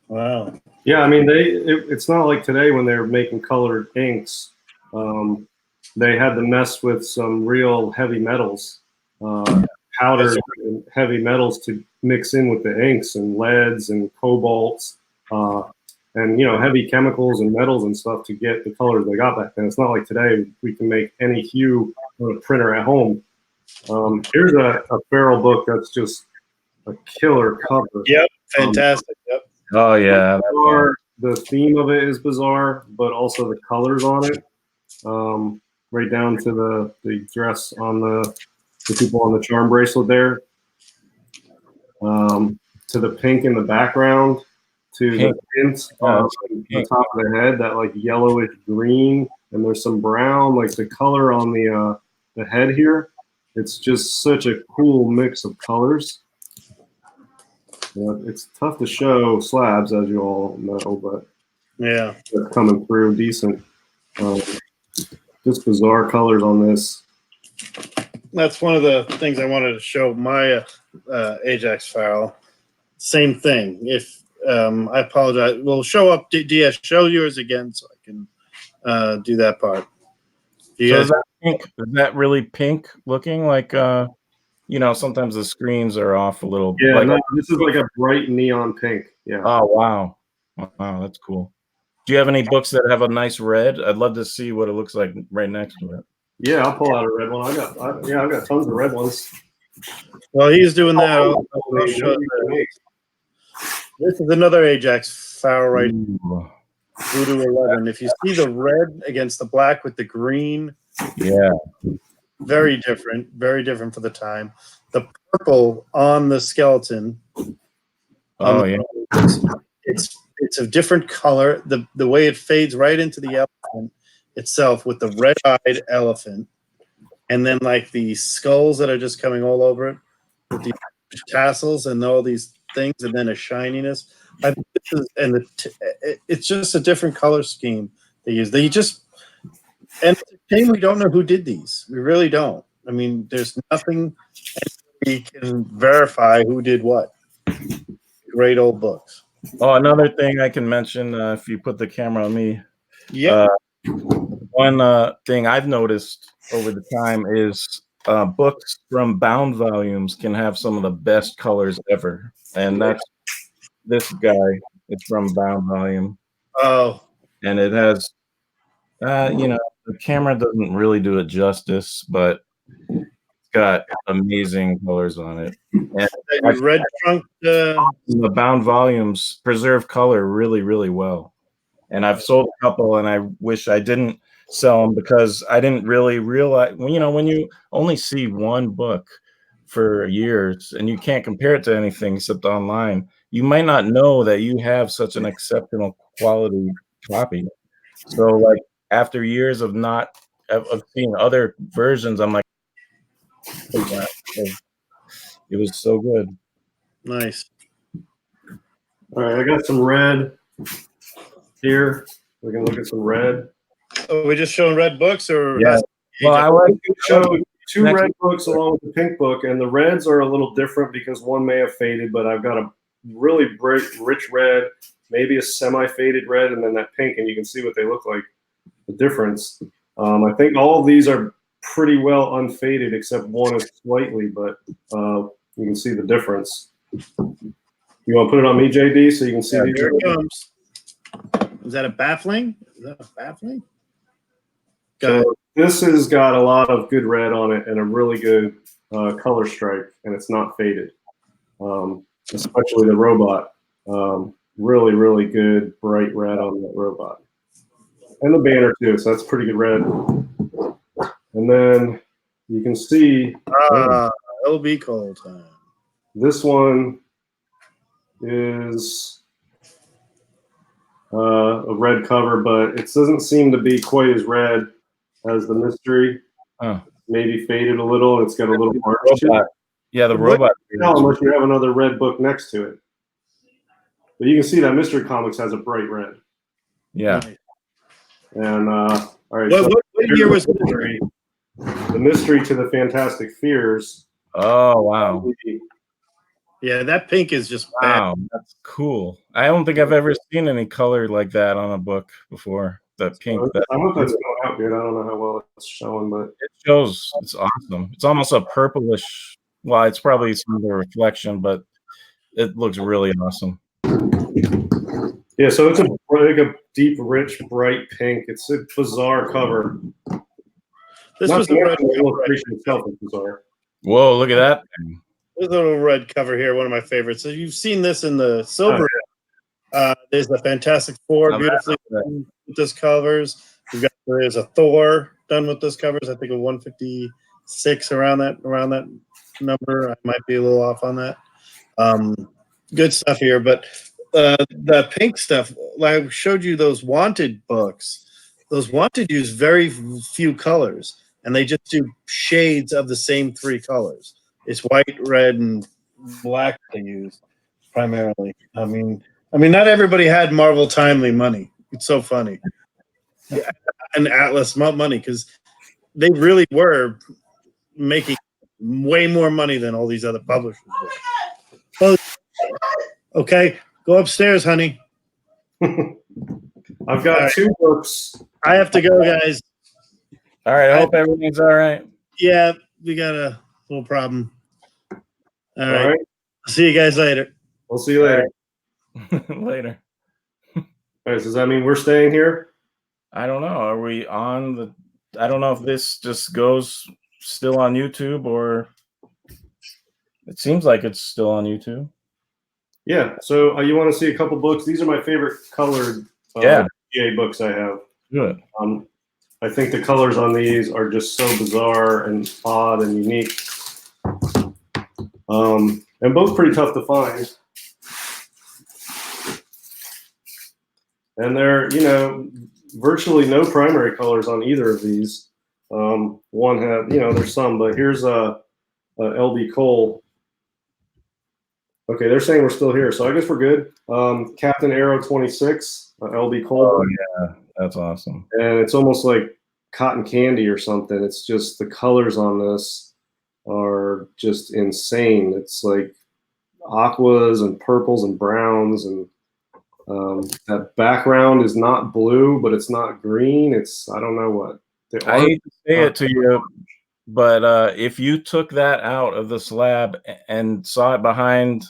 Wow. Yeah, I mean, it's not like today when they're making colored inks. They had to mess with some real heavy metals, powdered and heavy metals to mix in with the inks, and leads and cobalts, and heavy chemicals and metals and stuff to get the colors they got back then. It's not like today we can make any hue on a printer at home. Here's a Farrell book that's just a killer cover. Yep, fantastic. Yep. Oh yeah, the theme of it is bizarre, but also the colors on it, right down to the dress on the people on the charm bracelet there, to the pink in the background, to the tint on the top of the head, that like yellowish green, and there's some brown, like the color on the head here. It's just such a cool mix of colors. It's tough to show slabs, as you all know, but Yeah. it's coming through decent. Just bizarre colors on this. That's one of the things I wanted to show my Ajax Farrell. Same thing. If I apologize, we'll show up. DS, show yours again so I can do that part. So is that pink? Is that really pink looking? Like, sometimes the screens are off a little. Yeah, like, no, this is like a bright neon pink. Yeah. Oh, wow. Wow, that's cool. Do you have any books that have a nice red? I'd love to see what it looks like right next to it. Yeah, I'll pull out a red one. I've got tons of red ones. Well, he's doing that. I'll show this is another Ajax Farrell right here. Voodoo 11. If you see the red against the black with the green, yeah, very different for the time. The purple on the skeleton. It's a different color. The way it fades right into the elephant itself with the red-eyed elephant, and then like the skulls that are just coming all over it with the tassels and all these things, and then a shininess. It's just a different color scheme they use. And it's a shame we don't know who did these. We really don't. I mean, there's nothing we can verify who did what. Great old books. Oh, another thing I can mention, if you put the camera on me. Yeah. One thing I've noticed over the time is books from bound volumes can have some of the best colors ever. And that's this guy. It's from bound volume. Oh. And it has, the camera doesn't really do it justice, but it's got amazing colors on it. And red trunk. The bound volumes preserve color really, really well. And I've sold a couple, and I wish I didn't sell them because I didn't really realize when you only see one book for years and you can't compare it to anything except online, you might not know that you have such an exceptional quality copy. So like after years of seeing other versions, I'm like, oh, it was so good. Nice. All right, I got some red here. We can look at some red. Oh, we're just showing red books, or yeah. Well, I like to show two red books along with the pink book, and the reds are a little different because one may have faded, but I've got a really bright, rich red, maybe a semi-faded red, and then that pink, and you can see what they look like, the difference. I think all of these are pretty well unfaded, except one is slightly, but you can see the difference. You want to put it on me, JD, so you can see these? Here it comes. Is that a baffling? So this has got a lot of good red on it and a really good color strike, and it's not faded. Especially the robot. Really, really good bright red on that robot. and the banner too. So that's pretty good red. And then you can see LB Cole time. this one is a red cover, but it doesn't seem to be quite as red as the mystery. Oh. Maybe faded a little. It's got a little orange to it. Robot. Yeah, the robot. Unless you have another red book next to it. But you can see that Mystery Comics has a bright red. Yeah. And all right. What year was Mystery? The Mystery to the Fantastic Fears. Oh, wow. Yeah, that pink is just Wow, that's cool. I don't think I've ever seen any color like that on a book before. The pink. I hope that's going out good. I don't know how well it's showing, but it shows. It's awesome. It's almost a purplish. Well, it's probably some of the reflection, but it looks really awesome. yeah. So it's like a deep, rich, bright pink. It's a bizarre cover. This was the the red illustration itself is bizarre. Whoa! Look at that. There's a little red cover here, one of my favorites. So you've seen this in the silver. There's the Fantastic Four, beautifully done with this covers. There's a Thor done with this covers. I think a 156 around that number. I might be a little off on that. Good stuff here, but the pink stuff. I showed you those Wanted books. Those Wanted use very few colors, and they just do shades of the same three colors. It's white, red, and black they use primarily. I mean, not everybody had Marvel Timely money. It's so funny. Yeah, and Atlas money, because they really were making way more money than all these other publishers were. Okay, go upstairs, honey. I've got two books. I have to go, guys. All right. I hope everything's all right. Yeah, we got a little problem. All right. Right. See you guys later. We'll see you later. Later. All right, so does that mean we're staying here? I don't know. Are we on the? I don't know if this just goes still on YouTube or. It seems like it's still on YouTube. Yeah. So you want to see a couple books? These are my favorite colored GA books I have. Good. I think the colors on these are just so bizarre and odd and unique. And both pretty tough to find. And there, virtually no primary colors on either of these. One had, there's some, but here's a LB Cole. Okay, they're saying we're still here, so I guess we're good. Captain Arrow 26, LB Cole. Oh yeah, that's awesome. And it's almost like cotton candy or something. It's just the colors on this are just insane. It's like aquas and purples and browns, and that background is not blue, but it's not green. It's, I don't know what. I hate to say it to you, but if you took that out of the slab and saw it behind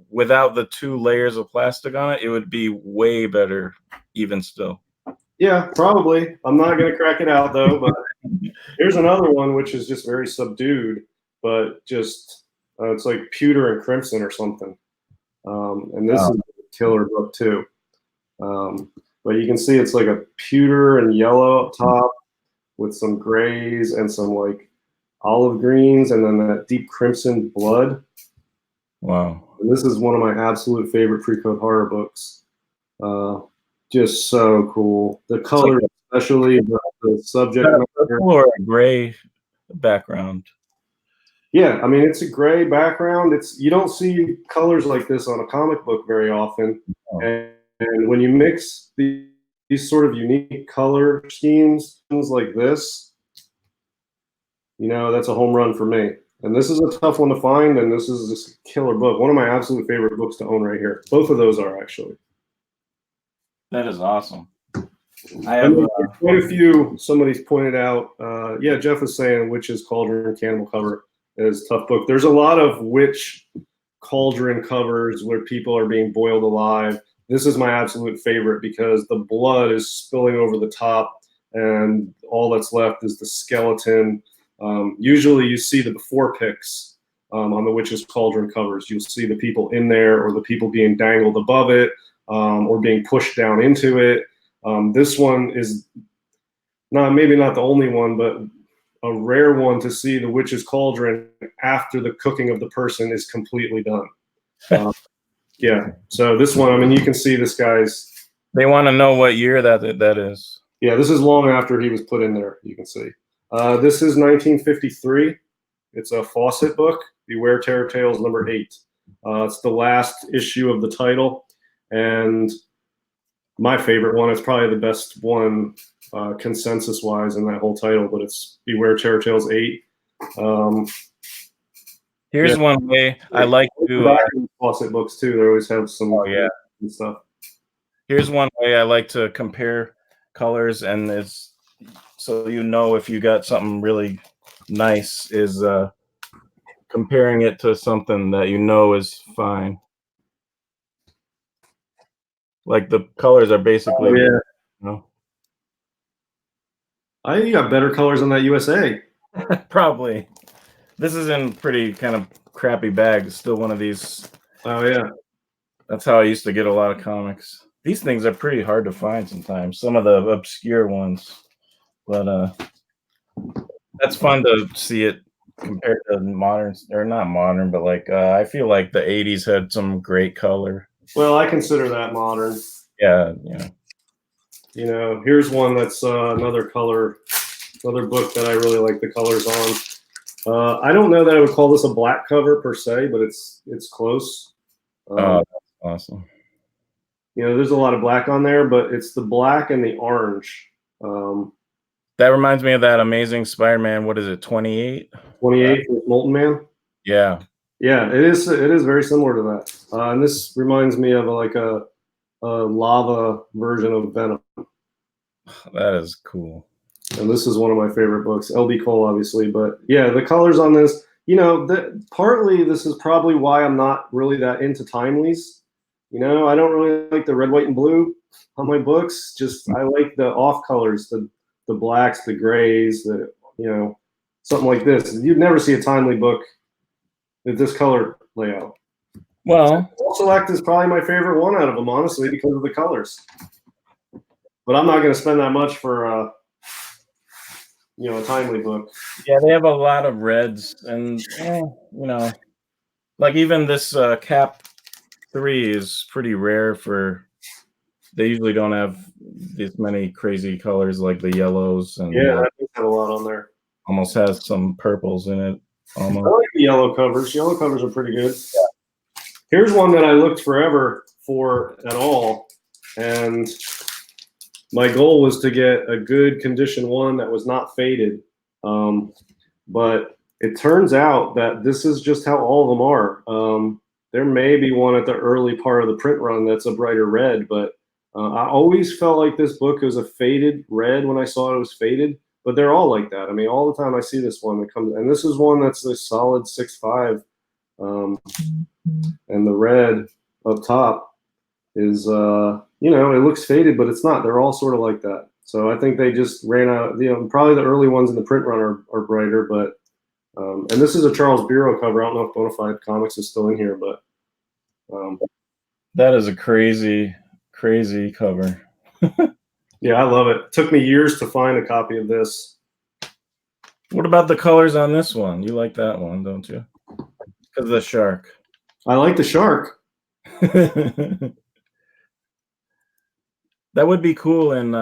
without the 2 layers of plastic on it, it would be way better even still. Yeah, probably. I'm not going to crack it out though, but here's another one which is just very subdued, but just it's like pewter and crimson or something. And this is a killer book too. But you can see it's like a pewter and yellow up top with some grays and some like olive greens, and then that deep crimson blood. Wow. And this is one of my absolute favorite pre-code horror books. Just so cool. The color, especially the subject matter. Or a gray background. Yeah, I mean, it's a gray background. You don't see colors like this on a comic book very often. Oh. And when you mix these sort of unique color schemes, things like this, that's a home run for me. And this is a tough one to find, and this is just a killer book. One of my absolute favorite books to own right here. Both of those are, actually. That is awesome. I have quite a few. Somebody's pointed out. Jeff is saying Witch's Cauldron Cannibal cover is a tough book. There's a lot of witch cauldron covers where people are being boiled alive. This is my absolute favorite because the blood is spilling over the top, and all that's left is the skeleton. Usually, you see the before pics on the Witch's Cauldron covers. You'll see the people in there, or the people being dangled above it, or being pushed down into it. This one is maybe not the only one, but a rare one to see the witch's cauldron after the cooking of the person is completely done. Yeah. So this one, I mean, you can see this guy's. They want to know what year that is. Yeah, this is long after he was put in there. You can see. This is 1953. It's a Fawcett book, Beware Terror Tales number 8. It's the last issue of the title, and my favorite one. It's probably the best one consensus-wise in that whole title, but it's Beware Terror Tales 8. Here's one way I like to Fawcett books too. They always have some and stuff. Here's one way I like to compare colors, and it's so you know if you got something really nice is comparing it to something that you know is fine. Like the colors are basically, you know. I think you got better colors on that USA. Probably. This is in pretty kind of crappy bags. Still one of these. Oh yeah. That's how I used to get a lot of comics. These things are pretty hard to find sometimes. Some of the obscure ones, but that's fun to see it compared to modern, or not modern, but like I feel like the '80s had some great color. Well, I consider that modern. Yeah, yeah. You know, here's one that's another book that I really like the colors on. I don't know that I would call this a black cover per se, but it's close. Oh, that's awesome. You know, there's a lot of black on there, but it's the black and the orange. That reminds me of that Amazing Spider-Man. What is it, 28? 28 with Molten Man? Yeah. Yeah, it is very similar to that. And this reminds me of like a lava version of Venom. That is cool. And this is one of my favorite books. L.B. Cole, obviously. But yeah, the colors on this, you know, partly this is probably why I'm not really that into timelies. You know, I don't really like the red, white, and blue on my books. Just I like the off colors, the blacks, the grays, something like this. You'd never see a timely book with this color layout. Well, Select is probably my favorite one out of them, honestly, because of the colors. But I'm not going to spend that much for a timely book. Yeah, they have a lot of reds, and like even this Cap 3 is pretty rare for. They usually don't have this many crazy colors like the yellows, and yeah, I think have a lot on there. Almost has some purples in it. Almost. I like the yellow covers. Yellow covers are pretty good. Yeah. Here's one that I looked forever for at all, and my goal was to get a good condition one that was not faded. But it turns out that this is just how all of them are. There may be one at the early part of the print run that's a brighter red, but I always felt like this book was a faded red when I saw it was faded, but they're all like that. I mean, all the time I see this one that comes, and this is one that's a solid 6.5, and the red up top is, it looks faded, but it's not. They're all sort of like that. So I think they just ran out. Probably the early ones in the print run are brighter, but and this is a Charles Bureau cover. I don't know if Bonafide Comics is still in here, but that is a crazy cover. Yeah, I love it. It took me years to find a copy of this. What about the colors on this one? You like that one, don't you? Because of the shark. I like the shark. That would be cool. And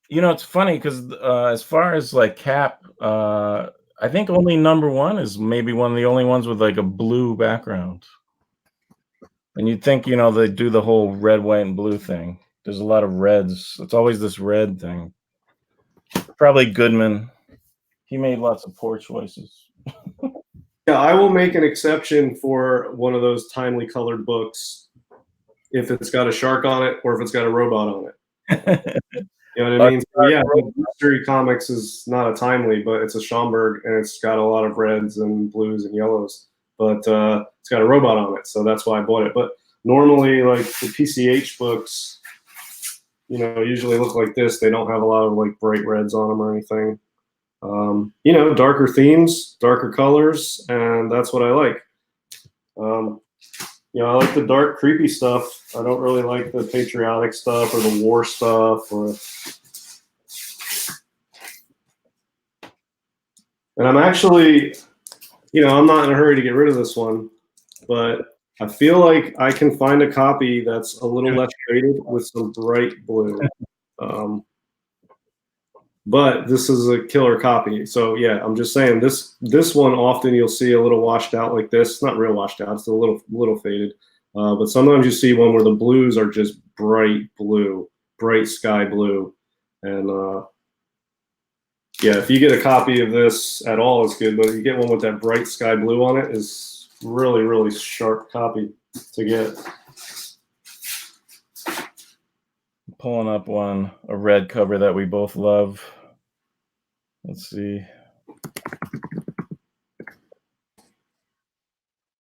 it's funny because as far as like Cap, I think only number 1 is maybe one of the only ones with like a blue background. And you'd think, they do the whole red, white, and blue thing. There's a lot of reds. It's always this red thing. Probably Goodman. He made lots of poor choices. Yeah, I will make an exception for one of those timely colored books if it's got a shark on it or if it's got a robot on it. You know what I mean? So yeah, Mystery Comics is not a timely, but it's a Schomburg, and it's got a lot of reds and blues and yellows. But it's got a robot on it, so that's why I bought it. But normally, like the PCH books, usually look like this. They don't have a lot of like bright reds on them or anything. Darker themes, darker colors, and that's what I like. You know, I like the dark, creepy stuff. I don't really like the patriotic stuff or the war stuff. And I'm actually, you know, I'm not in a hurry to get rid of this one, but I feel like I can find a copy that's a little less faded with some bright blue. But this is a killer copy. So yeah, I'm just saying this one often you'll see a little washed out like this. It's not real washed out. It's a little faded. But sometimes you see one where the blues are just bright blue, bright sky blue. And yeah, if you get a copy of this at all, it's good. But if you get one with that bright sky blue on it, is really, really sharp copy to get. Pulling up a red cover that we both love. Let's see.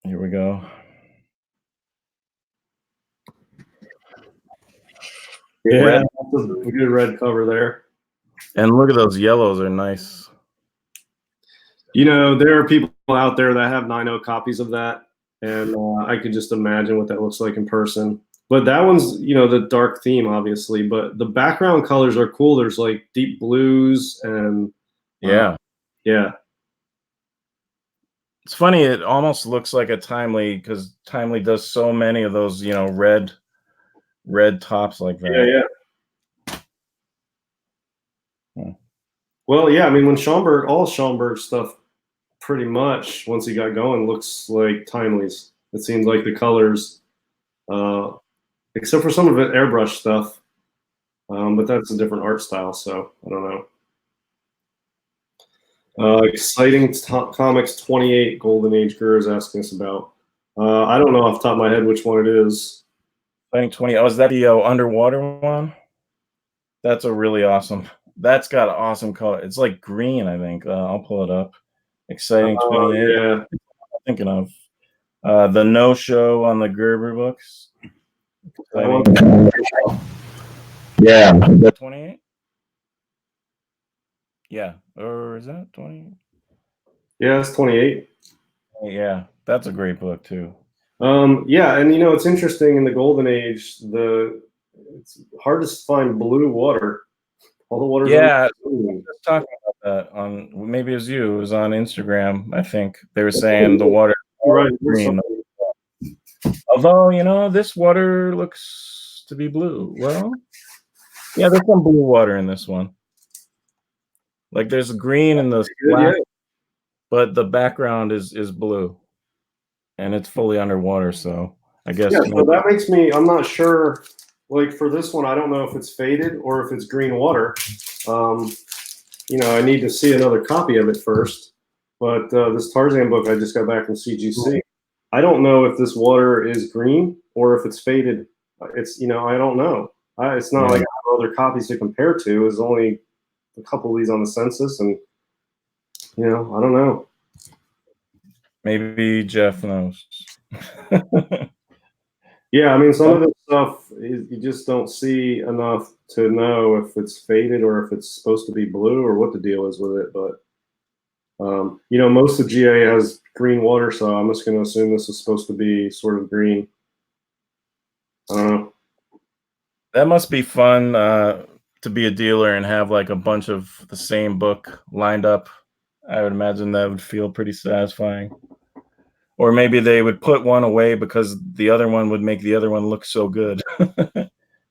Here we go. Yeah, Red. that's a good red cover there. And look at those yellows, are nice. You know, there are people out there that have 9.0 copies of that, and I could just imagine what that looks like in person. But that one's, you know, the dark theme, obviously. But the background colors are cool. There's like deep blues and Yeah. yeah. It's funny. It almost looks like a Timely, because Timely does so many of those, you know, red tops like that. Yeah. Well, yeah. I mean, when all Schaumburg stuff, pretty much once he got going, looks like Timely's. It seems like the colors, except for some of it airbrush stuff, but that's a different art style. So I don't know. Exciting Comics 28 Golden Age Guru is asking us about. I don't know off the top of my head which one it is. Exciting 20. Oh, is that the underwater one? That's a really awesome. That's got an awesome color. It's like green, I think. I'll pull it up. Exciting 28. Yeah. I'm thinking of the No Show on the Gerber books. Yeah. Is that 28? Yeah. Or is that 20? Yeah, it's 28. Yeah, that's a great book too. Yeah, and you know, it's interesting in the Golden Age, it's hard to find blue water. All the water. Yeah, just talking about that on, maybe it was you. It was on Instagram. I think they were saying the water right green. Although, you know, this water looks to be blue. Well, yeah, there's some blue water in this one. Like there's green in the black, but the background is blue, and it's fully underwater. So I guess yeah. So that makes me. I'm not sure. Like for this one, I don't know if it's faded or if it's green water. You know, I need to see another copy of it first. But this Tarzan book I just got back from CGC. I don't know if this water is green or if it's faded. It's, you know, I don't know. It's not like I have other copies to compare to. There's only a couple of these on the census, and you know, I don't know. Maybe Jeff knows. Yeah, I mean, some of this stuff you just don't see enough to know if it's faded or if it's supposed to be blue or what the deal is with it. But you know, most of GA has green water, so I'm just going to assume this is supposed to be sort of green. I don't know. That must be fun to be a dealer and have like a bunch of the same book lined up. I would imagine that would feel pretty satisfying. Or maybe they would put one away because the other one would make the other one look so good.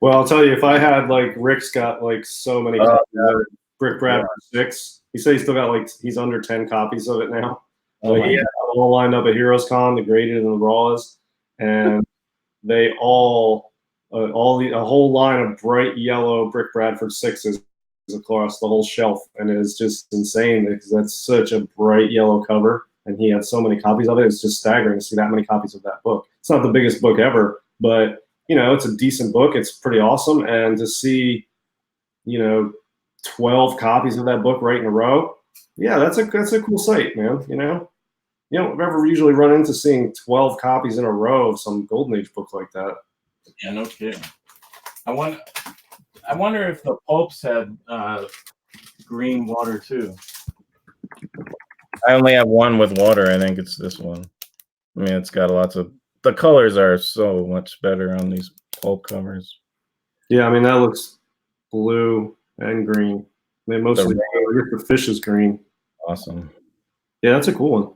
Well, I'll tell you, if I had like Rick's got like so many copies of Brick Bradford 6. He said he's still got like he's under 10 copies of it now. So he had all lined up at Heroes Con, the graded and the raws, and they a whole line of bright yellow Brick Bradford 6s across the whole shelf, and it is just insane because that's such a bright yellow cover. And he had so many copies of it. It's just staggering to see that many copies of that book. It's not the biggest book ever, but, you know, it's a decent book. It's pretty awesome. And to see, you know, 12 copies of that book right in a row, yeah, that's a cool sight, man. You know, you don't ever usually run into seeing 12 copies in a row of some Golden Age book like that. Yeah, no kidding. I wonder if the Popes had green water too. I only have one with water. I think it's this one. I mean, it's got lots of the colors are so much better on these pulp covers. Yeah, I mean that looks blue and green. They mostly, I guess the fish is green. Awesome. Yeah, that's a cool one.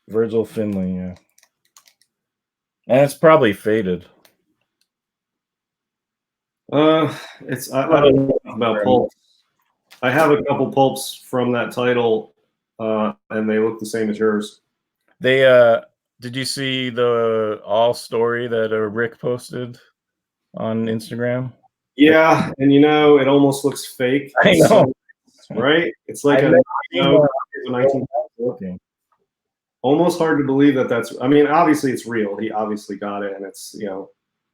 Virgil Finley, yeah. And it's probably faded. It's I don't know about pulps. I have a couple pulps from that title, and they look the same as yours. They did you see the all story that Rick posted on Instagram? Yeah, and you know, it almost looks fake. I know, right? It's like I a know. 19. Almost hard to believe that that's. I mean, obviously it's real. He obviously got it, and it's, you know.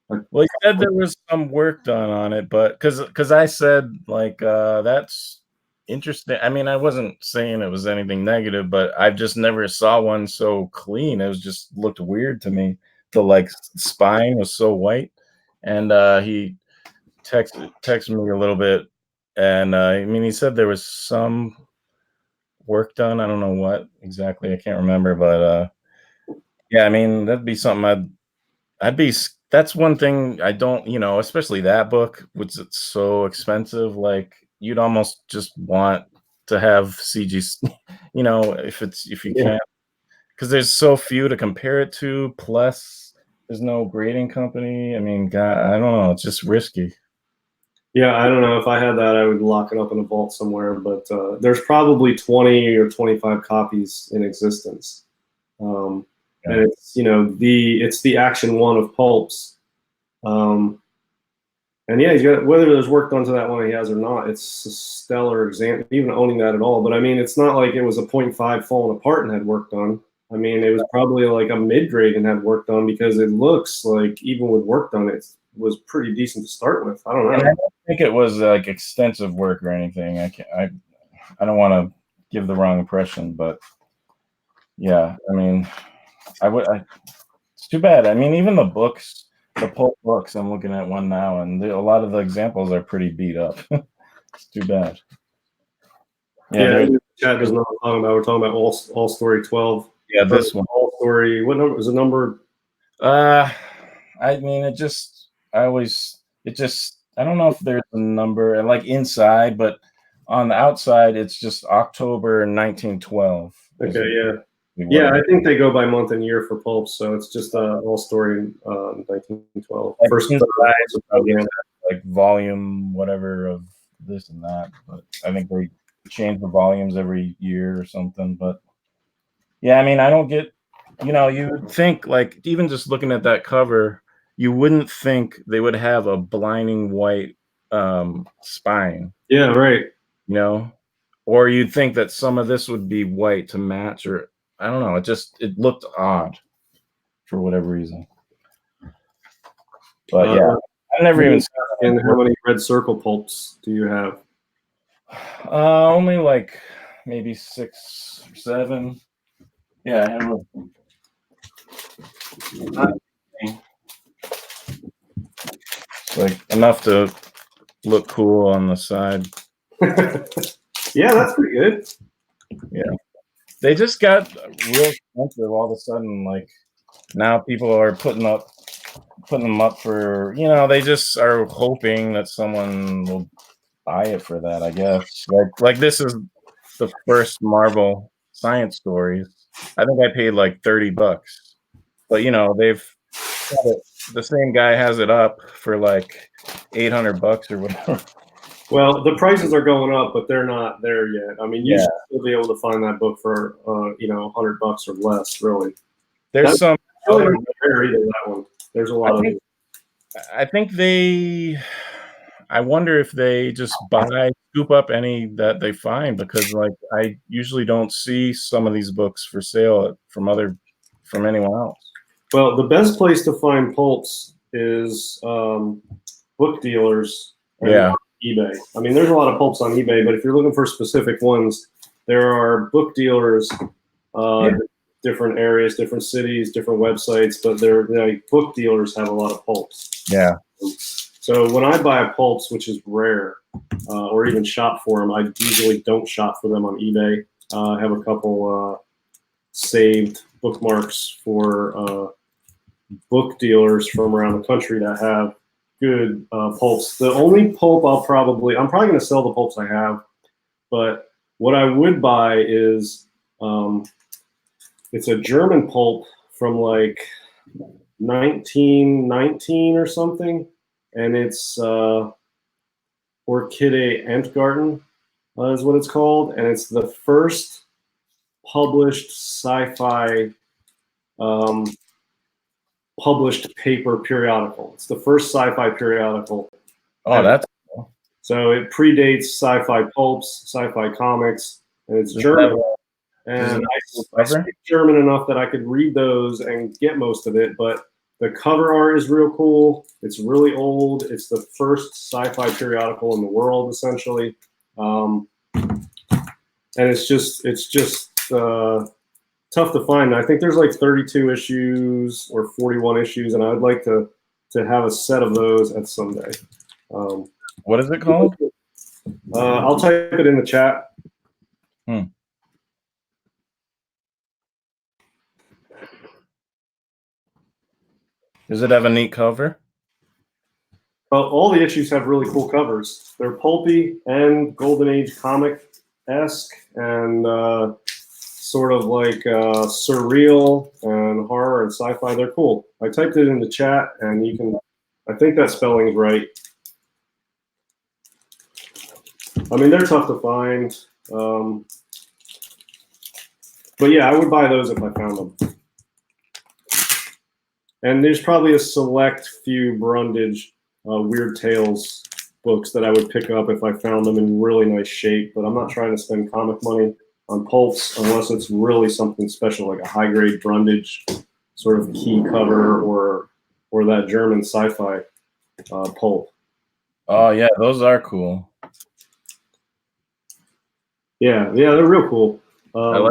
Well, he said there was some work done on it, but because I said like that's interesting. I mean, I wasn't saying it was anything negative, but I just never saw one so clean. It was just looked weird to me. The like spine was so white, and he texted me a little bit, and I mean, he said there was some work done. I don't know what exactly. I can't remember, but yeah, I mean, that'd be something I'd be. That's one thing I don't, you know, especially that book, which it's so expensive. Like you'd almost just want to have CG, you know, if you can, because there's so few to compare it to. Plus, there's no grading company. I mean, God, I don't know. It's just risky. Yeah, I don't know. If I had that, I would lock it up in a vault somewhere. But there's probably 20 or 25 copies in existence. And it's, you know, it's the Action 1 of pulps. And yeah, he's got, whether there's work done to that one he has or not, it's a stellar example, even owning that at all. But I mean, it's not like it was a 0.5 falling apart and had work done. I mean, it was probably like a mid-grade and had work done, because it looks like even with work done, it was pretty decent to start with. I don't know. And I don't think it was like extensive work or anything. I don't want to give the wrong impression, but yeah, I mean, it's too bad. I mean, even the books, the pulp books, I'm looking at one now, and a lot of the examples are pretty beat up. It's too bad. Yeah, chat doesn't know what we're talking about. We're talking about all story 12. Yeah, this one. All story. What number is the number? I mean, I don't know if there's a number like inside, but on the outside, it's just October 1912. Okay, yeah. Yeah, I think they go by month and year for pulps, so it's just all story 1912. Like First inside, like volume, whatever of this and that. But I think they change the volumes every year or something. But yeah, I mean, I don't get, you know, you would think like even just looking at that cover, you wouldn't think they would have a blinding white spine. Yeah, right. You know, or you'd think that some of this would be white to match, or I don't know. It looked odd for whatever reason. But yeah, I never even. And how many red circle pulps do you have? Only like maybe 6 or 7. Yeah, I have like enough to look cool on the side. Yeah, that's pretty good. Yeah. They just got real expensive all of a sudden. Like now people are putting them up for, you know, they just are hoping that someone will buy it for that, I guess. Like this is the first Marvel science stories. I think I paid like $30. But you know, they've got it, the same guy has it up for like $800 or whatever. Well, the prices are going up, but they're not there yet. I mean, you should still be able to find that book for you know, $100 or less, really. There's some really rare either, that one. There's a lot of it. I think I wonder if they just scoop up any that they find, because like I usually don't see some of these books for sale from anyone else. Well, the best place to find pulps is book dealers. Yeah. eBay. I mean, there's a lot of pulps on eBay, but if you're looking for specific ones, there are book dealers, different areas, different cities, different websites, but they're like book dealers have a lot of pulps. Yeah. So when I buy pulps, which is rare, or even shop for them, I usually don't shop for them on eBay. I have a couple saved bookmarks for book dealers from around the country that have good pulps. The only pulp I'm probably going to sell the pulps I have, but what I would buy is it's a German pulp from like 1919 or something, and it's Orchidee Entgarten is what it's called, and it's the first published sci-fi published paper periodical. It's the first sci-fi periodical. Oh, that's cool. So it predates sci-fi pulps, sci-fi comics, and it's German. And I speak German enough that I could read those and get most of it, but the cover art is real cool. It's really old. It's the first sci-fi periodical in the world, essentially. And it's just tough to find. I think there's like 32 issues or 41 issues, and I'd like to have a set of those at someday. What is it called? I'll type it in the chat. Does it have a neat cover? Well, all the issues have really cool covers. They're pulpy and Golden Age comic-esque and sort of like surreal and horror and sci-fi. They're cool. I typed it in the chat, and you can. I think that spelling's right. I mean, they're tough to find. But yeah, I would buy those if I found them. And there's probably a select few Brundage Weird Tales books that I would pick up if I found them in really nice shape. But I'm not trying to spend comic money on pulps unless it's really something special, like a high-grade Brundage sort of key cover or that German sci-fi pulp. Oh yeah, those are cool. Yeah, they're real cool. I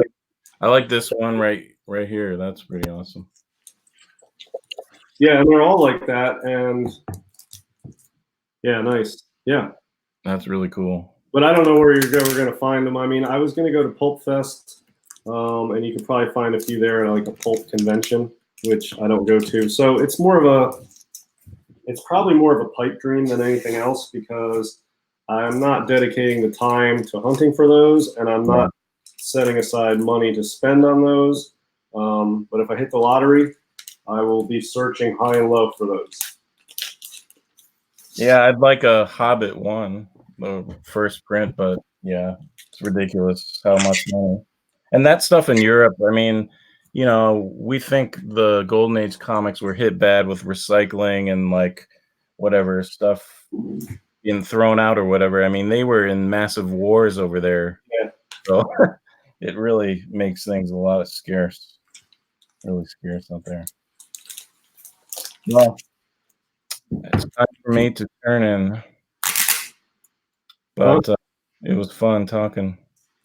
like this one right here. That's pretty awesome. Yeah, and they're all like that, and yeah, nice. Yeah, that's really cool. But I don't know where you're ever going to find them. I mean, I was going to go to Pulp Fest, and you could probably find a few there at like a pulp convention, which I don't go to. So it's probably more of a pipe dream than anything else, because I'm not dedicating the time to hunting for those, and I'm not setting aside money to spend on those. But if I hit the lottery, I will be searching high and low for those. Yeah, I'd like a Hobbit one, the first print, but yeah, it's ridiculous how much money. And that stuff in Europe, I mean, you know, we think the Golden Age comics were hit bad with recycling and like whatever stuff being thrown out or whatever. I mean, they were in massive wars over there. Yeah. So it really makes things a lot scarce. Really scarce out there. Well, it's time for me to turn in. But it was fun talking.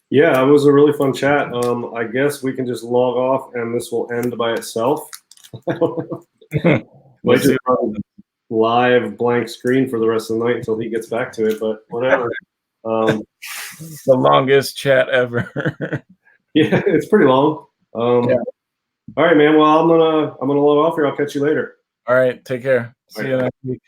Yeah, it was a really fun chat. I guess we can just log off and this will end by itself. Might just run live blank screen for the rest of the night until he gets back to it, but whatever. The longest chat ever. Yeah, it's pretty long. Yeah. All right, man. Well, I'm gonna log off here. I'll catch you later. All right, take care. See you next week.